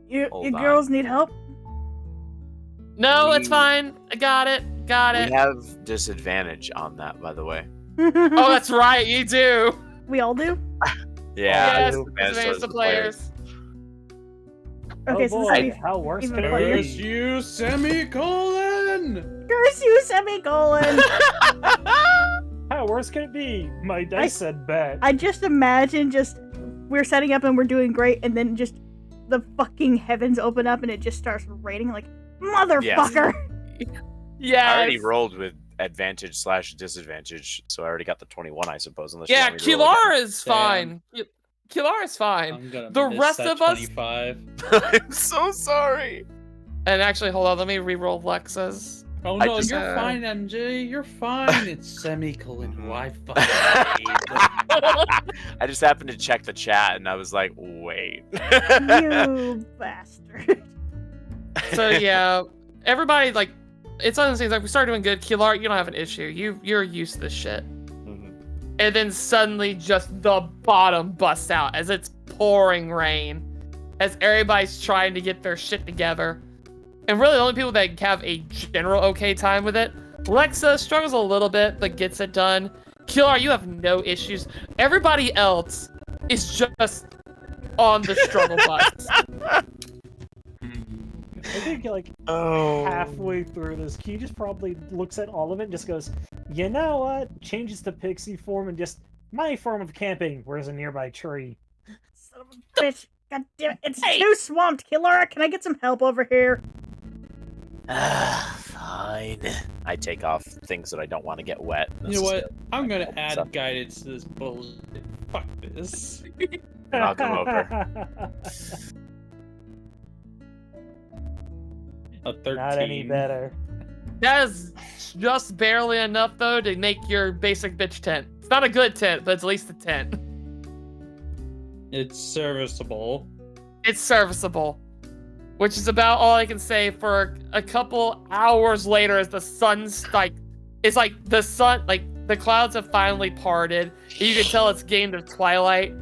You Hold on. girls need help? No, it's We- fine. I got it. We have disadvantage on that, by the way. Oh, that's right. You do. We all do? Yeah. Yes, disadvantage advance towards the players. Okay, Oh so boy, this is how worse even can it funnier. Curse be? you, semicolon! Curse you, semicolon! How worse can it be? My dice said bet. I just imagine we're setting up and we're doing great, and then just the fucking heavens open up and it just starts raining like, motherfucker! Yeah. I already rolled with advantage/disadvantage, so I already got the 21, I suppose. Unless Yeah, you want me to roll Kilara is Damn. fine. Kilara is fine. I'm gonna The miss rest that of us- 25. again. I'm so sorry. And actually, hold on. Let me re-roll Lexa's. Oh I no, just- you're fine, MJ. You're fine. It's semicolon who I fucking hate. I just happened to check the chat, and I was like, wait. You bastard. So yeah, everybody like, it's one of those things like we start doing good. Kilara, you don't have an issue. You're used to this shit. And then suddenly just the bottom busts out as it's pouring rain. As everybody's trying to get their shit together. And really the only people that have a general okay time with it, Lexa struggles a little bit, but gets it done. Kilara, you have no issues. Everybody else is just on the struggle bus. I think like Oh. halfway through this, Key just probably looks at all of it and just goes, you know what? Changes to pixie form and just my form of camping. Where's a nearby tree? Son of a bitch. God damn it. It's too swamped, Kilara. Can I get some help over here? Fine. I take off things that I don't want to get wet. You know what? I'm gonna So- add guidance to this bullshit. Fuck this. And I'll come over. A 13. Not any better. That is just barely enough though to make your basic bitch tent. It's not a good tent, but it's at least a tent. It's serviceable. It's serviceable. Which is about all I can say for a couple hours later as the sun's like, it's like the sun, like the clouds have finally parted. You can tell it's gained of twilight.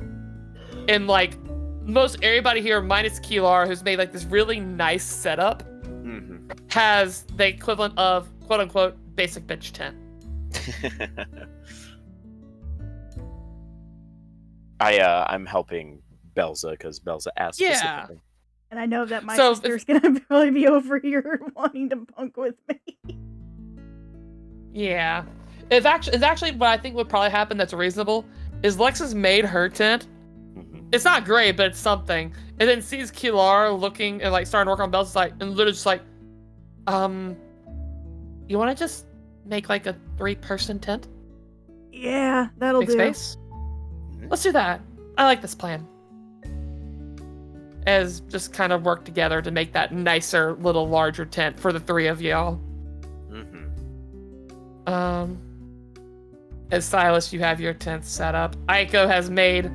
And like most everybody here minus Kilar, who's made like this really nice setup, Mhm. has the equivalent of quote unquote basic bitch tent. I'm helping Belza because Belza asked specifically. And I know that my So, sister's gonna probably be over here wanting to bunk with me. Yeah. It's actually what I think would probably happen that's reasonable is Lexus made her tent. It's not great, but it's something. And then sees Kilara looking and like starting to work on Bells, like, and literally just like, you want to just make like a 3-person tent? Yeah, that'll Big do. space? Let's do that. I like this plan. As just kind of work together to make that nicer, little larger tent for the 3 of y'all. As Silas, you have your tent set up. Eiko has made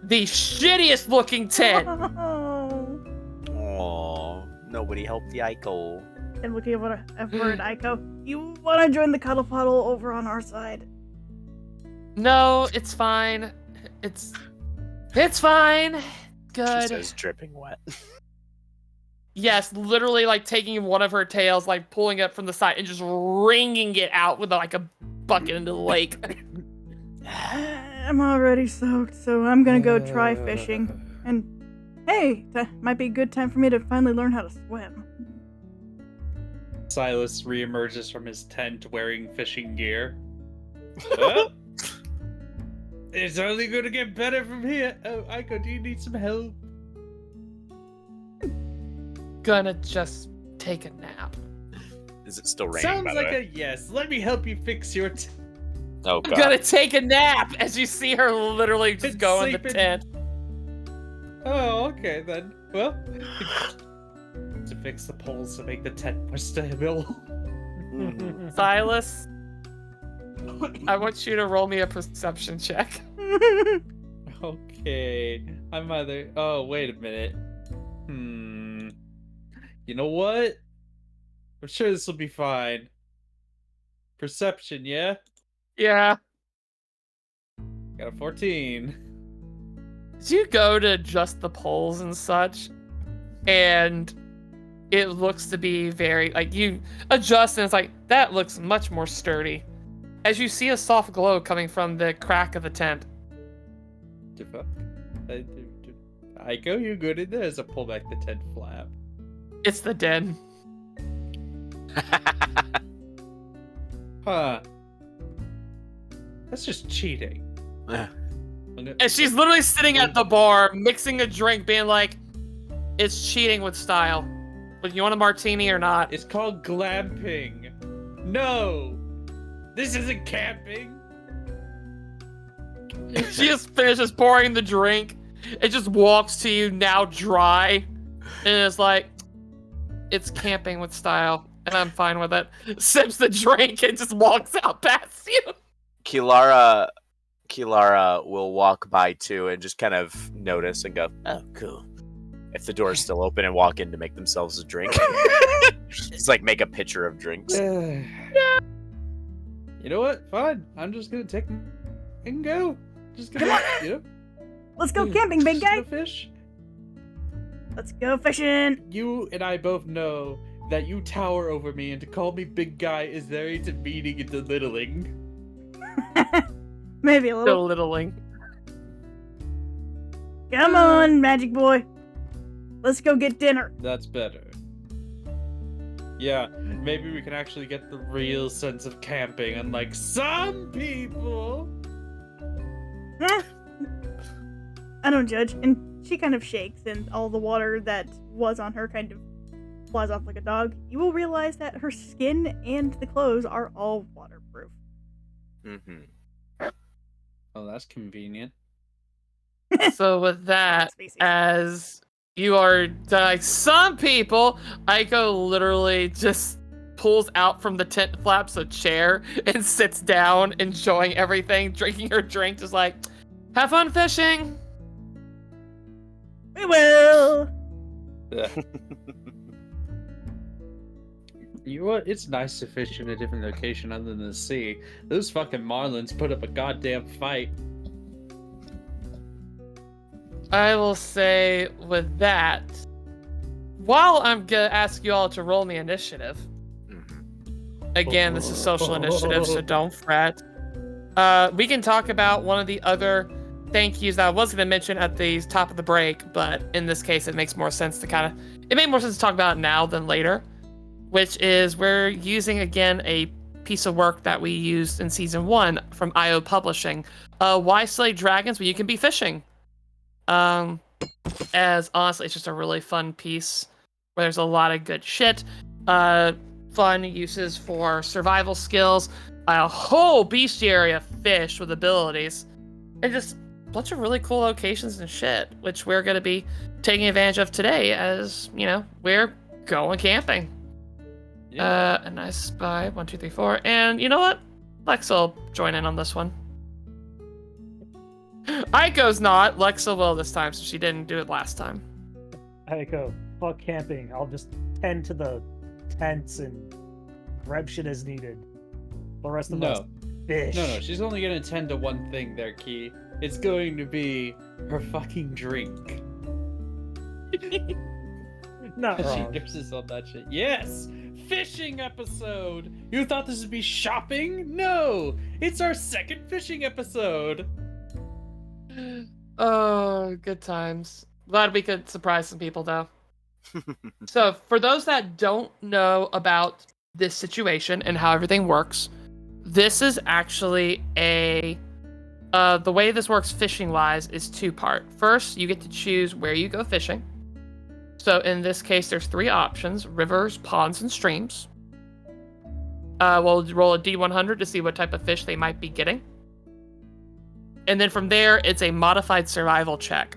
the shittiest looking tent. Oh. Aww, nobody helped the Eiko. And looking at what I've heard, Eiko, you want to join the cuddle puddle over on our side? No, it's fine. It's fine. Good. She says dripping wet. Yes, literally like taking one of her tails, like pulling it from the side and just wringing it out with like a bucket into the lake. I'm already soaked, so I'm gonna go try fishing. And hey, that might be a good time for me to finally learn how to swim. Silas reemerges from his tent wearing fishing gear. Well, it's only gonna get better from here. Oh, Eiko, do you need some help? Gonna just take a nap. Is it still raining? Sounds like a yes. Let me help you fix your Oh god. Gonna take a nap as you see her literally just go in the Sleeping. tent. Oh, okay then. Well, to fix the poles to make the tent more stable. Silas, I want you to roll me a perception check. Okay, I'm either. Oh, wait a minute. You know what? I'm sure this will be fine. Perception, yeah? Yeah. Got a 14. Did you go to adjust the poles and such? And it looks to be very, like, you adjust and it's like, that looks much more sturdy. As you see a soft glow coming from the crack of the tent. The fuck? Eiko, you good in there? As I pull back the tent flap. It's the den. Huh. That's just cheating. And she's literally sitting at the bar, mixing a drink, being like, it's cheating with style. But you want a martini or not? It's called glamping. No! This isn't camping! She just finishes pouring the drink. It just walks to you, now dry. And it's like, it's camping with style. And I'm fine with it. Sips the drink and just walks out past you. Kilara will walk by too and just kind of notice and go, oh, cool. If the door's still open and walk in to make themselves a drink. Just like make a pitcher of drinks. You know what? Fine. I'm just gonna take and go. Just gonna, you know. Let's go camping, big guy. Just gonna fish. Let's go fishing. You and I both know that you tower over me, and to call me big guy is very demeaning and belittling. Maybe a little. Belittling. Come on, magic boy. Let's go get dinner. That's better. Yeah, maybe we can actually get the real sense of camping, unlike some people. Eh. I don't judge. And she kind of shakes, and all the water that was on her kind of flies off like a dog. You will realize that her skin and the clothes are all waterproof. Oh, that's convenient. So with that, Species. as you are like some people, Eiko literally just pulls out from the tent flaps a chair and sits down, enjoying everything, drinking her drink, just like, have fun fishing. We will. You know what? It's nice to fish in a different location other than the sea. Those fucking marlins put up a goddamn fight. I will say with that, while I'm gonna ask you all to roll me initiative. Again, this is social initiative, so don't fret. We can talk about one of the other thank yous that I was going to mention at the top of the break, but in this case, it makes more sense to it made more sense to talk about it now than later, which is we're using, again, a piece of work that we used in Season 1 from IO Publishing. Why Slay Dragons When You Can Be Fishing? As honestly, it's just a really fun piece where there's a lot of good shit. Fun uses for survival skills, a whole bestiary of fish with abilities, and just a bunch of really cool locations and shit, which we're going to be taking advantage of today as, we're going camping. Yeah. A nice spy, 1, 2, 3, 4. And you know what? Lexa will join in on this one. Eiko's not. Lexa will this time, so she didn't do it last time. Eiko, fuck camping. I'll just tend to the tents and grab shit as needed. The rest of us fish. No, she's only gonna tend to one thing there, Key. It's going to be her fucking drink. Not wrong. She nurses on that shit. Yes! Fishing episode! You thought this would be shopping? No! It's our second fishing episode! Oh, good times. Glad we could surprise some people, though. So, for those that don't know about this situation and how everything works, this is actually the way this works fishing-wise is two-part. First, you get to choose where you go fishing. So, in this case, there's 3 options: rivers, ponds, and streams. We'll roll a D100 to see what type of fish they might be getting. And then from there, it's a modified survival check,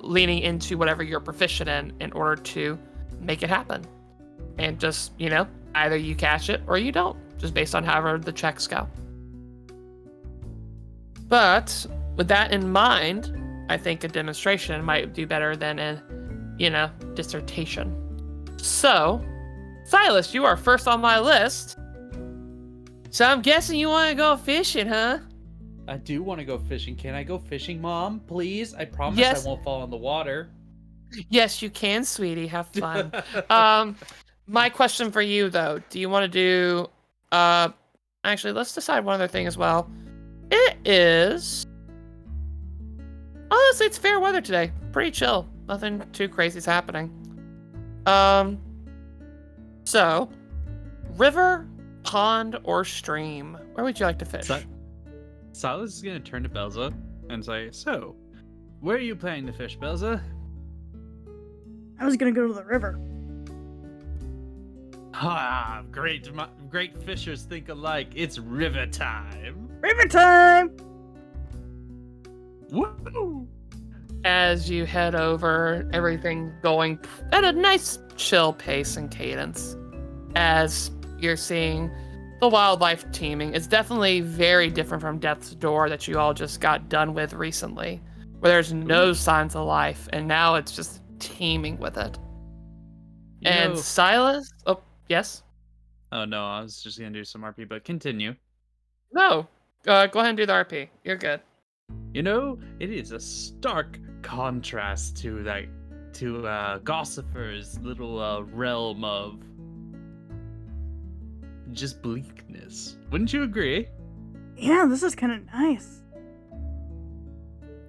leaning into whatever you're proficient in order to make it happen. And just, either you catch it or you don't, just based on however the checks go. But with that in mind, I think a demonstration might do better than a, dissertation. So, Silas, you are first on my list. So I'm guessing you want to go fishing, huh? I do want to go fishing. Can I go fishing, Mom? Please? I promise Yes. I won't fall in the water. Yes, you can, sweetie. Have fun. My question for you, though, do you want to do... actually, let's decide one other thing as well. It is... Honestly, it's fair weather today. Pretty chill. Nothing too crazy is happening. So, river, pond, or stream? Where would you like to fish? Silas is going to turn to Belza and say, so, where are you planning to fish, Belza? I was gonna go to the river. Ah, great fishers think alike. It's river time. River time! Woo! As you head over, everything going at a nice chill pace and cadence. As you're seeing the wildlife teeming. It's definitely very different from Death's Door that you all just got done with recently, where there's no signs of life, and now it's just teeming with it. And Silas? Oh, yes? Oh, no, I was just going to do some RP, but continue. No. Go ahead and do the RP. You're good. It is a stark contrast to Gossifer's little realm of just bleakness. Wouldn't you agree? Yeah, this is kind of nice.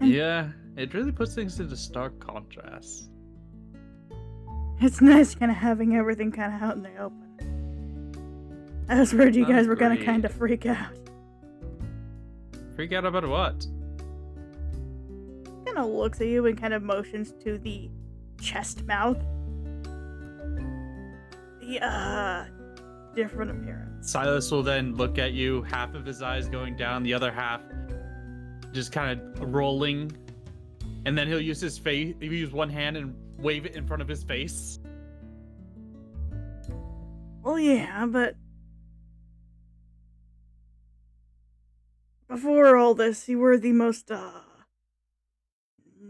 Yeah, it really puts things into stark contrast. It's nice kind of having everything kind of out in the open. I was worried you guys were going to kind of freak out. Freak out about what? Kind of looks at you and kind of motions to the chest mouth. The, different appearance. Silas will then look at you, half of his eyes going down, the other half just kind of rolling, and then he'll use his face. He'll use one hand and wave it in front of his face. Well, yeah, but before all this, you were the most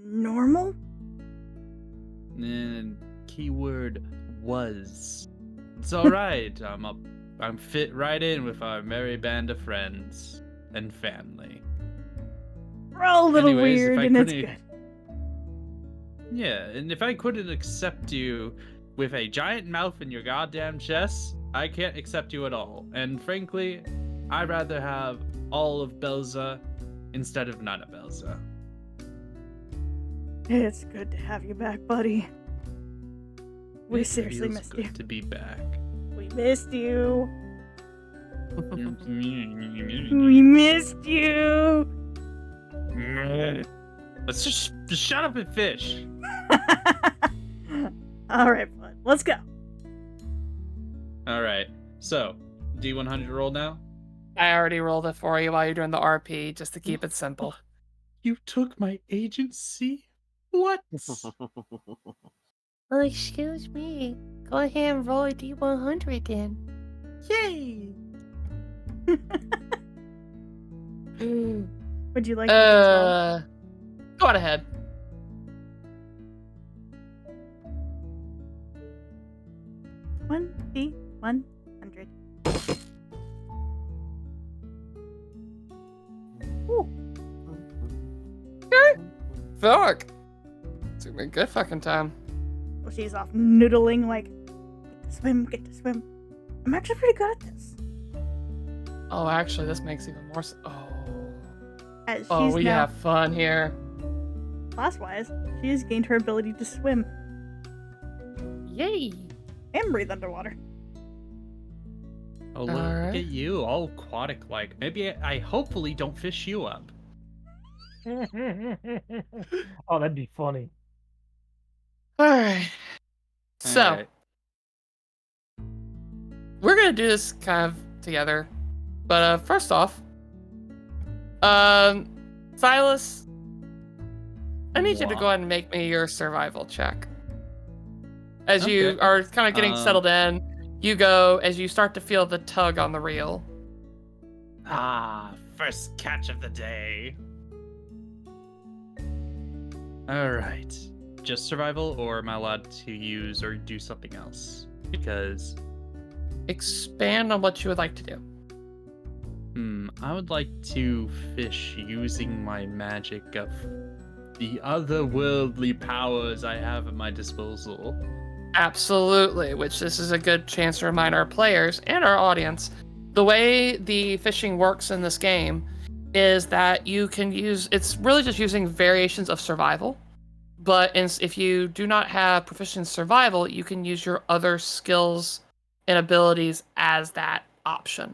normal. And keyword was. It's all right. I'm fit right in with our merry band of friends and family. We're all a little Anyways, weird, and it's good. Yeah, and if I couldn't accept you with a giant mouth in your goddamn chest, I can't accept you at all. And frankly, I'd rather have all of Belza instead of none of Belza. It's good to have you back, buddy. We It seriously feels missed good you. to be back. We missed you. We missed you. Let's just shut up and fish. All right, bud. Let's go. All right. So, D100 roll now. I already rolled it for you while you're doing the RP, just to keep it simple. You took my agency? What? Oh, excuse me. Go ahead and roll a D100 then. Yay! Would you like to as well? Go on ahead. One D100. Ooh. Fuck. Took me a good fucking time. Well, she's off noodling like, get to swim. I'm actually pretty good at this. Oh, actually, this makes even more sense. As Oh, she's we now, have fun here. class-wise, she has gained her ability to swim Yay! and breathe underwater. Oh, look Alright. at you, all aquatic-like. Maybe I hopefully don't fish you up. Oh, that'd be funny. Alright. So, Alright. we're gonna do this kind of together. But first off, Silas, I need you to Mwah. go ahead and make me your survival check. As you Okay. are kind of getting settled in, you go as you start to feel the tug on the reel. Ah, first catch of the day. Alright. Just survival, or am I allowed to use or do something else? Because, Expand on what you would like to do. I would like to fish using my magic of the otherworldly powers I have at my disposal. Absolutely, which this is a good chance to remind our players and our audience. The way the fishing works in this game is that you can use, it's really just using variations of survival. But if you do not have proficient survival, you can use your other skills and abilities as that option.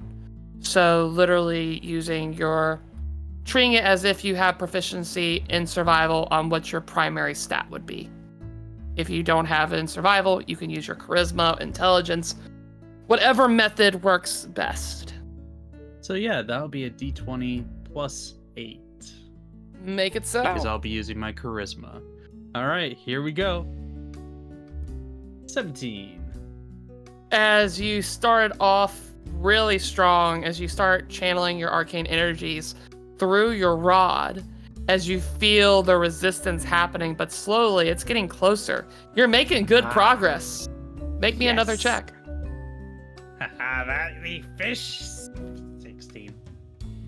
So literally treating it as if you have proficiency in survival on what your primary stat would be. If you don't have it in survival, you can use your charisma, intelligence, whatever method works best. So yeah, that'll be a d20 plus 8. Make it so. Because I'll be using my charisma. Alright, here we go. 17. As you started off really strong, as you start channeling your arcane energies through your rod, as you feel the resistance happening, but slowly it's getting closer. You're making good progress. Make me another check. Haha, that the fish. 16.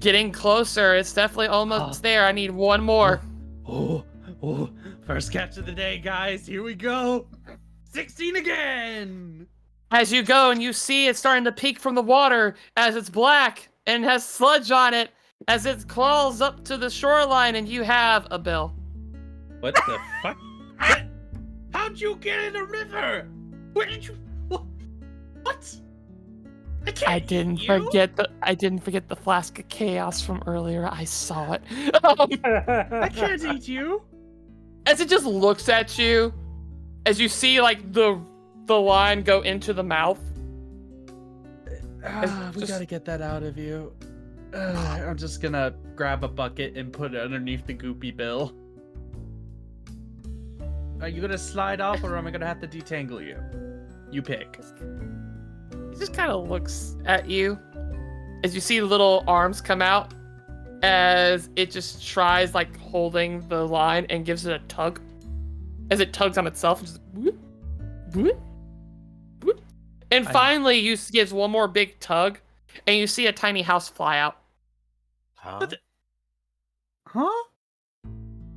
Getting closer. It's definitely almost there. I need one more. Oh, first catch of the day, guys. Here we go. 16 again. As you go and you see it starting to peek from the water as it's black and has sludge on it as it crawls up to the shoreline and you have a bill. What the fuck? How'd you get in the river? Where did you? What? I didn't forget the flask of chaos from earlier. I saw it. I can't eat you. As it just looks at you, as you see like the line go into the mouth. We gotta get that out of you. I'm just gonna grab a bucket and put it underneath the goopy bill. Are you gonna slide off, or am I gonna have to detangle you? You pick. He just kind of looks at you as you see little arms come out as it just tries like holding the line and gives it a tug. As it tugs on itself and just whoop, whoop, whoop. And finally you gives one more big tug and you see a tiny house fly out. Huh? Huh?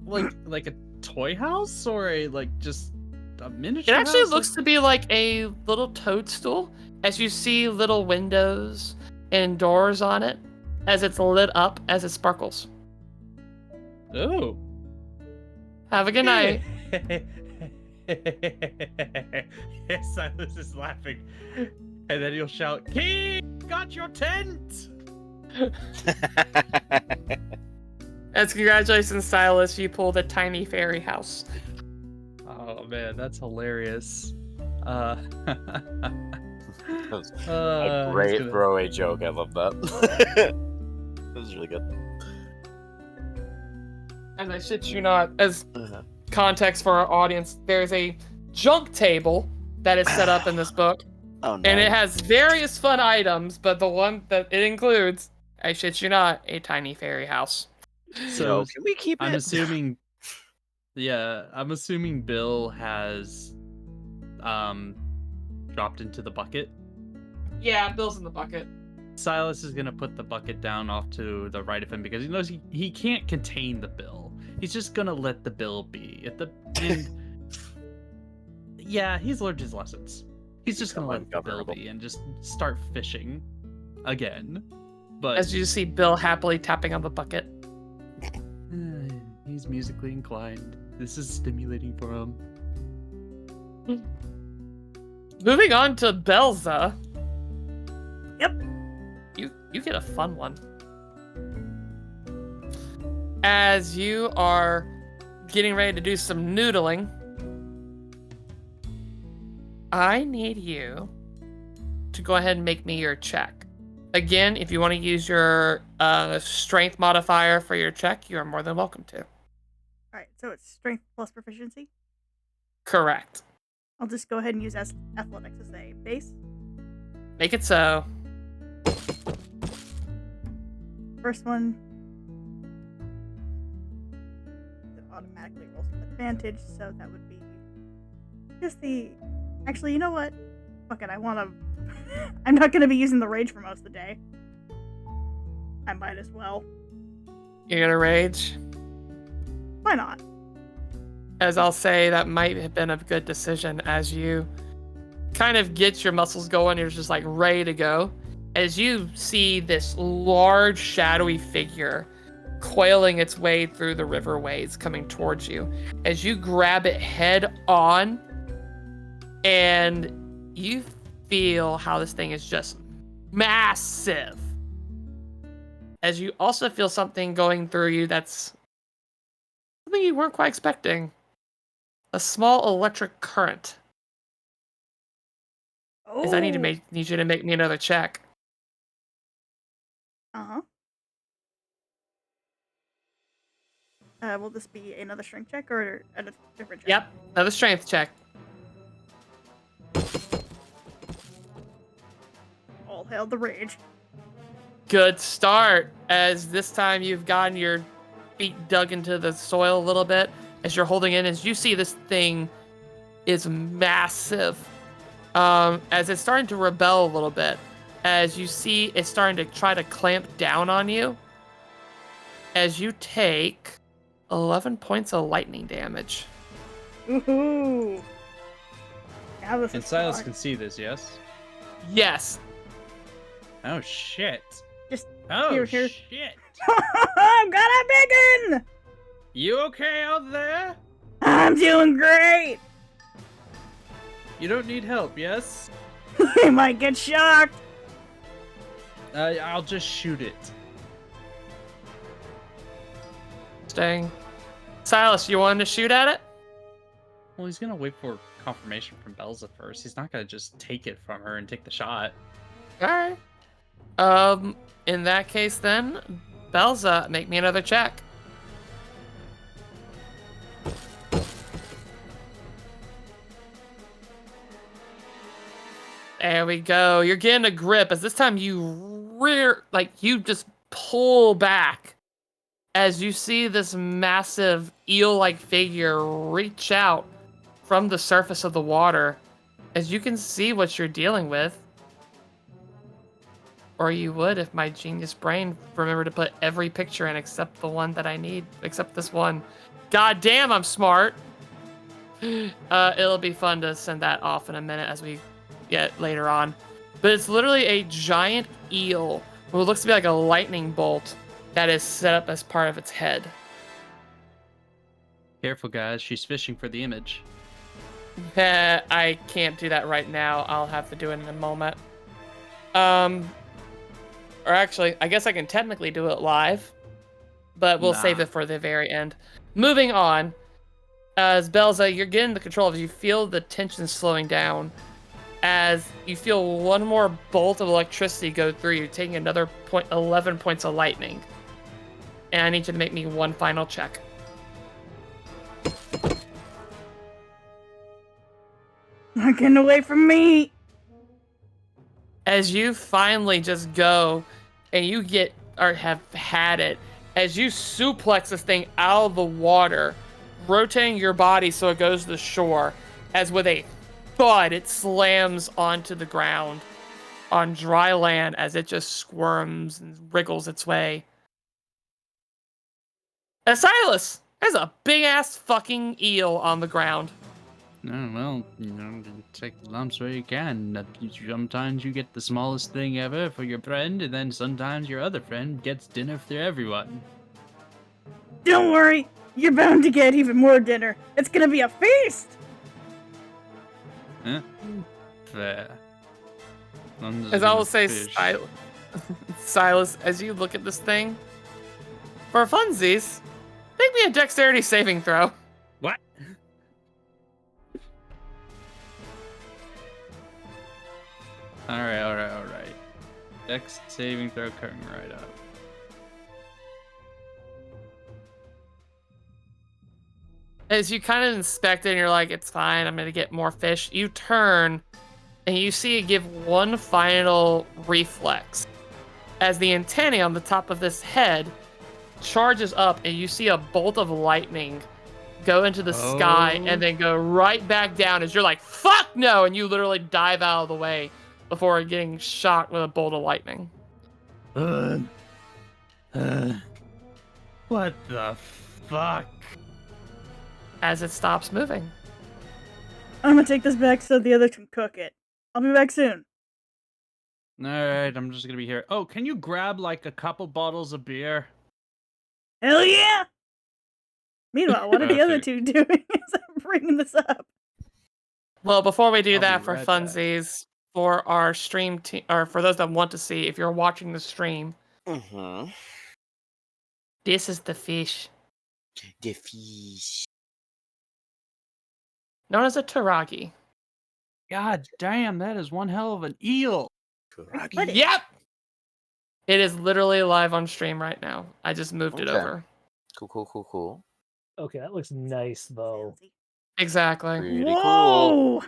Like a toy house, or a just a miniature It actually house? looks to be like a little toadstool, as you see little windows and doors on it, as it's lit up, as it sparkles. Oh. Have a good night. Silas is laughing. And then he'll shout, King, got your tent! As congratulations, Silas, you pulled a tiny fairy house. Oh man, that's hilarious. That was A a great throwaway joke. I love that. That was really good. And I shit you not, as Uh-huh. context for our audience, there's a junk table that is set up in this book, Oh no. and it has various fun items, but the one that it includes, I shit you not, a tiny fairy house. So can we keep I'm it? assuming, yeah, I'm assuming Bill has dropped into the bucket. Yeah, Bill's in the bucket. Silas is gonna put the bucket down off to the right of him because he knows he can't contain the bill. He's just gonna let the bill be. At the end, yeah, he's learned his lessons. He's just gonna let the bill ungovernable. be and just start fishing again. But As you see Bill happily tapping on the bucket. he's musically inclined. This is stimulating for him. Moving on to Belza. Yep. You get a fun one. As you are getting ready to do some noodling, I need you to go ahead and make me your check. Again, if you want to use your strength modifier for your check, you are more than welcome to. Alright, so it's strength plus proficiency. Correct. I'll just go ahead and use athletics as a base. Make it so. First one, it automatically rolls with advantage, so that would be just the. Actually, you know what? Fuck it, I want to. I'm not going to be using the rage for most of the day. I might as well. You're gonna rage. Why not? As I'll say, that might have been a good decision as you kind of get your muscles going. You're just like ready to go. As you see this large shadowy figure coiling its way through the riverways coming towards you. As you grab it head on and you feel how this thing is just massive. As you also feel something going through you that's something you weren't quite expecting. A small electric current. Oh. Is I need you to make me another check. Uh-huh. Will this be another strength check or a different check? Yep, another strength check. All hail the rage. Good start, as this time you've gotten your feet dug into the soil a little bit as you're holding in. As you see this thing is massive, as it's starting to rebel a little bit. As you see it's starting to try to clamp down on you. As you take 11 points of lightning damage. Woohoo! Now this And is Silas fun. can see this, yes? Yes. Oh shit. Just Oh here. shit. I've got a big one! You okay out there? I'm doing great! You don't need help, yes? You might get shocked! I'll just shoot it. Staying. Silas, you wanted to shoot at it? Well, he's gonna wait for confirmation from Belza first. He's not gonna just take it from her and take the shot. Alright. In that case then, Belza, make me another check. There we go. You're getting a grip as this time you just pull back as you see this massive eel-like figure reach out from the surface of the water. As you can see what you're dealing with. Or you would if my genius brain remembered to put every picture in except the one that I need, except this one. God damn, I'm smart. It'll be fun to send that off in a minute as we get later on. But it's literally a giant eel with what looks to be like a lightning bolt that is set up as part of its head. Careful, guys. She's fishing for the image. I can't do that right now. I'll have to do it in a moment. Or actually, I guess I can technically do it live, but we'll save it for the very end. Moving on, as Belza, you're getting the control of it. You feel the tension slowing down as you feel one more bolt of electricity go through you, taking another 11 points of lightning. And I need you to make me one final check. Not getting away from me. As you finally just go and you have had it, as you suplex this thing out of the water, rotating your body so it goes to the shore, as with a thud, it slams onto the ground on dry land as it just squirms and wriggles its way. Silas, there's a big ass fucking eel on the ground. Oh, well, you take the lumps where you can. Sometimes you get the smallest thing ever for your friend, and then sometimes your other friend gets dinner for everyone. Don't worry, you're bound to get even more dinner. It's gonna be a feast. Huh? Fair. As I will say, Silas, as you look at this thing, for funsies, make me a dexterity saving throw. What? Alright. Dex saving throw coming right up. As you kind of inspect it and you're like, it's fine, I'm going to get more fish. You turn and you see it give one final reflex. As the antennae on the top of this head charges up and you see a bolt of lightning go into the sky and then go right back down as you're like, fuck no! And you literally dive out of the way before getting shot with a bolt of lightning. What the fuck? As it stops moving. I'm gonna take this back so the others can cook it. I'll be back soon. Alright, I'm just gonna be here. Oh, can you grab like a couple bottles of beer? Hell yeah! Meanwhile, what are the other two doing as I'm bringing this up? Well, before we do I'll that, be for right back. funsies, for our stream team, or for those that want to see, if you're watching the stream, this is the fish. The fish. Known as a taragi. God damn, that is one hell of an eel. What is- Yep! It is literally live on stream right now. I just moved it Okay. over. Cool. Okay, that looks nice though. Exactly. Pretty cool. Whoa!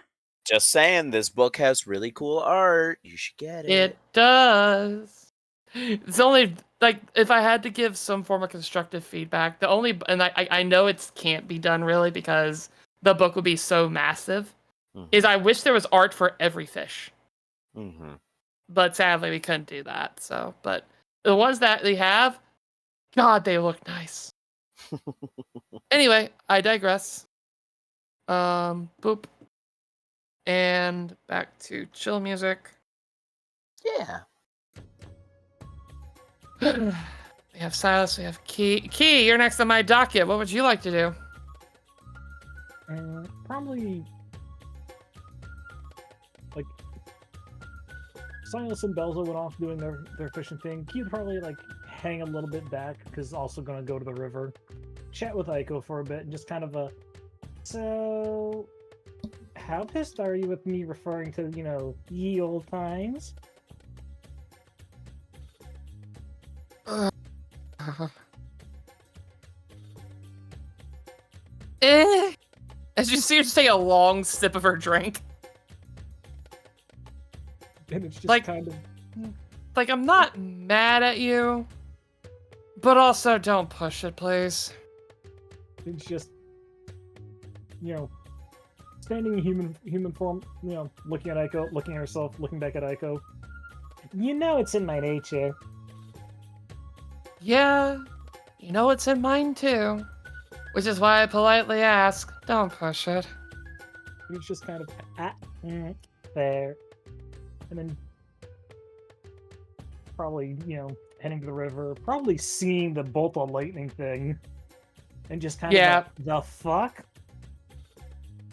Just saying, this book has really cool art. You should get it. It does. It's only, like, if I had to give some form of constructive feedback, the only, and I know it can't be done really because the book would be so massive, is I wish there was art for every fish. But sadly, we couldn't do that. So, but the ones that they have, God, they look nice. Anyway, I digress. Boop. And back to chill music. Yeah. We have Silas, we have Key. Key, you're next on my docket. What would you like to do? Probably like Silas and Belza went off doing their fishing thing. Key would probably like hang a little bit back because also gonna go to the river, chat with Eiko for a bit, and just kind of so how pissed are you with me referring to, ye old times? As you see her just take a long sip of her drink. And it's just Like- kind of Like, I'm not mad at you, but also don't push it, please. it's just standing in human form, looking at Eiko, looking at herself, looking back at Eiko. It's in my nature. Yeah, it's in mine too. Which is why I politely ask, don't push it. He's just kind of there, and then probably heading to the river, probably seeing the bolt of lightning thing, and just kind of like, the fuck.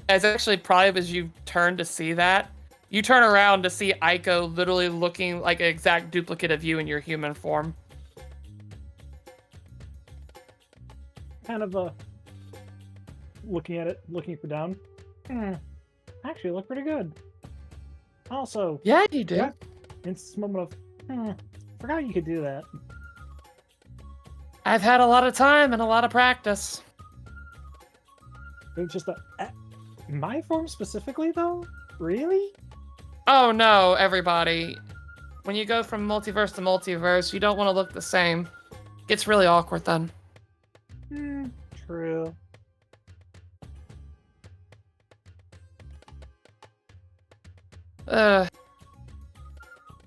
As actually probably as you turn to see that, you turn around to see Eiko literally looking like an exact duplicate of you in your human form. Kind of looking at it, looking up and down. Actually, look pretty good. Also, yeah, you do. It's this moment of, forgot you could do that. I've had a lot of time and a lot of practice. It's just my form specifically, though? Really? Oh no, everybody. When you go from multiverse to multiverse, you don't want to look the same. It gets really awkward then. True.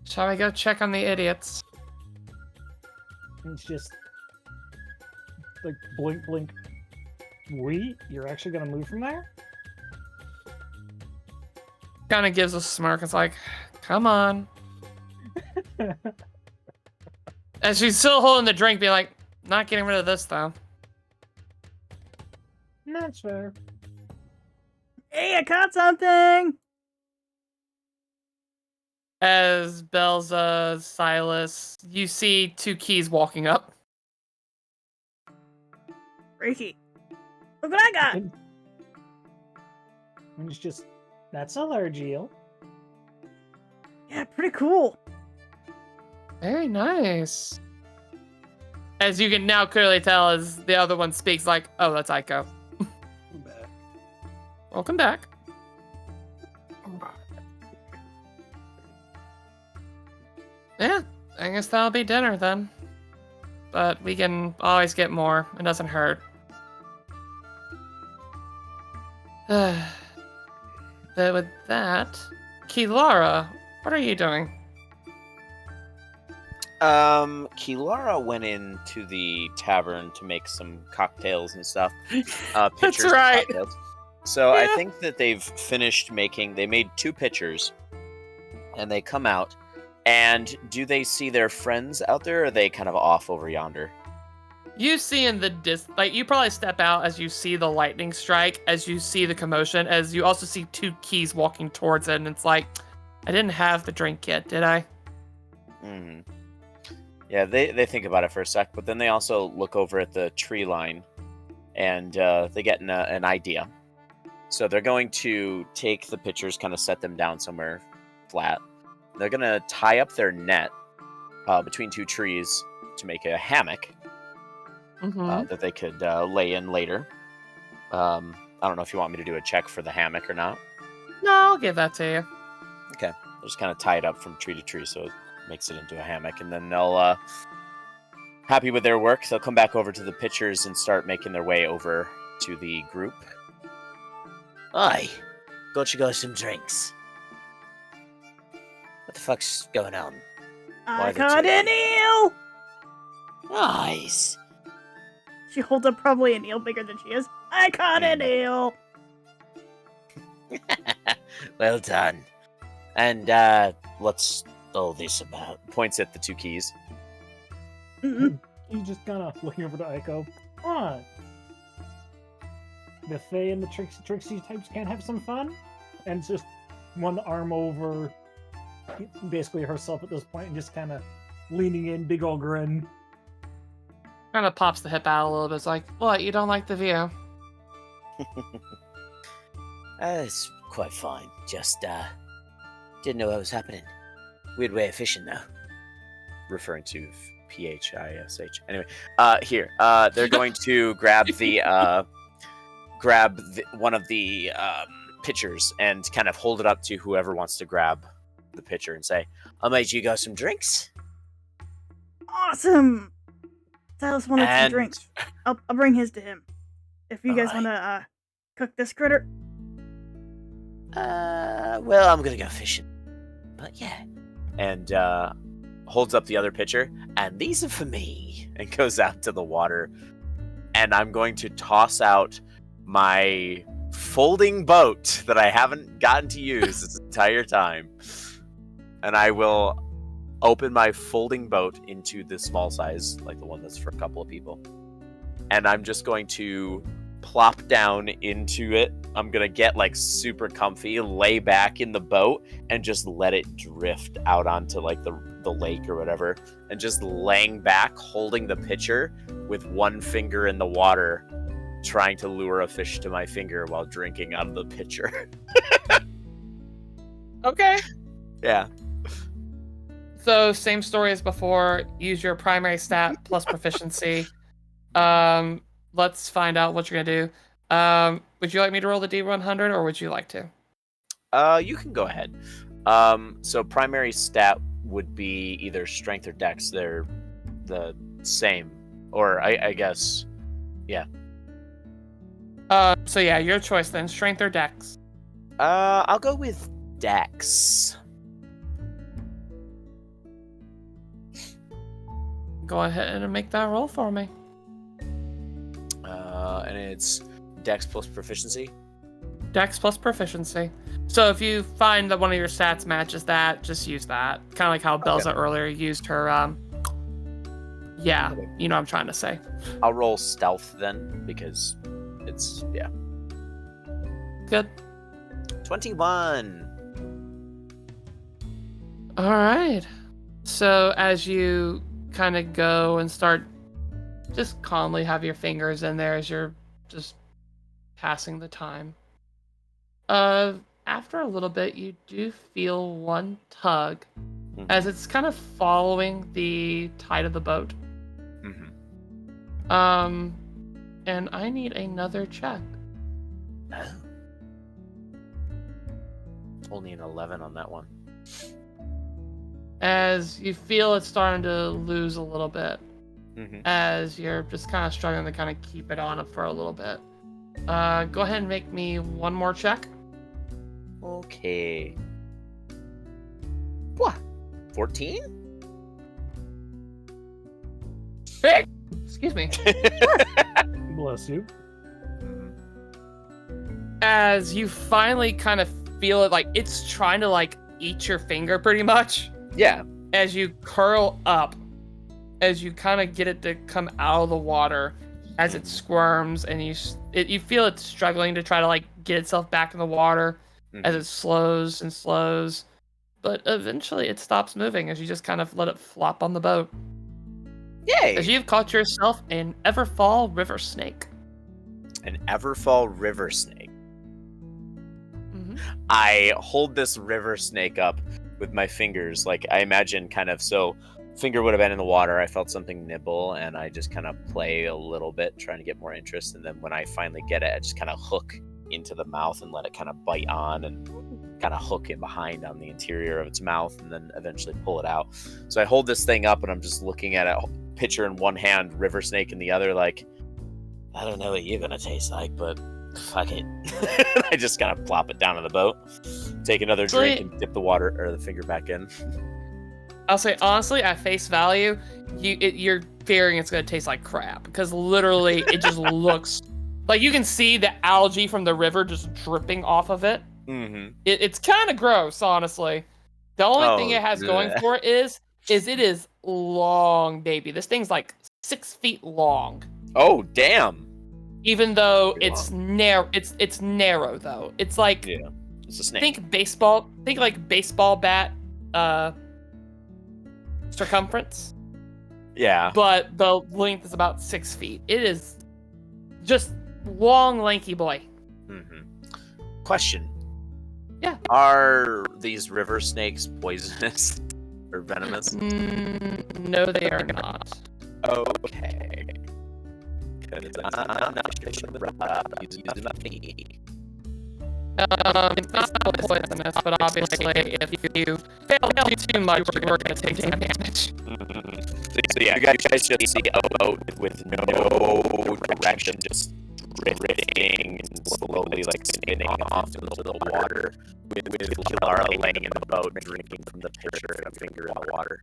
Shall we go check on the idiots? It's just like blink, blink. You're actually gonna move from there? Kind of gives a smirk. It's like, come on. And she's still holding the drink, being like, not getting rid of this though. That's fair. Hey, I caught something! As Belza, Silas, you see 2 keys walking up. Freaky. Look what I got! And it's just, that's a large eel. Yeah, pretty cool. Very nice. As you can now clearly tell as the other one speaks, like, oh, that's Eiko. Welcome back. Yeah, I guess that'll be dinner then. But we can always get more. It doesn't hurt. But with that, Kilara, what are you doing? Kilara went into the tavern to make some cocktails and stuff. That's Pitchers right. of cocktails. So Yeah. I think that they've finished making. They made 2 pitchers, and they come out. And do they see their friends out there, or are they kind of off over yonder? You see in the like you probably step out as you see the lightning strike, as you see the commotion, as you also see 2 keys walking towards it, and it's like, I didn't have the drink yet, did I? Mm-hmm. Yeah, they think about it for a sec, but then they also look over at the tree line, and they get an idea. So they're going to take the pitchers, kind of set them down somewhere flat. They're going to tie up their net between 2 trees to make a hammock that they could lay in later. I don't know if you want me to do a check for the hammock or not. No, I'll give that to you. Okay. They'll just kind of tie it up from tree to tree so it makes it into a hammock. And then they'll, happy with their work, they'll come back over to the pitchers and start making their way over to the group. Aye, got you guys some drinks. What the fuck's going on? I caught an eel! Nice. She holds up probably an eel bigger than she is. I caught an eel! Well done. And, what's all this about? Points at the 2 keys. Mm-mm. He's just kind of looking over to Eiko. What? The Fae and the Trixie types can't have some fun? And it's just one arm over basically herself at this point and just kind of leaning in, big ol' grin. Kind of pops the hip out a little bit. It's like, what, you don't like the view? It's quite fine. Just, didn't know what was happening. Weird way of fishing, though. Referring to PHISH. Anyway, here. They're going to grab one of the pitchers and kind of hold it up to whoever wants to grab the pitcher and say, I made you guys some drinks. Awesome! Silas wanted some And- drinks. I'll bring his to him. If you guys Alright. want to cook this critter. Well, I'm gonna go fishing. But yeah. and holds up the other pitcher, and these are for me, and goes out to the water. And I'm going to toss out my folding boat that I haven't gotten to use this entire time. And I will open my folding boat into the small size, like the one that's for a couple of people. And I'm just going to plop down into it. I'm going to get like super comfy, lay back in the boat, and just let it drift out onto like the lake or whatever. And just laying back, holding the pitcher with one finger in the water, trying to lure a fish to my finger while drinking out of the pitcher. Okay. Yeah. So same story as before. Use your primary stat plus proficiency. Let's find out what you're gonna do. Would you like me to roll the D100, or would you like to? You can go ahead. So primary stat would be either strength or dex. They're the same, or I guess, yeah. So yeah, your choice then. Strength or dex? I'll go with dex. Go ahead and make that roll for me. And it's dex plus proficiency. Dex plus proficiency. So if you find that one of your stats matches that, just use that. Kind of like how Belza earlier used her, yeah, you know what I'm trying to say. I'll roll stealth then, because it's, yeah. Good. 21. All right. So as you kind of go and start, just calmly have your fingers in there as you're just passing the time. After a little bit, you do feel one tug as it's kind of following the tide of the boat. And I need another check. Only an 11 on that one. As you feel it's starting to lose a little bit. As you're just kind of struggling to kind of keep it on for a little bit. Go ahead and make me one more check. Okay. What? 14? Hey! Excuse me. Bless you. As you finally kind of feel it, like it's trying to like eat your finger pretty much. Yeah. As you curl up, as you kind of get it to come out of the water, as it squirms, and you feel it struggling to try to like get itself back in the water, as it slows and slows, but eventually it stops moving as you just kind of let it flop on the boat. Yay! As you've caught yourself an Everfall river snake. An Everfall river snake. I hold this river snake up with my fingers, like I imagine kind of, so finger would have been in the water, I felt something nibble, and I just kind of play a little bit, trying to get more interest, and then when I finally get it, I just kind of hook into the mouth and let it kind of bite on and kind of hook it behind on the interior of its mouth, and then eventually pull it out. So I hold this thing up and I'm just looking at it, pitcher in one hand, river snake in the other, like, I don't know what you're gonna taste like, but fuck it. I just kind of plop it down in the boat, take another drink, and dip the water or the finger back in. I'll say honestly, at face value, you're fearing it's gonna taste like crap, because literally it just looks like you can see the algae from the river just dripping off of it. It's kind of gross, honestly. The only thing it has going for it is it is long, baby. This thing's like 6 feet long. Oh damn! Even though it's narrow, it's narrow though. It's like, yeah, it's a snake. Think like baseball bat circumference. Yeah. But the length is about 6 feet. It is just long, lanky boy. Question. Yeah. Are these river snakes poisonous or venomous? No, they are not. Okay. I'm not sure using me. It's not poisonous, but obviously, if you fail too much, you're going to take some damage. So yeah, you guys just see a boat with no direction, just drifting and slowly like spinning off into the water, with Kilara laying in the boat, drinking from the pitcher and a finger in the water.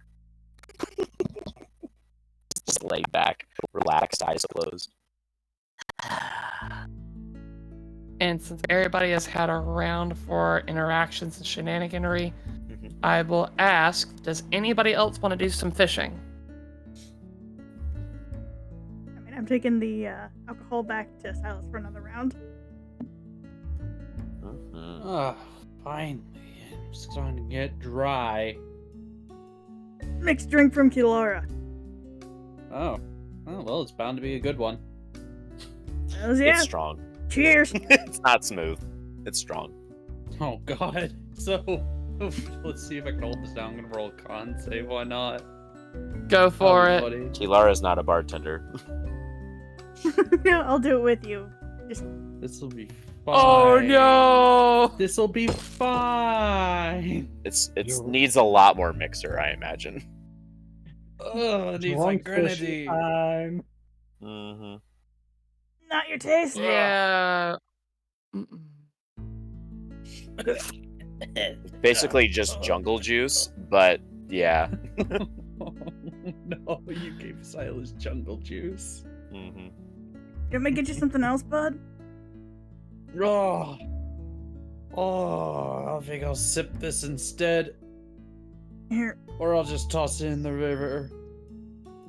Just laid back, relaxed, eyes closed. And since everybody has had a round for interactions and shenaniganery, I will ask, does anybody else want to do some fishing? I mean, I'm taking the alcohol back to Silas for another round. Ah, finally. I'm starting to get dry. Mixed drink from Kilara. Oh. Oh, well, it's bound to be a good one. Hells yeah. It's strong. Cheers. It's not smooth. It's strong. Oh, God. So, let's see if I can hold this down. I'm going to roll a con save. Why not? Go for it. Buddy. Kilara's not a bartender. Yeah, I'll do it with you. Just This'll be fine. Oh no! This'll be fine. It's needs a lot more mixer, I imagine. Oh, it needs like grenadine. Time. Mm-hmm. not your taste. Yeah. Basically just jungle juice, but yeah. No, you gave Silas jungle juice. Mm-hmm. You want me to get you something else, bud? Oh, I think I'll sip this instead, Here, or I'll just toss it in the river.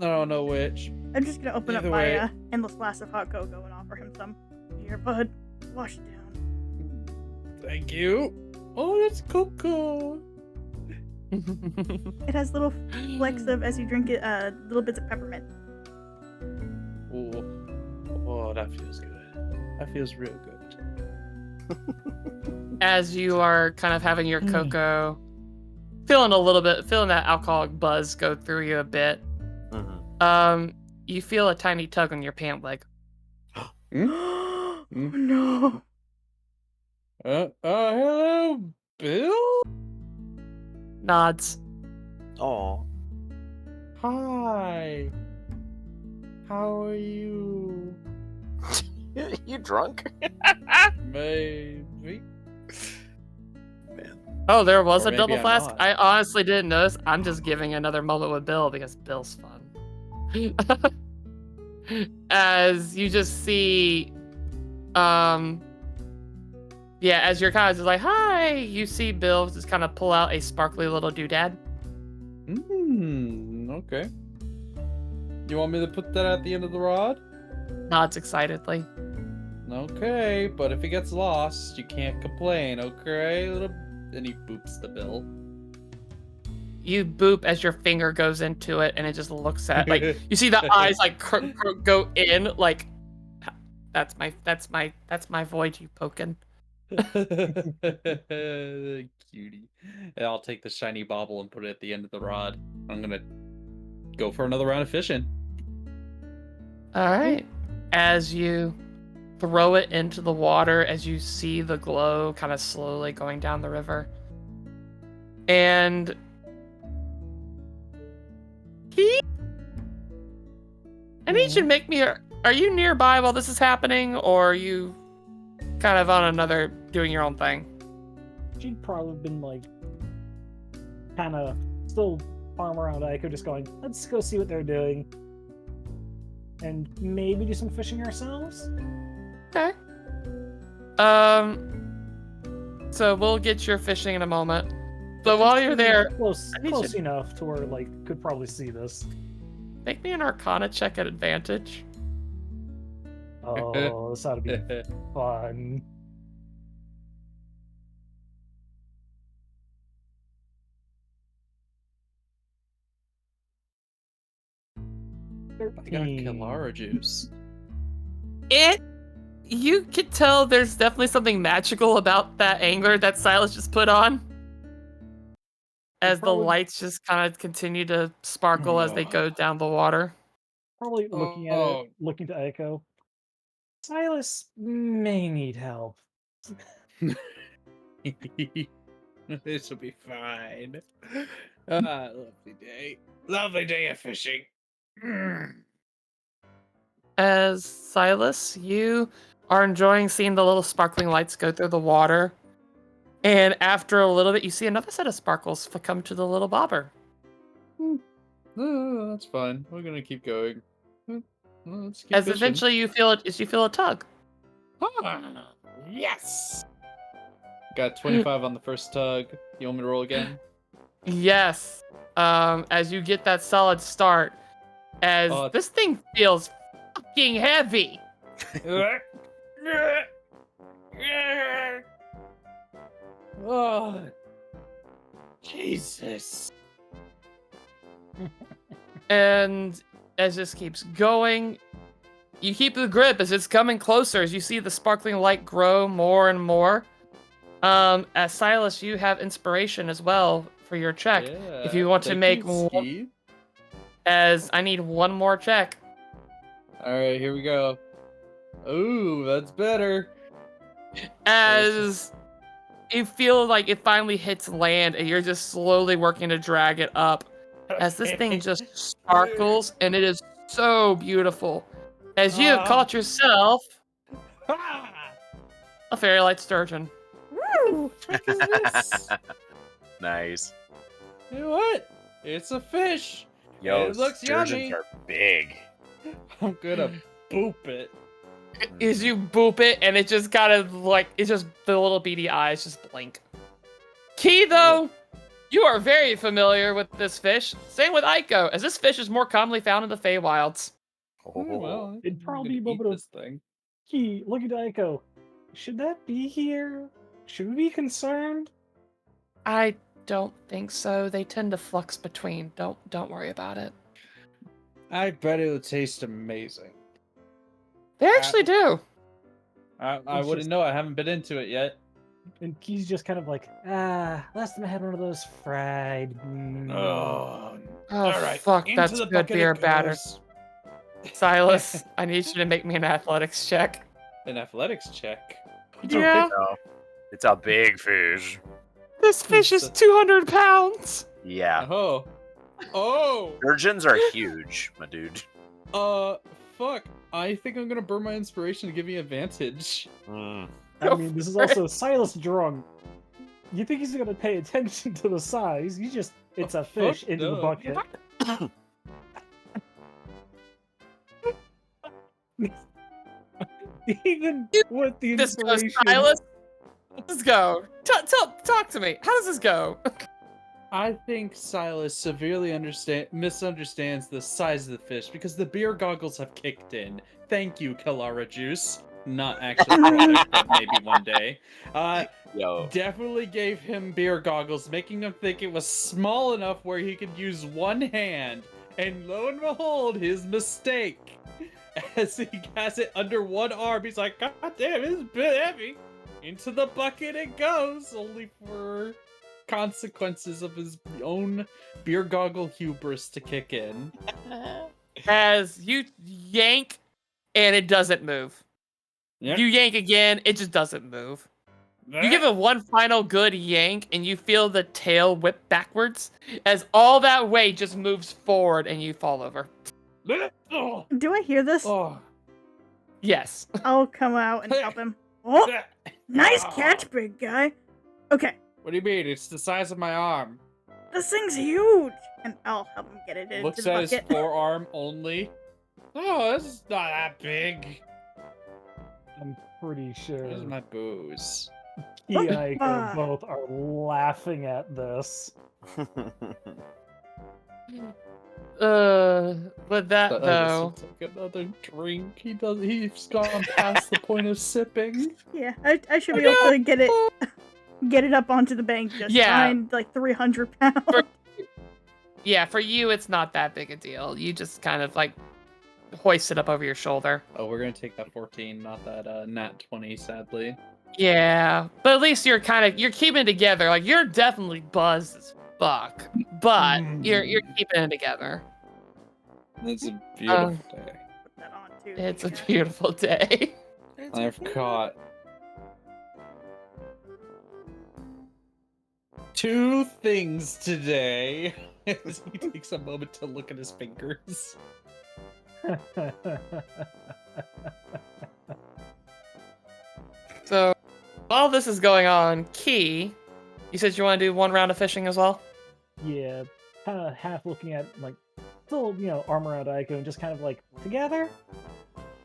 I don't know which. I'm just gonna open Either up my way. endless glass of hot cocoa and offer him some. Here, bud. Wash it down. Thank you. Oh, that's cocoa. It has little flecks of, as you drink it, little bits of peppermint. Oh, that feels good. That feels real good. As you are kind of having your cocoa, feeling that alcoholic buzz go through you a bit. You feel a tiny tug on your pant leg. Oh no. Hello, Bill? Nods. Oh. Hi. How are you? You drunk? Maybe. Oh, there was Or a maybe double I'm flask? not. I honestly didn't notice. I'm just giving another moment with Bill because Bill's fun. As you just see, as your kind of just like, hi, you see Bill just kind of pull out a sparkly little doodad. Okay. You want me to put that at the end of the rod? Nods excitedly. Okay, but if it gets lost, you can't complain, okay? And he boops the bill. You boop as your finger goes into it, and it just looks at like you see the eyes like go in like that's my void you poking. Cutie. And I'll take the shiny bauble and put it at the end of the rod. I'm gonna go for another round of fishing. All right. As you throw it into the water, as you see the glow kind of slowly going down the river, and I need you to make me. Are you nearby while this is happening, or are you kind of on another doing your own thing? She'd probably been like, kind of still farm around Eiko, just going, let's go see what they're doing, and maybe do some fishing ourselves. Okay. So we'll get your fishing in a moment. So while you're there, close need you- enough to where like could probably see this. make me an Arcana check at advantage. Oh, this ought to be fun. I got Kilara juice. You could tell there's definitely something magical about that angler that Silas just put on. As the lights just kind of continue to sparkle as they go down the water. Probably looking at it, looking to Echo. Silas may need help. This will be fine. Lovely day. Lovely day of fishing. As Silas, you are enjoying seeing the little sparkling lights go through the water. And after a little bit, you see another set of sparkles come to the little bobber. Oh, that's fine. We're gonna keep going. Let's keep As fishing. eventually you feel a tug. Yes! Got 25 on the first tug. You want me to roll again? Yes. As you get that solid start, as this thing feels fucking heavy. Oh, Jesus. And as this keeps going, you keep the grip as it's coming closer, as you see the sparkling light grow more and more. As Silas, you have inspiration as well for your check. Yeah, if you want to thank make you, one, Steve. as I need one more check. All right, here we go. Ooh, that's better. As you feel like it finally hits land and you're just slowly working to drag it up. As this thing just sparkles and it is so beautiful. As you have caught yourself a fairy light sturgeon. Woo! What is this? Nice. You know what? It's a fish. Yo, It looks sturgeons yummy. are big. I'm gonna boop it. Is you boop it and it just kind of like, it's just the little beady eyes just blink. Key though, you are very familiar with this fish. Same with Eiko, as this fish is more commonly found in the Feywilds. Oh, well, It'd I'm probably gonna be a eat moment of this thing. Key, look at Eiko. Should that be here? Should we be concerned? I don't think so. They tend to flux between. Don't worry about it. I bet it'll taste amazing. They actually do. I It's wouldn't just- know. I haven't been into it yet. And Key's just kind of like, last time I had one of those fried. Oh, Oh, all right. fuck, Into that's the good bucket beer it batter. goes. Silas, I need you to make me an athletics check. An athletics check. Yeah, No, it's a big fish. this fish is 200 pounds. Yeah. Oh. Oh. Sturgeons are huge, my dude. Fuck. I think I'm gonna burn my inspiration to give me advantage. Mm. I mean, this is also Silas drunk. You think he's gonna pay attention to the size? It's a fish fuck into the no. bucket. Even with the This goes, inspiration. Silas. Let's go. Talk to me. How does this go? I think Silas severely misunderstands the size of the fish because the beer goggles have kicked in. Thank you, Kalara Juice. Not actually a product, but maybe one day. Yo. Definitely gave him beer goggles, making him think it was small enough where he could use one hand. And lo and behold, his mistake. As he has it under one arm, he's like, God damn, it's a bit heavy. Into the bucket it goes, only for consequences of his own beer goggle hubris to kick in. As you yank, and it doesn't move. Yeah. You yank again, it just doesn't move. You give it one final good yank, and you feel the tail whip backwards as all that weight just moves forward, and you fall over. Do I hear this? Oh. Yes. I'll come out and help him. Oh, nice catch, big guy. Okay, What do you mean? It's the size of my arm. this thing's huge. And I'll help him get it into Looks the at his bucket. forearm only. Oh, this is not that big. I'm pretty sure Where's my booze? he and Eiko Ah. both are laughing at this. With that though, Take another drink. He's gone past the point of sipping. Yeah, I should be able to get it up onto the bank just Yeah. fine, like 300 pounds. yeah, for you it's not that big a deal. You just kind of like hoist it up over your shoulder. Oh, we're gonna take that 14, not that nat 20, sadly. Yeah, but at least you're keeping it together. Like you're definitely buzzed as fuck, but you're keeping it together. It's a beautiful day. Put that on too. It's a beautiful day. I've caught 2 things today. As he takes a moment to look at his fingers. So while this is going on, Key, you said you want to do one round of fishing as well? Yeah, kind of half looking at, like, still, arm around Eiko and just kind of like, together?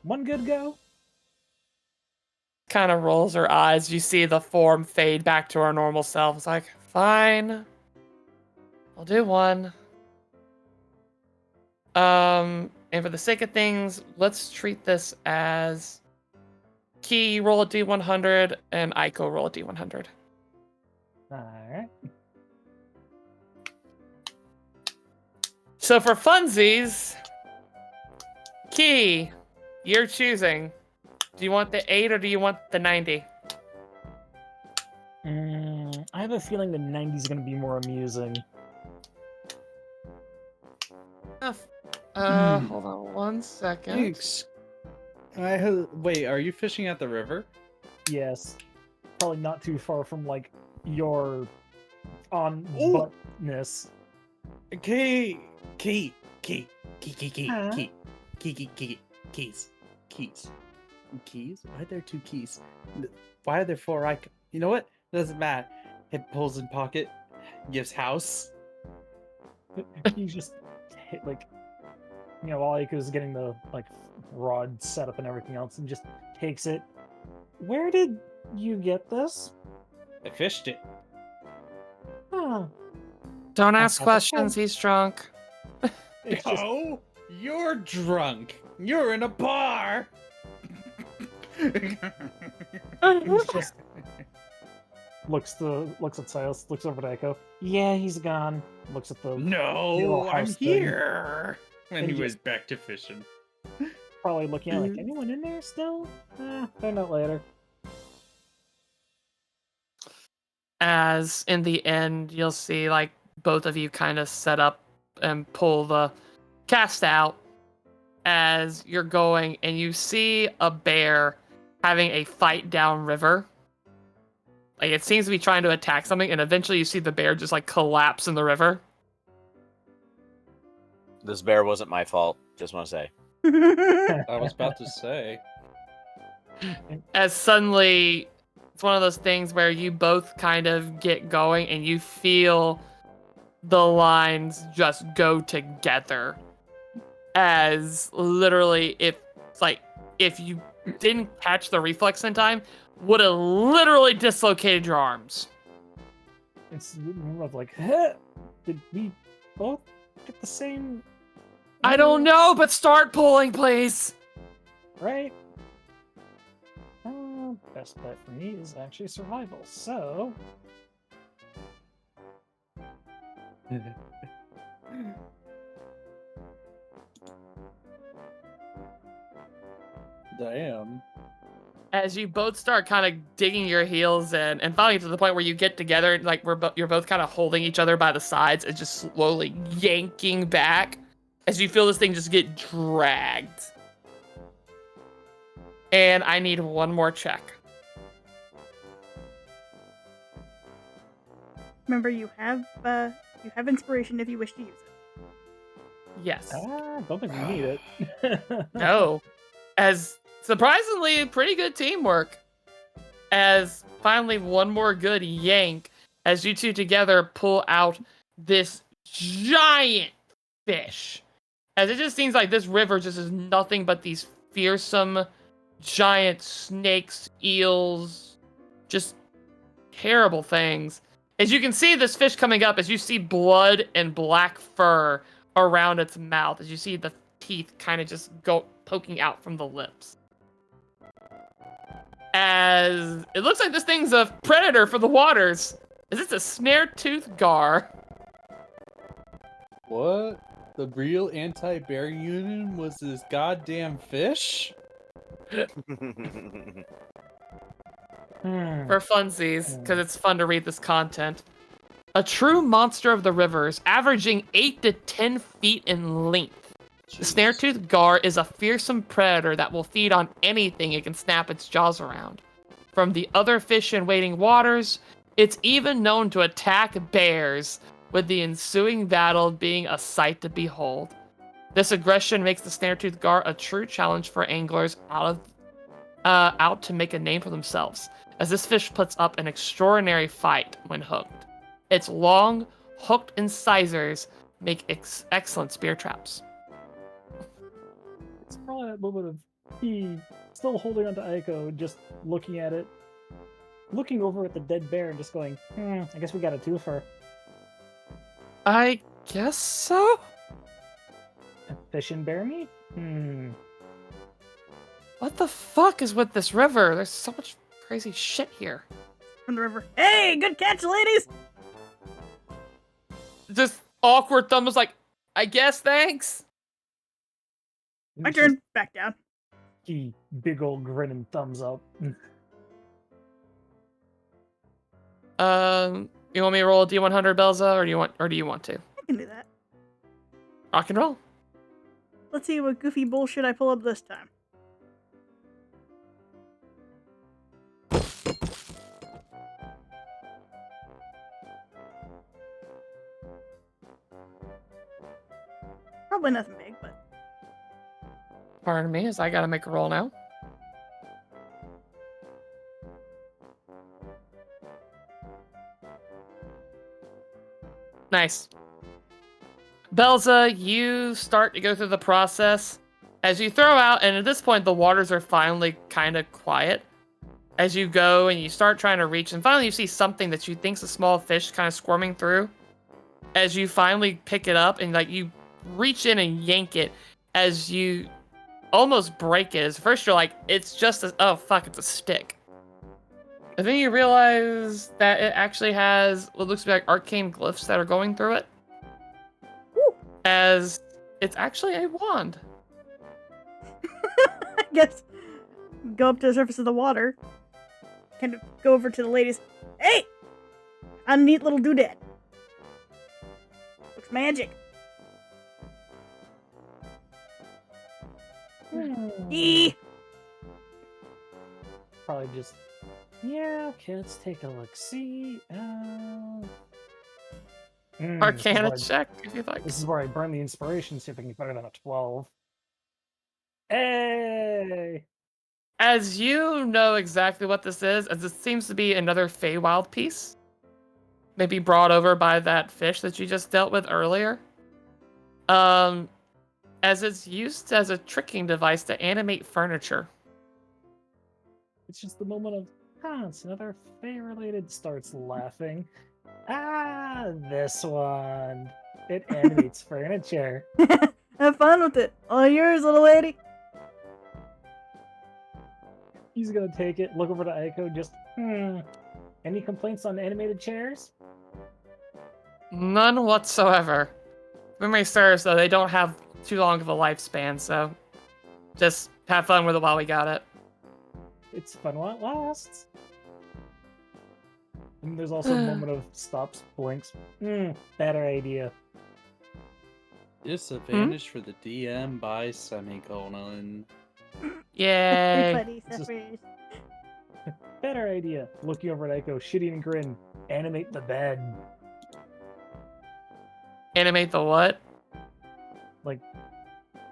One good go? kind of rolls her eyes. You see the form fade back to her normal self. It's like, fine. I'll do one. And for the sake of things, let's treat this as Key roll a D100 and Eiko roll a D100. Alright. So for funsies, Key, you're choosing. Do you want the 8 or do you want the 90? I have a feeling the 90 is going to be more amusing. Hold on one second. Thanks. Wait, are you fishing at the river? Yes. Probably not too far from, like, your on Ooh. buttness. Keys. Why are there 2 keys? Why are there 4 icons? You know what? Doesn't matter. It pulls in pocket, gives house. You just hit, like, you know, while Eiko's getting the, like, rod set up and everything else, and just takes it. Where did you get this? I fished it. Huh. Don't ask questions, he's drunk. It's just, Oh, you're drunk. You're in a bar. he's just looks at Silas, looks over to Eiko. Yeah, he's gone. Looks at the little No, I'm house thing. here. And And he you- was back to fishing. Probably looking at like, anyone in there still? Find out later. As in the end, you'll see like both of you kind of set up and pull the cast out as you're going, and you see a bear having a fight downriver. Like it seems to be trying to attack something, and eventually you see the bear just like collapse in the river. This bear wasn't my fault. Just want to say. I was about to say. As suddenly it's one of those things where you both kind of get going and you feel the lines just go together. As literally if you didn't catch the reflex in time, would have literally dislocated your arms. It's more of like, huh? Did we both get the same? I don't know, but start pulling, please. Right? Best bet for me is actually survival. So, Damn. As you both start kind of digging your heels in, and finally to the point where you get together, like you're both kind of holding each other by the sides and just slowly yanking back as you feel this thing just get dragged. And I need one more check. Remember, you have inspiration if you wish to use it. Yes. I don't think we need it. No. As surprisingly, pretty good teamwork. As finally one more good yank, as you two together pull out this giant fish. As it just seems like this river just is nothing but these fearsome giant snakes, eels, just terrible things. As you can see this fish coming up, as you see blood and black fur around its mouth, as you see the teeth kind of just go poking out from the lips. As it looks like this thing's a predator for the waters. Is this a snare-tooth gar? What? The real anti-bear union was this goddamn fish? For funsies, because it's fun to read this content. A true monster of the rivers, averaging 8 to 10 feet in length. The snare-tooth gar is a fearsome predator that will feed on anything it can snap its jaws around. From the other fish in waiting waters, it's even known to attack bears, with the ensuing battle being a sight to behold. This aggression makes the snare-tooth gar a true challenge for anglers out to make a name for themselves, as this fish puts up an extraordinary fight when hooked. Its long, hooked incisors make excellent spear traps. It's probably a little bit of he still holding onto Eiko, just looking at it, looking over at the dead bear, and just going, I guess we got a twofer. I guess so? Fish and bear meat? What the fuck is with this river? There's so much crazy shit here. From the river. Hey, good catch, ladies! Just awkward thumb was like, I guess thanks. My turn. Back down. He big old grin and thumbs up. You want me to roll a D100, Belza, or do you want to? I can do that. Rock and roll. Let's see what goofy bullshit I pull up this time. Probably nothing big, but Pardon me, as I gotta make a roll now. Nice. Belza, you start to go through the process. As you throw out, and at this point the waters are finally kind of quiet. As you go and you start trying to reach, and finally you see something that you think's a small fish kind of squirming through. As you finally pick it up and like you reach in and yank it, as you almost break it. As first you're like, it's just a, oh fuck, it's a stick. And then you realize that it actually has what looks like arcane glyphs that are going through it. Woo. As it's actually a wand. I guess go up to the surface of the water. Kind of go over to the ladies. Hey! A neat little doodad. Looks magic. Eee! Probably just, yeah, okay, let's take a look. See, Arcana check, if you'd like. This is where I burn the inspiration, see if I can get better than a 12. Hey! As you know exactly what this is, as it seems to be another Feywild piece. Maybe brought over by that fish that you just dealt with earlier. As it's used as a tricking device to animate furniture. It's just the moment of, it's another Fey-related, starts laughing. This one. It animates furniture. Have fun with it. All yours, little lady. He's gonna take it, look over to Eiko, just, any complaints on animated chairs? None whatsoever. Memory serves, though, they don't have too long of a lifespan, so just have fun with it while we got it. It's fun while it lasts. And there's also a moment of stops, blinks. Better idea. Disadvantage for the DM by semicolon. Yay! Everybody It's just- suffers. Better idea. Looking over at Eiko, shitty and grin. Animate the bed. Animate the what? Like,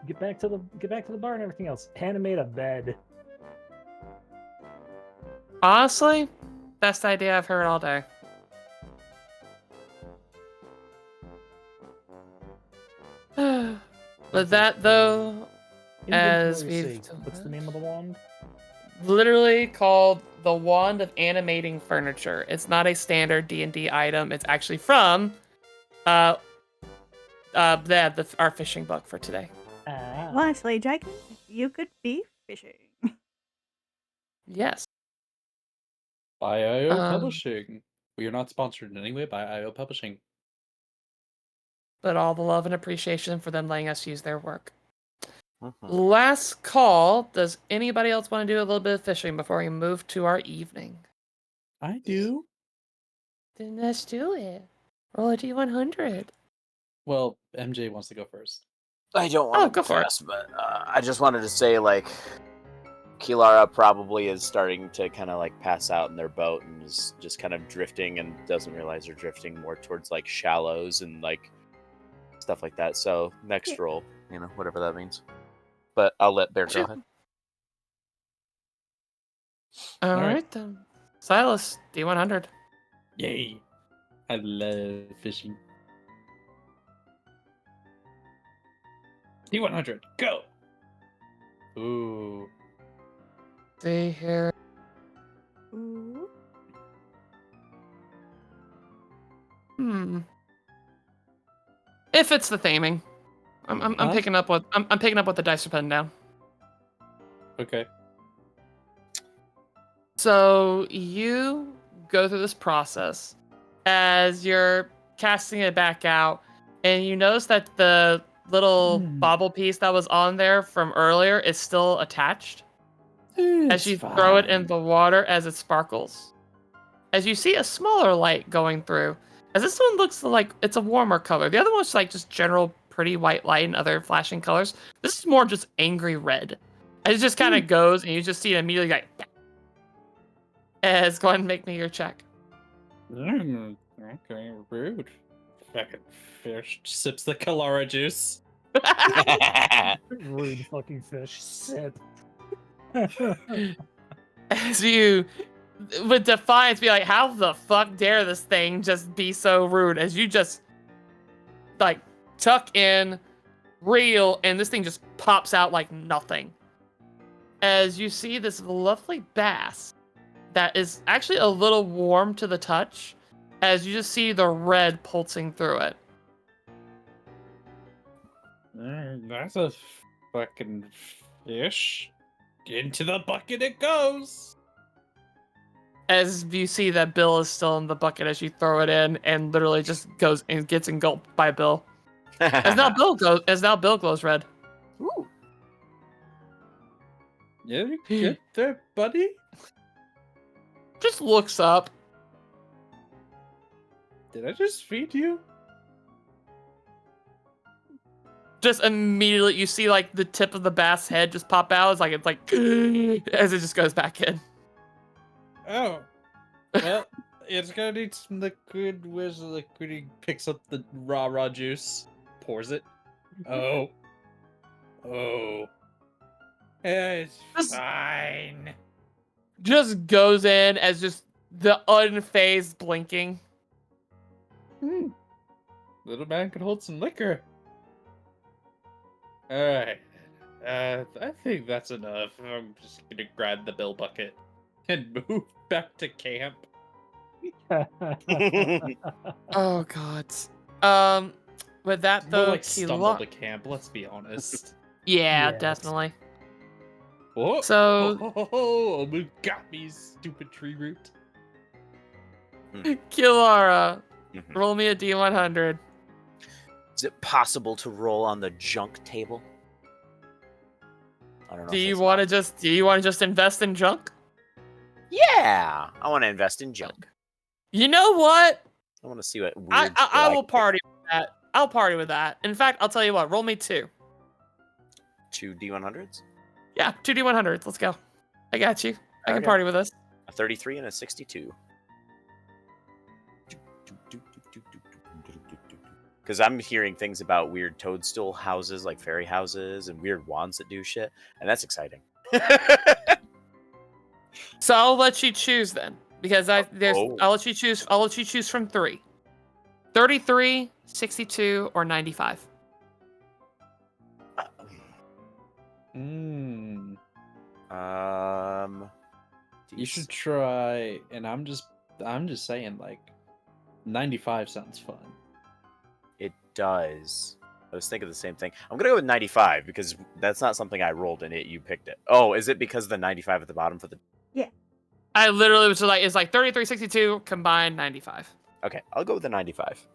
get back to the bar and everything else. Animate a bed. Honestly, best idea I've heard all day. With that, though, as Inventory we've sake. What's the name of the wand? literally called the Wand of Animating Furniture. It's not a standard D&D item. It's actually from our fishing book for today. Honestly, Jacob, you could be fishing. Yes. By IO Um, Publishing. We are not sponsored in any way by IO Publishing. But all the love and appreciation for them letting us use their work. Mhm. Last call. Does anybody else want to do a little bit of fishing before we move to our evening? I do. Then let's do it. Roll a D100. Well, MJ wants to go first. I don't want Oh, to go go for it. fast, but I just wanted to say, like, Kilara probably is starting to kind of like pass out in their boat and is just kind of drifting and doesn't realize they're drifting more towards like shallows and like stuff like that. So next roll, whatever that means. But I'll let Bear go Sure. ahead. All right. right then. Silas, D100. Yay! I love fishing. D100, go! Ooh. See here. Ooh. If it's the theming, I'm Huh? picking up what I'm picking up what the dice are putting down. Okay. So you go through this process as you're casting it back out, and you notice that the little bobble piece that was on there from earlier is still attached. As you throw it in the water as it sparkles. As you see a smaller light going through, as this one looks like it's a warmer color. The other one's like just general pretty white light and other flashing colors. This is more just angry red. As it just kind of goes, and you just see it immediately like, as go ahead and make me your check. Okay, rude. Fucking fish sips the Kalara juice. Rude fucking fish. Sip. As you, with defiance, be like, how the fuck dare this thing just be so rude? As you just, like, tuck in, reel, and this thing just pops out like nothing. As you see this lovely bass that is actually a little warm to the touch, as you just see the red pulsing through it. That's a fucking fish. Into the bucket it goes. As you see that Bill is still in the bucket as you throw it in, and literally just goes and gets engulfed by Bill. As now Bill glows red. Ooh. Yeah, you get there, buddy. Just looks up. Did I just feed you? Just immediately you see like the tip of the bass head just pop out. It's like as it just goes back in. Oh. Well, it's gonna need some liquid. Where's the liquid? He picks up the raw juice, pours it. Oh. It's fine. Just goes in as just the unfazed blinking. Little man can hold some liquor. Alright. I think that's enough. I'm just gonna grab the bill bucket and move back to camp. Oh god. With that More though, like stumble to camp, let's be honest. yeah, Yes. definitely. Oh, So we got me, stupid tree root. Kilara, Mhm. roll me a D100. Is it possible to roll on the junk table? I don't know. Do if you that's want to possible. just invest in junk? Yeah, I want to invest in junk. You know what? I want to see what weird. I will party with that. I'll party with that. In fact, I'll tell you what. Roll me 2. 2 D100s. Yeah, 2 D100s. Let's go. I got you. I can Okay. party with us. A 33 and a 62. Because I'm hearing things about weird toadstool houses, like fairy houses, and weird wands that do shit, and that's exciting. So I'll let you choose then, because I'll let you choose. I'll let you choose from 3: 33, 62, or 95. You should try, and I'm just saying, like, 95 sounds fun. It does. I was thinking the same thing. I'm gonna go with 95 because that's not something I rolled in it. You picked it. Oh, is it because of the 95 at the bottom for the? Yeah. I literally was like, it's like 33, 62 combined 95. Okay, I'll go with the 95.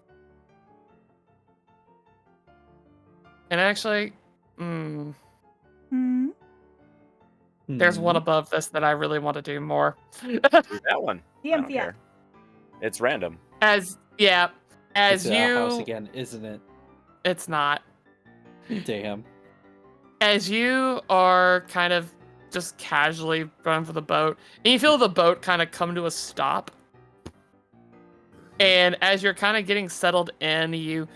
And actually, there's one Hmm. above this that I really want to do more. Do that one. I don't DMPI. care. It's random. As It's our house again, isn't it? it's not. Damn. As you are kind of just casually running for the boat, and you feel the boat kind of come to a stop. And as you're kind of getting settled in, you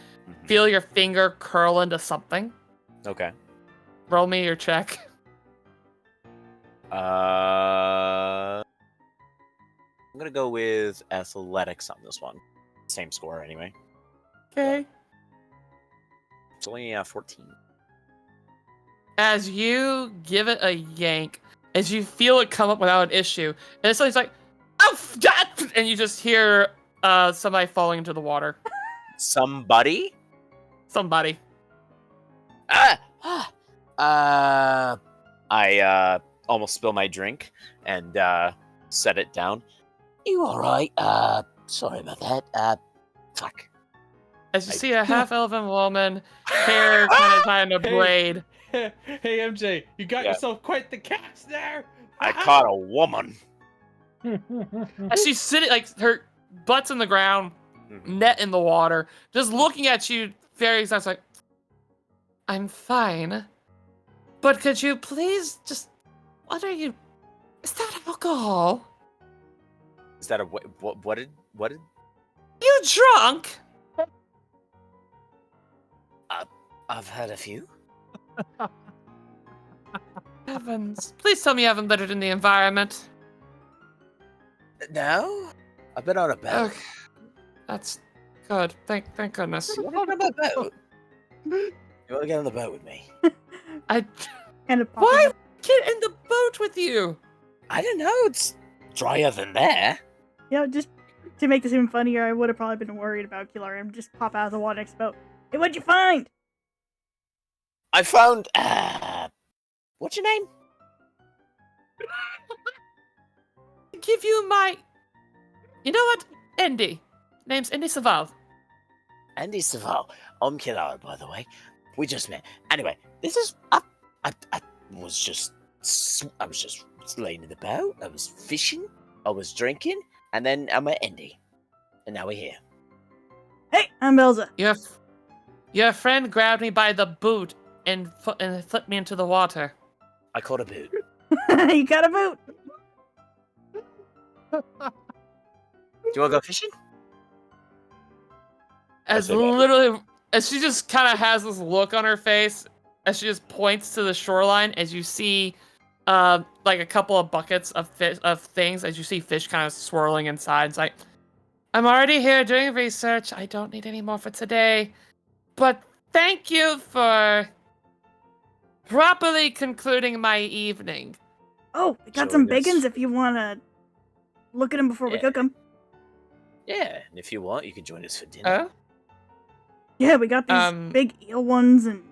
feel your finger curl into something. Okay. Roll me your check. I'm gonna go with athletics on this one. Same score anyway. Okay. It's only 14. As you give it a yank, as you feel it come up without an issue. And it's like, oh, God! And you just hear somebody falling into the water. Somebody? Somebody. I almost spill my drink and set it down. You alright? Sorry about that. Fuck. As you see a half-elven woman, hair kind of tied in a braid. Hey, MJ, you got yourself quite the catch there. I caught a woman. As she's sitting, like, her butt's in the ground, net in the water, just looking at you very excited, like, I'm fine. But could you please just... What are you... Is that alcohol? Is that a what did You drunk? I've had a few. Heavens. Please tell me you haven't littered in the environment. No? I've been on a boat. Okay. That's good. Thank goodness. You want to get on the boat with me? I... Kind of Why get in the boat with you? I don't know. It's drier than there. just to make this even funnier, I would have probably been worried about Killer and just pop out of the water next boat. Hey, what'd you find? I found. What's your name? Give you my... You know what? Andy. Name's Andy Saval. Andy Saval. I'm Killer, by the way. We just met. Anyway, this is. I was just laying in the boat. I was fishing. I was drinking, and then I met Andy, and now we're here. Hey, I'm Elza. Your friend grabbed me by the boot and flipped me into the water. I caught a boot. You got a boot. Do you want to go fishing? As Okay. literally, as she just kind of has this look on her face, as she just points to the shoreline, as you see, like a couple of buckets of things, as you see fish kind of swirling inside. It's like, I'm already here doing research. I don't need any more for today, but thank you for properly concluding my evening. Oh, we got Sure some it is. bacons if you want to look at them before we Yeah. cook them. Yeah, and if you want, you can join us for dinner. Oh? Yeah, we got these big eel ones and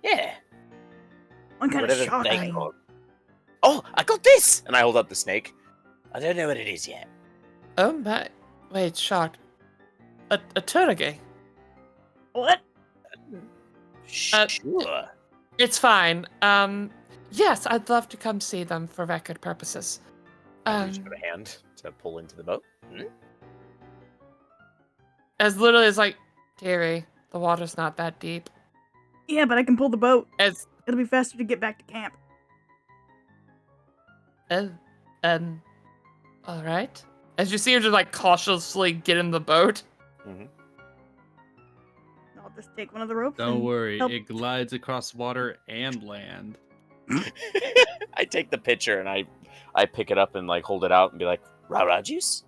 Yeah. one kind Whatever of shark. they call it. Oh, I got this! And I hold up the snake. I don't know what it is yet. Oh my! Wait, shark. A turtle. What? Sure. It's fine. Yes, I'd love to come see them for record purposes. I reach out a hand to pull into the boat. As literally as like, dearie, the water's not that deep. Yeah, but I can pull the boat. As It'll be faster to get back to camp. all right. As you see her just like cautiously get in the boat. I'll just take one of the ropes. Don't and worry, help. it glides across water and land. I take the pitcher and I pick it up and like hold it out and be like, Rah-rah juice?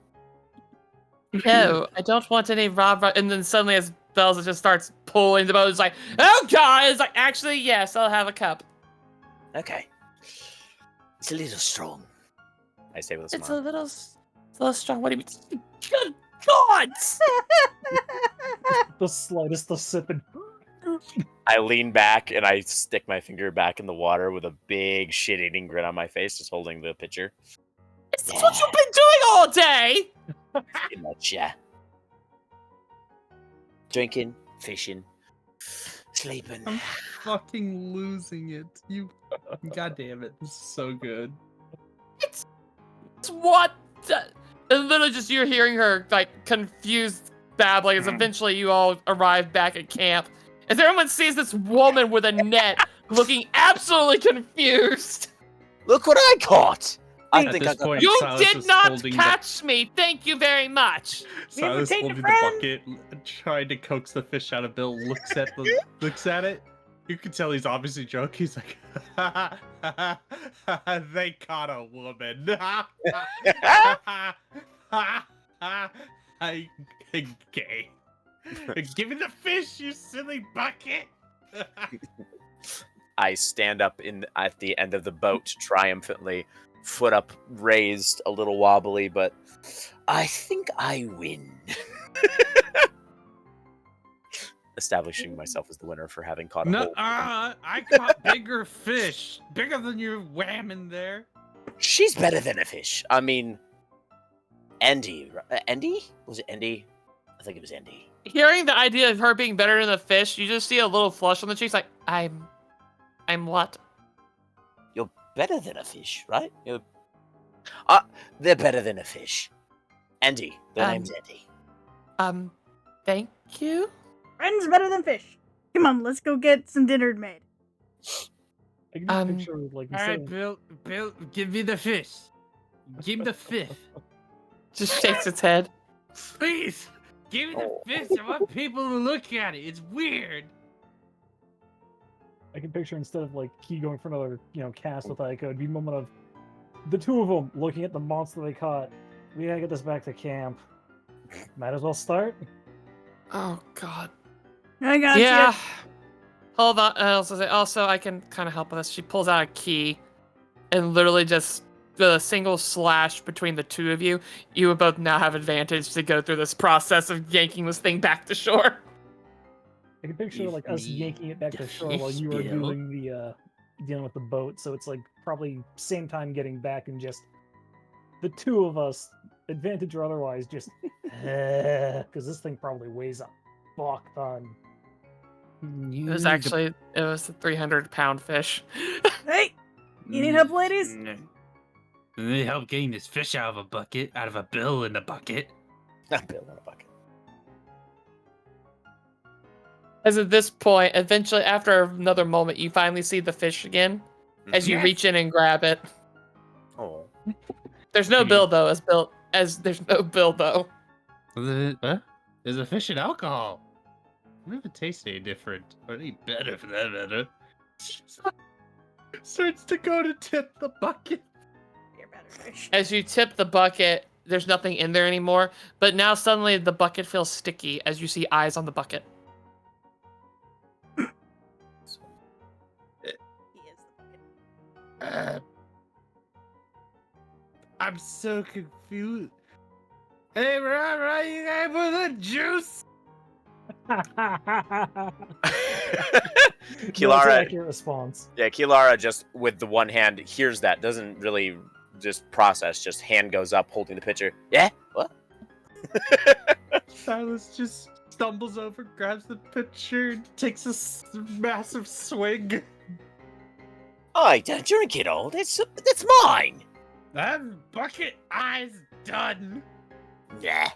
No, I don't want any raw. And then suddenly, as Belza just starts pulling the boat, it's like, oh god! It's like, actually, yes, I'll have a cup. Okay. It's a little strong. I say with a It's smile. a little strong. What do you mean? Good god! The slightest of sipping. I lean back and I stick my finger back in the water with a big shit-eating grin on my face, just holding the pitcher. Is this what you've been doing all day? Pretty much, yeah. Drinking, fishing, sleeping. I'm fucking losing it. You, god damn it, this is so good. It's what? And literally, just you're hearing her like confused babbling. As eventually, you all arrive back at camp. As everyone sees this woman with a net, looking absolutely confused. Look what I caught! I At think this I got point, You Silas did is not holding catch me. Thank you very much. Silas take a holding the friend. bucket, trying to coax the fish out of Bill, looks at it. You can tell he's obviously drunk. He's like, they caught a woman. Gay. Give me the fish, you silly bucket. I stand up at the end of the boat triumphantly, foot up raised, a little wobbly, but I think I win. Establishing myself as the winner for having caught a No, whole. I caught bigger fish, bigger than your whamming there. She's better than a fish. I mean, Andy. Andy? Was it Andy? I think it was Andy. Hearing the idea of her being better than the fish, you just see a little flush on the cheeks, like, I'm what? You're better than a fish, right? They're better than a fish. Andy. Their name's Andy. Thank you? Friends better than fish. Come on, let's go get some dinner made. I can just picture like All right, Bill, give me the fish. Give me the fish. Just shakes its head. Please, give me the fish. I want people to look at it. It's weird. I can picture instead of like Key going for another, cast with Eiko, it'd be a moment of the two of them looking at the monster they caught. We gotta get this back to camp. Might as well start. Oh God. I got Yeah. you. Hold on. Also, I can kind of help with this. She pulls out a key, and literally just the single slash between the two of you. You would both now have advantage to go through this process of yanking this thing back to shore. I can picture like us yanking it back to shore while you are doing the dealing with the boat. So it's like probably same time getting back and just the two of us, advantage or otherwise, just because this thing probably weighs a fuck ton. It was a 300-pound fish. Hey, you need help, ladies? Need help getting this fish out of a bill in the bucket. A bill in a bucket. As at this point, eventually, after another moment, you finally see the fish again as you reach in and grab it. Oh. There's no bill though, there's no bill though. What? There's a fish and alcohol. I never tasted any different or any better for that matter. Starts to go to tip the bucket. You're better fish. As you tip the bucket, there's nothing in there anymore, but now suddenly the bucket feels sticky as you see eyes on the bucket. He is the bucket. I'm so confused. Hey, right, you guys put the juice? Kilara, accurate response. yeah, Kilara just with the one hand hears that, doesn't really just process, just hand goes up holding the pitcher. Yeah? What? Silas just stumbles over, grabs the pitcher, and takes a massive swig. I don't drink it all. That's mine. That bucket eye's done. Yeah.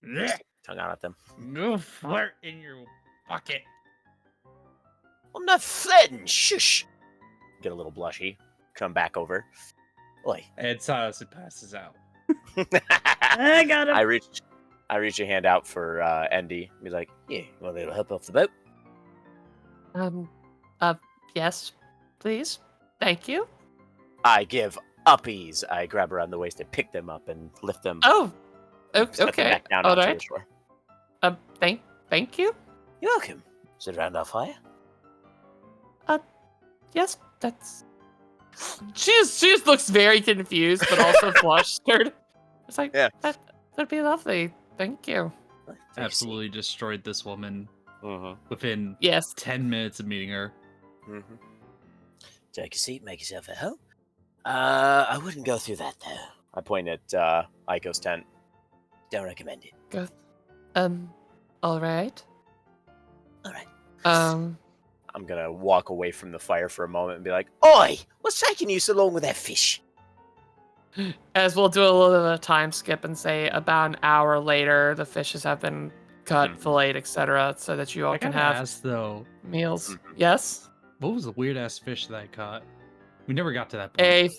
Blech. Tongue out at them. No flirt in your bucket. I'm not flirting. Shush. Get a little blushy. Come back over. Oi. And Silas passes out. I got him. I reach a hand out for Andy. Be like, Yeah, you want a little help off the boat? Yes, please. Thank you. I give uppies. I grab around the waist and pick them up and lift them. Oh, set them okay. back down All onto right. the shore. Thank you. You're welcome. Is it around our fire? Yes, that's. She just looks very confused, but also flustered. It's like, Yeah. that'd be lovely. Thank you. Take a seat. Absolutely destroyed this woman Mm-hmm. within Yes. 10 minutes of meeting her. Mm-hmm. Take a seat. Make yourself at home. I wouldn't go through that though. I point at Eiko's tent. Don't recommend it. Good. All right. All right. I'm gonna walk away from the fire for a moment and be like, Oi! What's taking you so long with that fish? As we'll do a little bit of a time skip and say about an hour later, the fishes have been cut, filleted, etc., so that you all I can gotta have ask though, meals. Mhm. Yes. what was the weird ass fish that I caught? We never got to that point.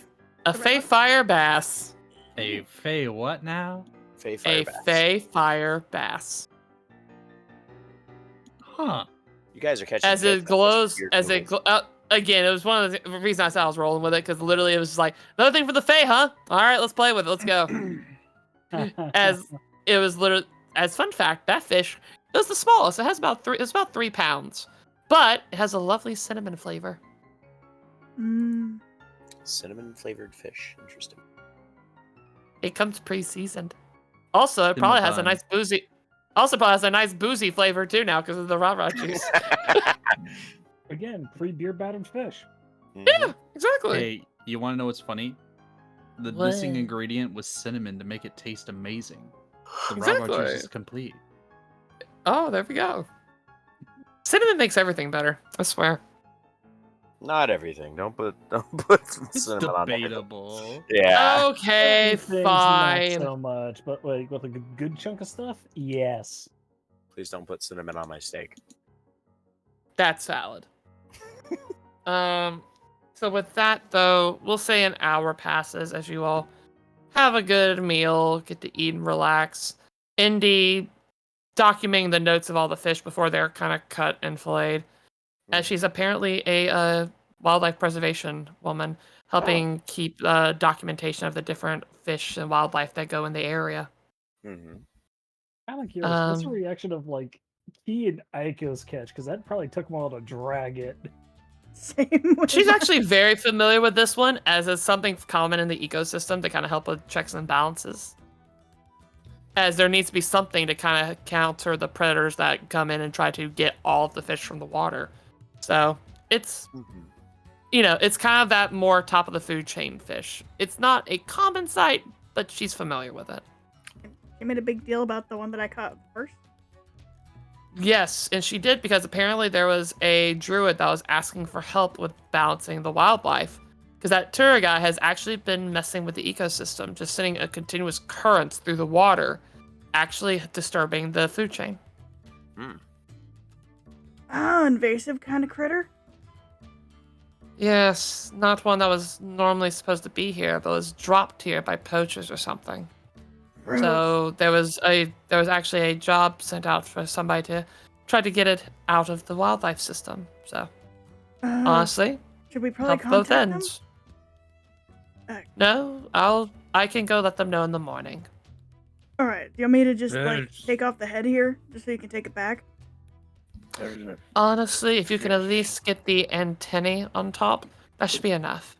A fey fire bass. A fey what now? Fey fire A bass. fey fire bass. Huh. You guys are catching As fish, it that's glows, weird as it movie. again, it was one of the reasons I said I was rolling with it, because literally it was just like, another thing for the Fae, huh? All right, let's play with it. Let's go. As it was literally, as fun fact, that fish, it was the smallest. It has about 3 pounds. but it has a lovely cinnamon flavor. Mm. Cinnamon flavored fish. Interesting. It comes pre-seasoned. Also, it probably has a nice boozy. Also, probably has a nice boozy flavor too now because of the rah-rah juice. Again, pre-beer battered fish. Yeah, exactly. Hey, you want to know what's funny? The missing ingredient was cinnamon to make it taste amazing. The rah-rah juice is complete. Oh, there we go. Cinnamon makes everything better. I swear. Not everything. Don't put It's cinnamon on everything. debatable. Yeah. Okay, Things, fine. Not so much, but like with a good chunk of stuff, yes. Please don't put cinnamon on my steak. That's valid. So with that though, we'll say an hour passes as you all have a good meal, get to eat and relax. Indy documenting the notes of all the fish before they're kind of cut and filleted, as she's apparently a wildlife preservation woman, helping keep documentation of the different fish and wildlife that go in the area. Mm-hmm. I'm curious, what's the reaction of like Key and Eiko's catch? Because that probably took them a while to drag it. Same. She's actually very familiar with this one, as it's something common in the ecosystem to kind of help with checks and balances. As there needs to be something to kind of counter the predators that come in and try to get all of the fish from the water. So it's, it's kind of that more top of the food chain fish. It's not a common sight, but she's familiar with it. She made a big deal about the one that I caught first. Yes, and she did, because apparently there was a druid that was asking for help with balancing the wildlife. Because that tour guy has actually been messing with the ecosystem, just sending a continuous current through the water, actually disturbing the food chain. Invasive kind of critter? Yes, not one that was normally supposed to be here, but was dropped here by poachers or something. Gross. So there was actually a job sent out for somebody to try to get it out of the wildlife system. So honestly, should we probably help both contact ends. them? No, I can go let them know in the morning. All right. Do you want me to just like take off the head here, just so you can take it back? Honestly, if you can at least get the antennae on top, that should be enough.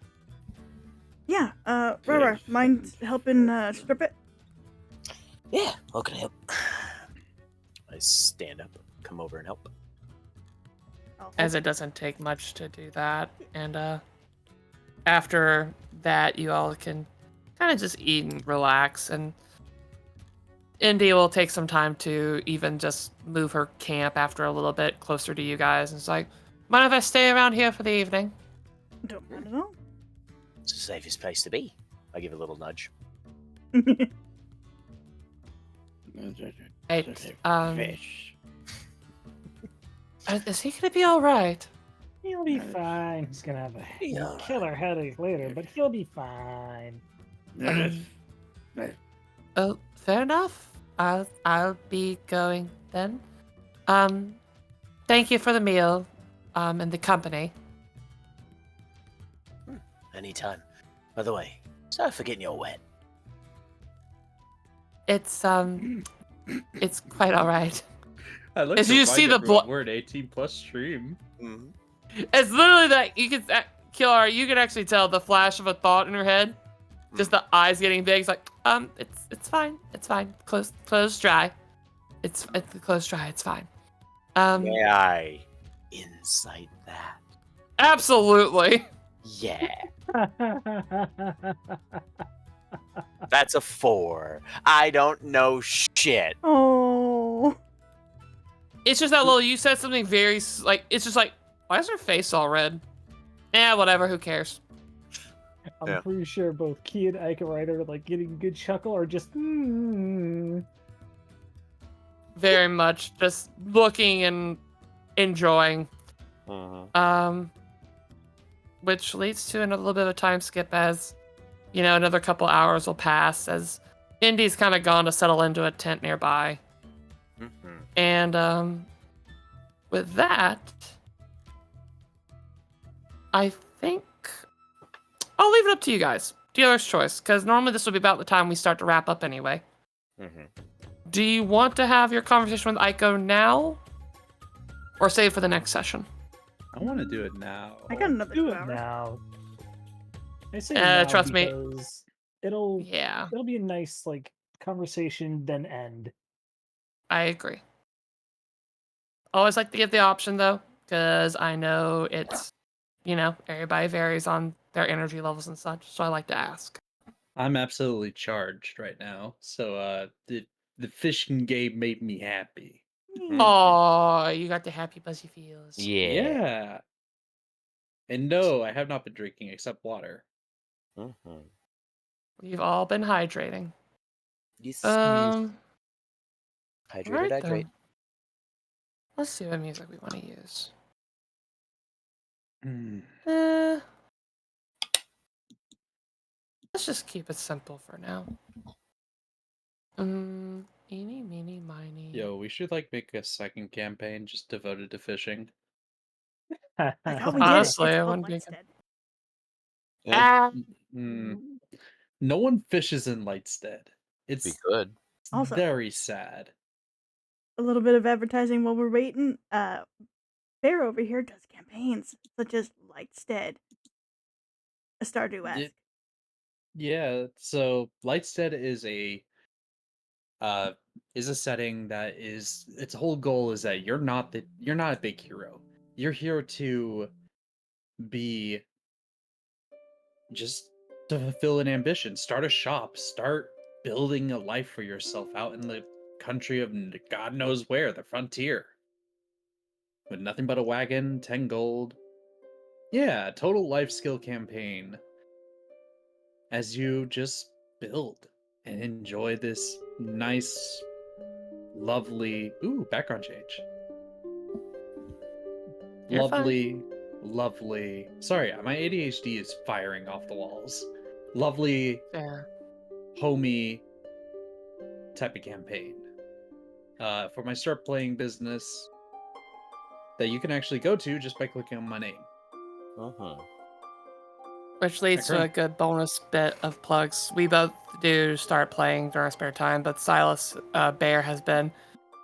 Yeah. Rara, mind helping strip it? Yeah, how can I help? I stand up, come over and help. As it doesn't take much to do that, and after that, you all can kind of just eat and relax, and Indy will take some time to even just move her camp after a little bit closer to you guys, and it's like, mind if I stay around here for the evening? Don't mind at all. It's the safest place to be. I give a little nudge. Fish. Is he gonna be all right? He'll be fine. He's gonna have a killer headache later, but he'll be fine. Oh, fair enough. I'll be going then. Thank you for the meal, and the company. Anytime. By the way, sorry for getting you all wet. It's it's quite all right. I like As to you remind see the everyone we're an 18+ stream. It's literally that you can, Kilara, you can actually tell the flash of a thought in her head. Just the eyes getting big. It's like, it's fine. It's fine. Close dry. It's close dry. It's fine. May I insight that? Absolutely. Yeah. That's a 4. I don't know shit. Oh. It's just that little. You said something very like. It's just like, why is her face all red? Yeah, whatever. Who cares? I'm pretty sure both Key and Eiko are either like getting a good chuckle or just Very much just looking and enjoying. Which leads to a little bit of a time skip, as another couple hours will pass as Indy's kind of gone to settle into a tent nearby. And with that, I think I'll leave it up to you guys. Dealer's choice, because normally this would be about the time we start to wrap up anyway. Do you want to have your conversation with Eiko now, or save for the next session? I want to do it now. I got another Do 2 it hours. now. I say now Trust me. because it'll Yeah, be a nice like conversation then end. I agree. Always like to give the option though, because I know it's, everybody varies on their energy levels and such. So I like to ask. I'm absolutely charged right now, so the fishing game made me happy. Mhm. Oh, you got the happy buzzy feels. Yeah. Yeah. And no, I have not been drinking except water. Mhm. We've all been hydrating. Yes. All Hydrated, right hydrate. then. Let's see what music we want to use. Mm. Let's just keep it simple for now. Eeny, meeny, miny. Yo, we should like make a second campaign just devoted to fishing. I thought we did it. Honestly, It's I called wouldn't be. Lightstead. Ah, No one fishes in Lightstead. We It's could. Also- very sad. A little bit of advertising while we're waiting. Bear over here does campaigns such as Lightstead, a Stardew-esque. Yeah, so Lightstead is a setting that is its whole goal is that you're not a big hero. You're here to be just to fulfill an ambition, start a shop, start building a life for yourself out in the country of God knows where, the frontier. With nothing but a wagon, 10 gold. Yeah, total life skill campaign. As you just build and enjoy this nice, lovely, background change. You're Lovely, lovely. Sorry, my ADHD is firing off the walls. Lovely, fair. homey type of campaign. For my start playing business that you can actually go to just by clicking on my name. Mhm. Which leads to a good bonus bit of plugs. We both do start playing during our spare time, but Silas Bear has been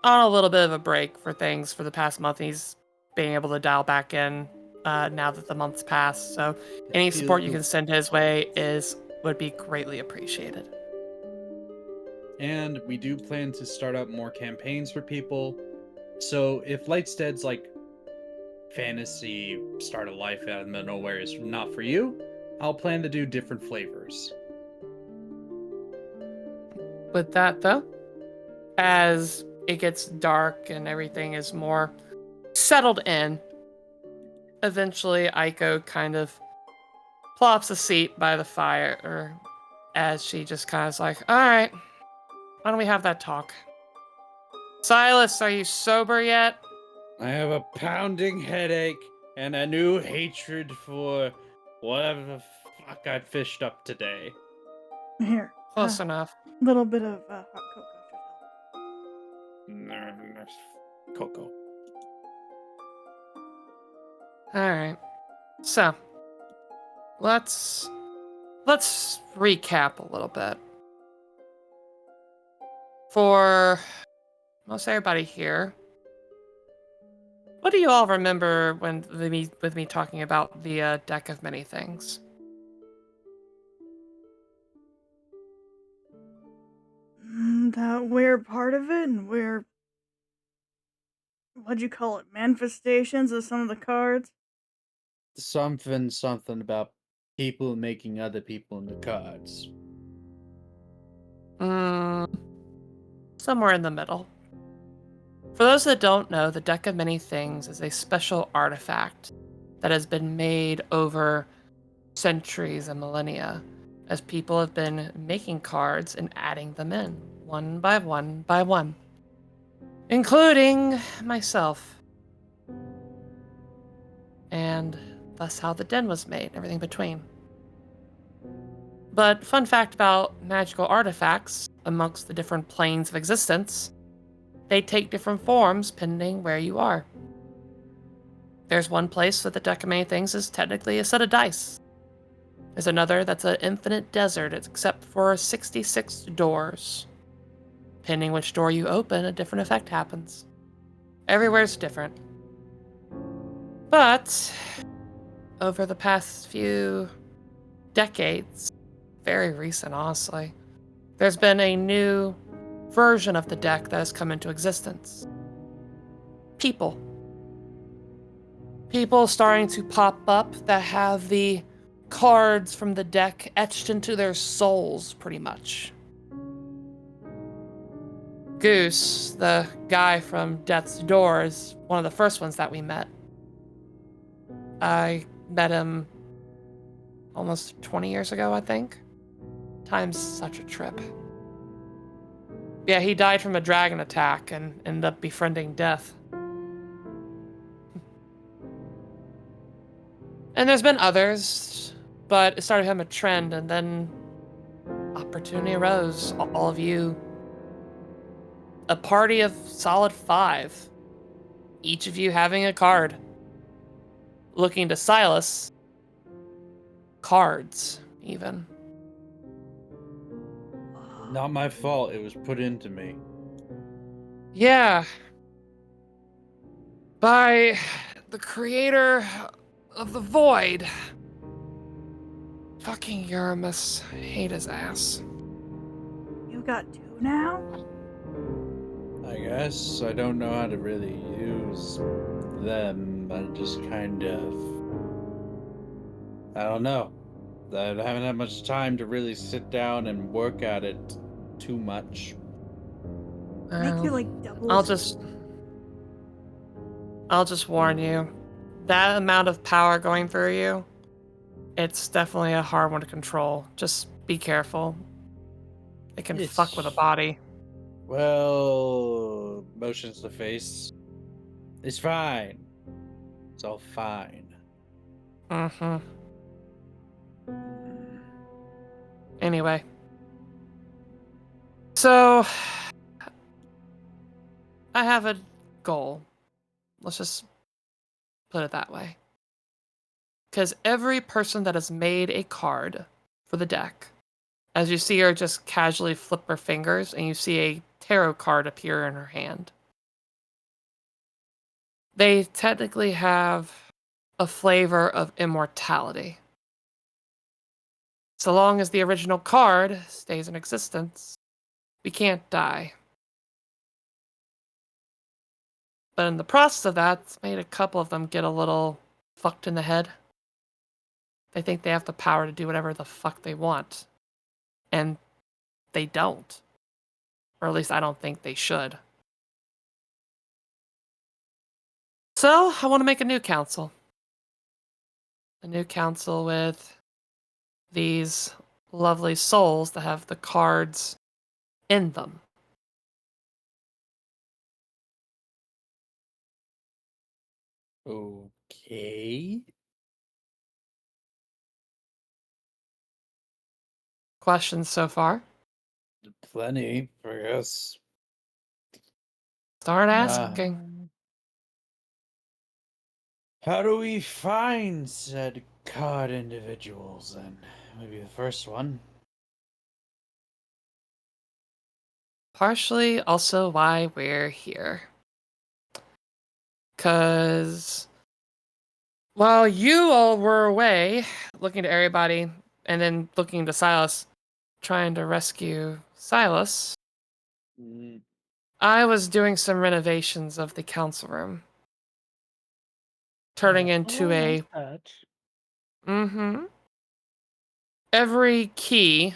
on a little bit of a break for things for the past month. He's being able to dial back in now that the month's passed. So any support you can send his way would be greatly appreciated. And we do plan to start up more campaigns for people. So if Lightstead's like fantasy start a life out in the nowhere is not for you, I'll plan to do different flavors. With that though, as it gets dark and everything is more settled in, eventually Eiko kind of plops a seat by the fire, as she just kind of is like, all right, why don't we have that talk? Silas, are you sober yet? I have a pounding headache and a new hatred for whatever the fuck I fished up today. Here. Close enough. A little bit of hot cocoa should help. Coco. All right. So, let's recap a little bit. For most everybody here, what do you all remember with me talking about the deck of many things? That we're part of it, and what'd you call it? Manifestations of some of the cards? Something about people making other people into cards. Somewhere in the middle. For those that don't know, the Deck of Many Things is a special artifact that has been made over centuries and millennia as people have been making cards and adding them in, one by one by one, including myself. And that's how the den was made, everything between. But fun fact about magical artifacts, amongst the different planes of existence, they take different forms depending where you are. There's one place that the Deck of Many Things is technically a set of dice. There's another that's an infinite desert except for 66 doors. Depending which door you open, a different effect happens. Everywhere's different. But over the past few decades, very recent, honestly, there's been a new version of the deck that has come into existence. People. People starting to pop up that have the cards from the deck etched into their souls, pretty much. Goose, the guy from Death's Door, is one of the first ones that we met. I met him almost 20 years ago, I think. Time's such a trip. Yeah, he died from a dragon attack and ended up befriending Death. And there's been others, but it started becoming a trend, and then opportunity arose. All of you, a party of solid 5, each of you having a card. Looking to Silas, cards, even. Not my fault. It was put into me. Yeah. By the creator of the Void. Fucking Uramus. Hate his ass. You got 2 now? I guess I don't know how to really use them. I just kind of. I don't know. I haven't had much time to really sit down and work at it too much. Make you like double. I'll just warn you. That amount of power going through you, it's definitely a hard one to control. Just be careful. It can fuck with a body. Well, motions to face. It's fine. It's all fine. Mm-hmm. Anyway. So, I have a goal. Let's just put it that way. Because every person that has made a card for the deck, as you see her just casually flip her fingers, and you see a tarot card appear in her hand. They technically have a flavor of immortality. So long as the original card stays in existence, we can't die. But in the process of that, it's made a couple of them get a little fucked in the head. They think they have the power to do whatever the fuck they want. And they don't. Or at least I don't think they should. So, I want to make a new council. A new council with these lovely souls that have the cards in them. Okay. Questions so far? Plenty, I guess. Start asking. How do we find said card individuals then? Maybe the first one. Partially also why we're here. Because while you all were away, looking to everybody, and then looking to Silas, trying to rescue Silas, I was doing some renovations of the council room. Turning into a... Mm-hmm. Every key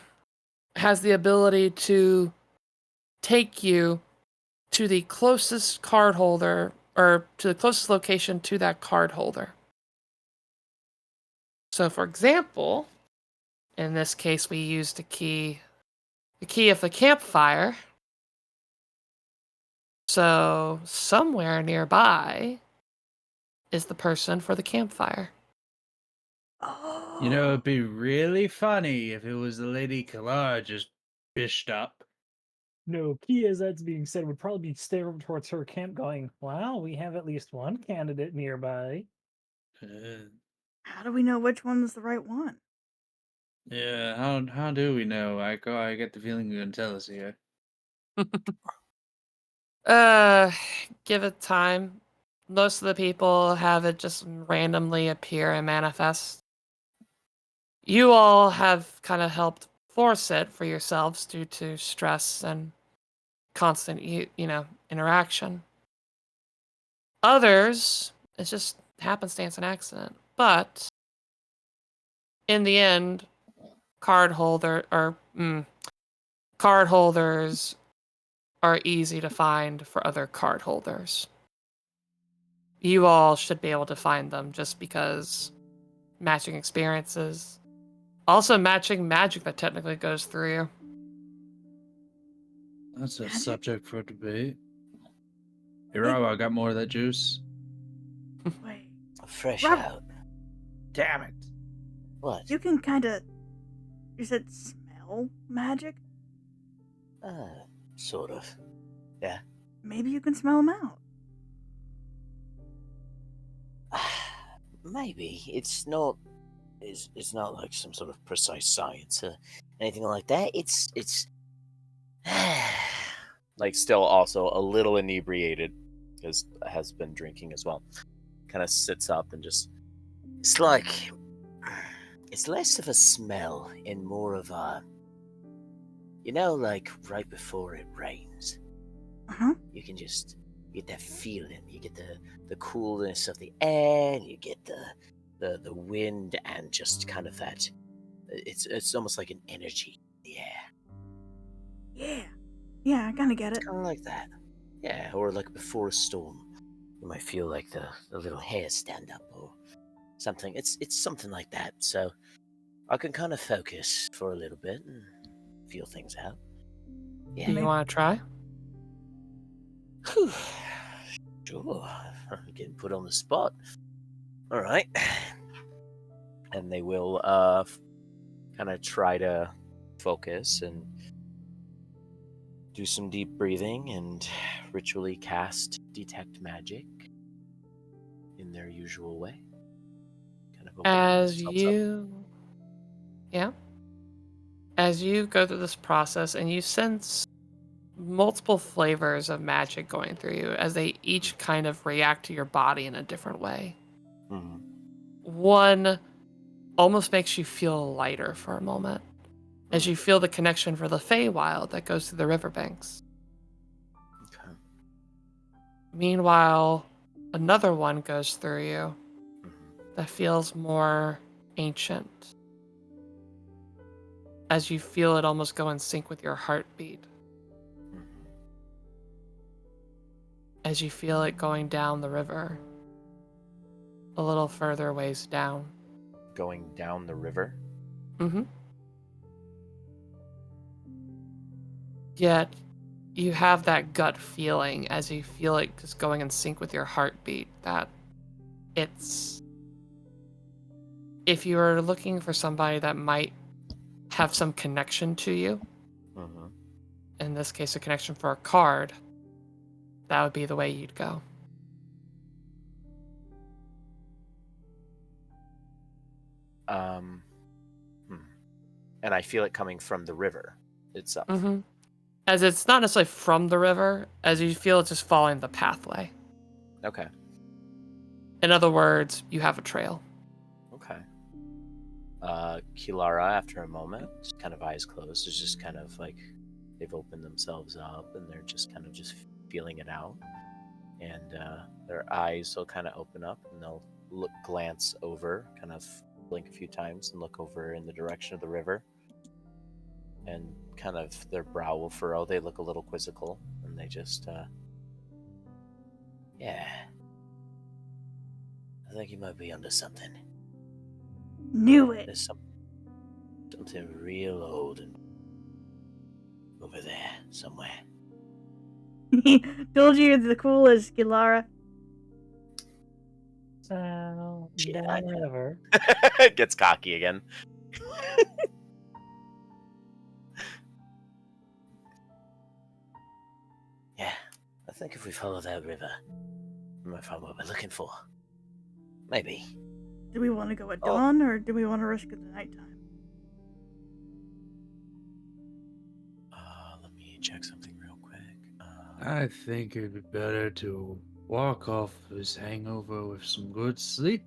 has the ability to take you to the closest card holder, or to the closest location to that card holder. So, for example, in this case, we used the key of the campfire. So, somewhere nearby is the person for the campfire. Oh. You know, it'd be really funny if it was the Lady Kalar just bished up. No, Key, as that's being said, would probably be staring towards her camp going, wow, we have at least one candidate nearby. How do we know which one's the right one? Yeah, how do we know? I get the feeling you're gonna tell us here. Give it time. most of the people have it just randomly appear and manifest. You all have kind of helped force it for yourselves due to stress and constant, interaction. Others, it's just happenstance and accident. But in the end, cardholders are easy to find for other cardholders. You all should be able to find them just because matching experiences. Also matching magic that technically goes through you. That's a Magic? subject for debate. Hey, Wait. Rob, I got more of that juice. Wait. Fresh Robert. out. Damn it. What? You can kind of. You said smell magic? Sort of. Maybe you can smell them out. Maybe. It's not like some sort of precise science or anything like that. It's Like, still also a little inebriated, because has been drinking as well. Kind of sits up and just. it's like it's less of a smell and more of a, like right before it rains. Uh-huh. You can just get that feeling. You get the coolness of the air, and you get the wind, and just kind of that. It's almost like an energy in the air. Yeah. Yeah, I kind of get it. Kind of like that. Yeah, or like before a storm, you might feel like the little hairs stand up or something. It's something like that. So I can kind of focus for a little bit and feel things out. Do you want to try? Whew. Sure. I'm getting put on the spot. All right. And they will kind of try to focus and do some deep breathing and ritually cast detect magic in their usual way. Kind of opening As themselves up. as you go through this process and you sense multiple flavors of magic going through you as they each kind of react to your body in a different way. Mhm. One almost makes you feel lighter for a moment as you feel the connection for the Feywild that goes through the riverbanks. Okay. Meanwhile, another one goes through you Mhm. that feels more ancient as you feel it almost go in sync with your heartbeat. Mhm. As you feel it going down the river a little further ways down. Going down the river. Mm-hmm. Yet you have that gut feeling as you feel it just going in sync with your heartbeat that it's, if you are looking for somebody that might have some connection to you, Mhm. in this case a connection for a card, that would be the way you'd go. And I feel it coming from the river itself. Mm-hmm. As it's not necessarily from the river, as you feel it's just following the pathway. Okay. In other words, you have a trail. Okay. Kilara, after a moment, kind of eyes closed, is just kind of like they've opened themselves up and they're just kind of just feeling it out. And their eyes will kind of open up and they'll glance over, kind of blink a few times and look over in the direction of the river. And kind of their brow will furrow. They look a little quizzical and they just, Yeah. I think you might be onto something. Knew it. There's something real old and over there somewhere. Told you you're the coolest, Gilara. So, Yeah, I know. whatever. gets cocky again. Yeah, I think if we follow that river, we might find what we're looking for. Maybe. Do we want to go at Oh. dawn or do we want to risk it at nighttime? Let me check something real quick. I think it'd be better to walk off this hangover with some good sleep.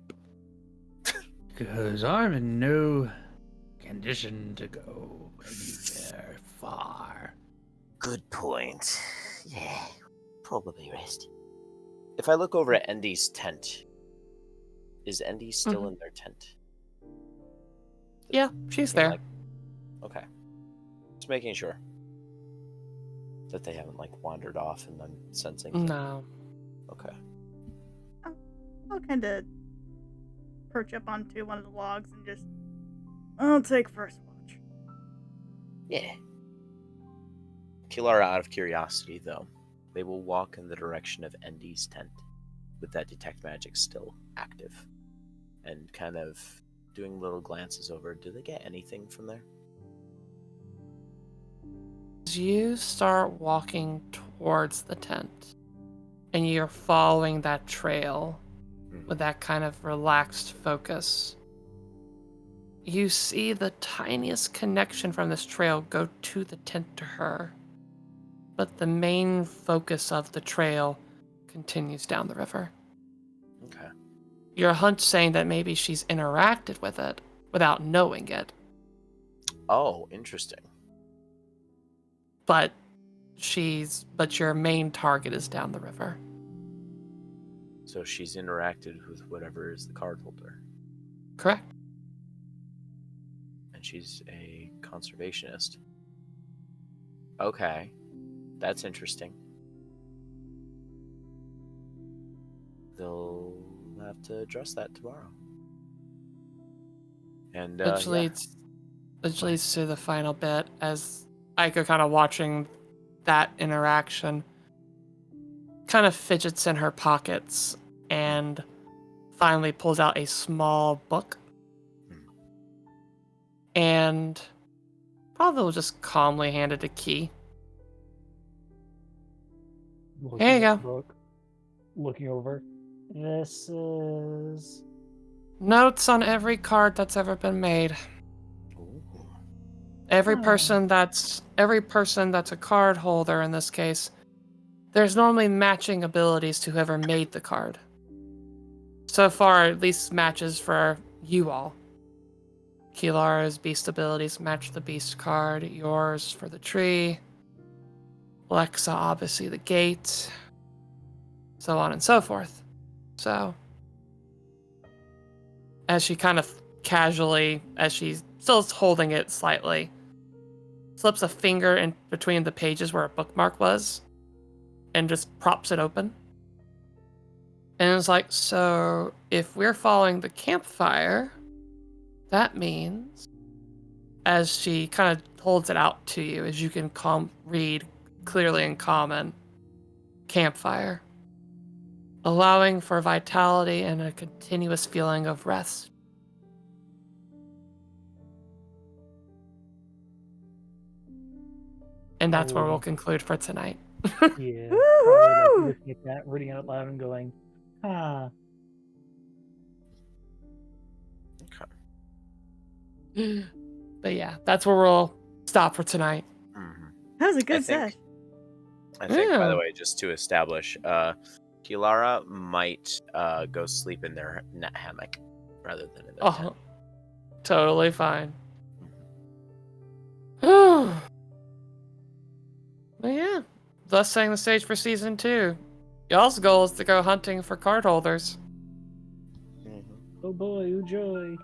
Because I'm in no condition to go anywhere far. Good point. Yeah, probably rest. If I look over at Endy's tent, is Endy still in their tent? Yeah, she's In, there. like- okay. Just making sure that they haven't like wandered off and I'm sensing. No. Okay. I'll kind of perch up onto one of the logs and just, I'll take first watch. Yeah. Kilara, out of curiosity though, they will walk in the direction of Endy's tent with that detect magic still active and kind of doing little glances over. Do they get anything from there? As you start walking towards the tent and you're following that trail with that kind of relaxed focus, you see the tiniest connection from this trail go to the tent to her. But the main focus of the trail continues down the river. Okay. Your hunch saying that maybe she's interacted with it without knowing it. Oh, interesting. But your main target is down the river. So she's interacted with whatever is the card holder. Correct. And she's a conservationist. Okay. That's interesting. They'll have to address that tomorrow. And Which leads to the final bit as Eiko, kind of watching that interaction, kind of fidgets in her pockets and finally pulls out a small book and probably will just calmly hand it to Key. Looking Here you at the go. book, looking over. This is Notes on every card that's ever been made. Every person that's a card holder in this case, there's normally matching abilities to whoever made the card. So far, at least matches for you all. Kilara's beast abilities match the beast card, yours for the tree, Lexa obviously the gate, so on and so forth. So, as she kind of casually, as she's still holding it slightly, slips a finger in between the pages where a bookmark was and just props it open. And it's like, so if we're following the campfire, that means, as she kind of holds it out to you, as you can read clearly in common, campfire, allowing for vitality and a continuous feeling of rest. And that's where we'll conclude for tonight. yeah, probably like looking at that, reading it out loud, and going, ah. Okay. But yeah, that's where we'll stop for tonight. Mm-hmm. That was a good set. I think, by Yeah. the way, just to establish, Kilara might go sleep in their net hammock rather than in their tent. Totally fine. But yeah, thus setting the stage for season 2. Y'all's goal is to go hunting for card holders. Oh boy, oh joy.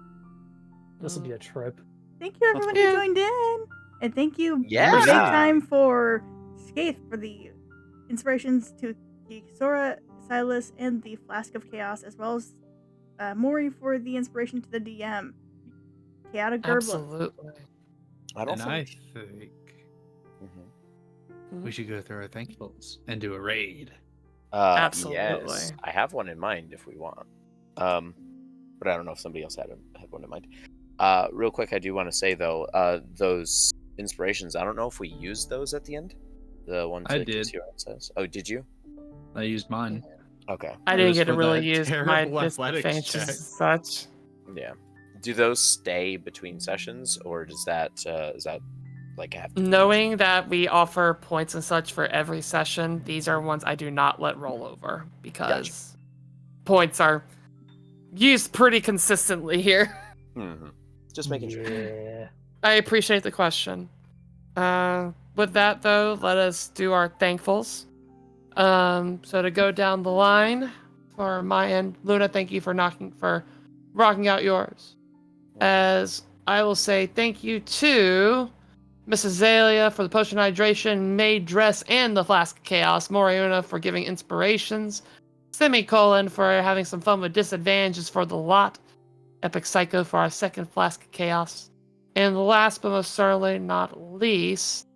This will be a trip. Thank you everyone who joined in. And thank you Yeah. Daytime for Skaith for the inspirations to Kisora, Silas, and the Flask of Chaos, as well as Mori for the inspiration to the DM. Chaotic Gerbla. Absolutely. I don't And I think. think we should go through our thankfuls and do a raid. Absolutely. Yes, I have one in mind if we want. But I don't know if somebody else had one in mind. Real quick, I do want to say though, those inspirations. I don't know if we used those at the end. The ones I that did. Kisura says. Oh, did you? I used mine. Okay. I It didn't was get to for really that use my terrible athletics disadvantages check. as such. Yeah. Do those stay between sessions, or does that like have to Knowing that we offer points and such for every session, these are ones I do not let roll over because points are used pretty consistently here. Just making sure. Yeah. I appreciate the question. With that though, let us do our thankfuls. So to go down the line for my end, Luna, thank you for rocking out yours. As I will say thank you to Miss Azalea for the potion hydration, maid dress, and the flask of chaos. Moriona for giving inspirations. Semicolon for having some fun with disadvantages for the lot. Epic Psycho for our second flask of chaos. And last but most certainly not least,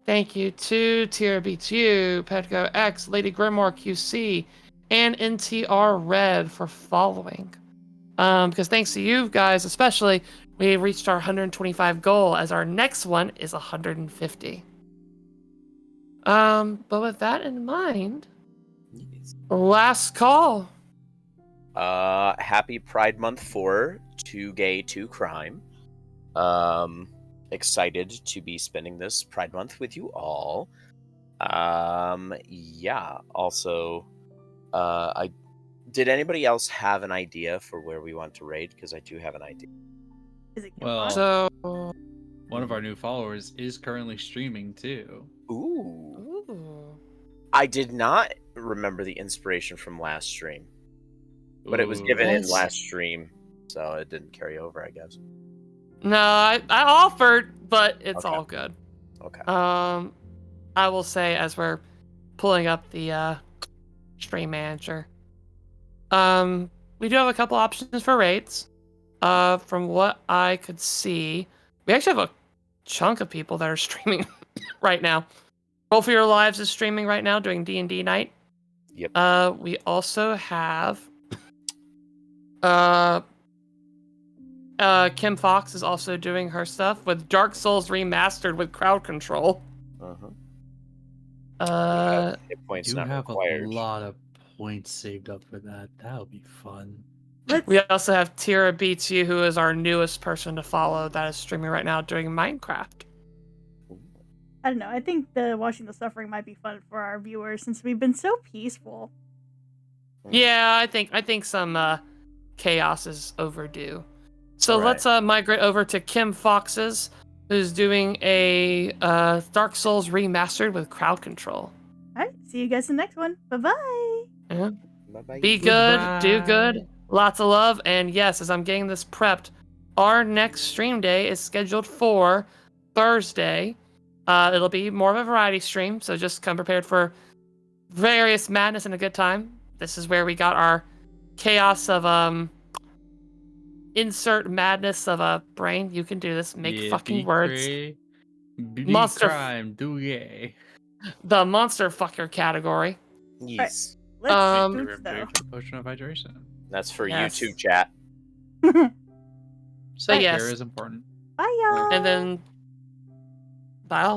thank you to Tira BTU, Petco X, Lady Grimoire QC, and NTR Red for following. Because thanks to you guys, especially, we reached our 125 goal, as our next one is 150. But with that in mind, last call. Happy Pride Month for 2 Gay, 2 Crime. Excited to be spending this Pride Month with you all. Yeah. Also, did anybody else have an idea for where we want to raid? Because I do have an idea. Is it Well, So, one of our new followers is currently streaming too. Ooh. ooh. I did not remember the inspiration from last stream, but it was given in Yes. last stream, so it didn't carry over, I guess. No, I offered, but it's Okay. all good. Okay. I will say as we're pulling up the stream manager, we do have a couple options for raids. From what I could see, we actually have a chunk of people that are streaming right now. Roll for Your Lives is streaming right now, doing D&D night. Yep. We also have Kim Fox is also doing her stuff with Dark Souls Remastered with crowd control. Hit points Do not have required. a lot of points saved up for that. That would be fun. We also have Tira Beats You, who is our newest person to follow, that is streaming right now doing Minecraft. I don't know. I think the Watching the Suffering might be fun for our viewers since we've been so peaceful. Yeah, I think some chaos is overdue. So Right. let's migrate over to Kim Fox's, who's doing a Dark Souls Remastered with crowd control. All right. See you guys in the next one. Bye-bye. Yeah. Bye-bye. Be good, do Goodbye. good, lots of love, and yes, as I'm getting this prepped, our next stream day is scheduled for Thursday. It'll be more of a variety stream, so just come prepared for various madness and a good time. This is where we got our chaos of insert madness of a brain. You can do this. Make fucking words. Monster Crime, do gay. The monster fucker category. Yes. Let's You're switch though. for potion of hydration. That's for Yes. YouTube chat. So yes. Care is important. Bye, y'all. And then bye all.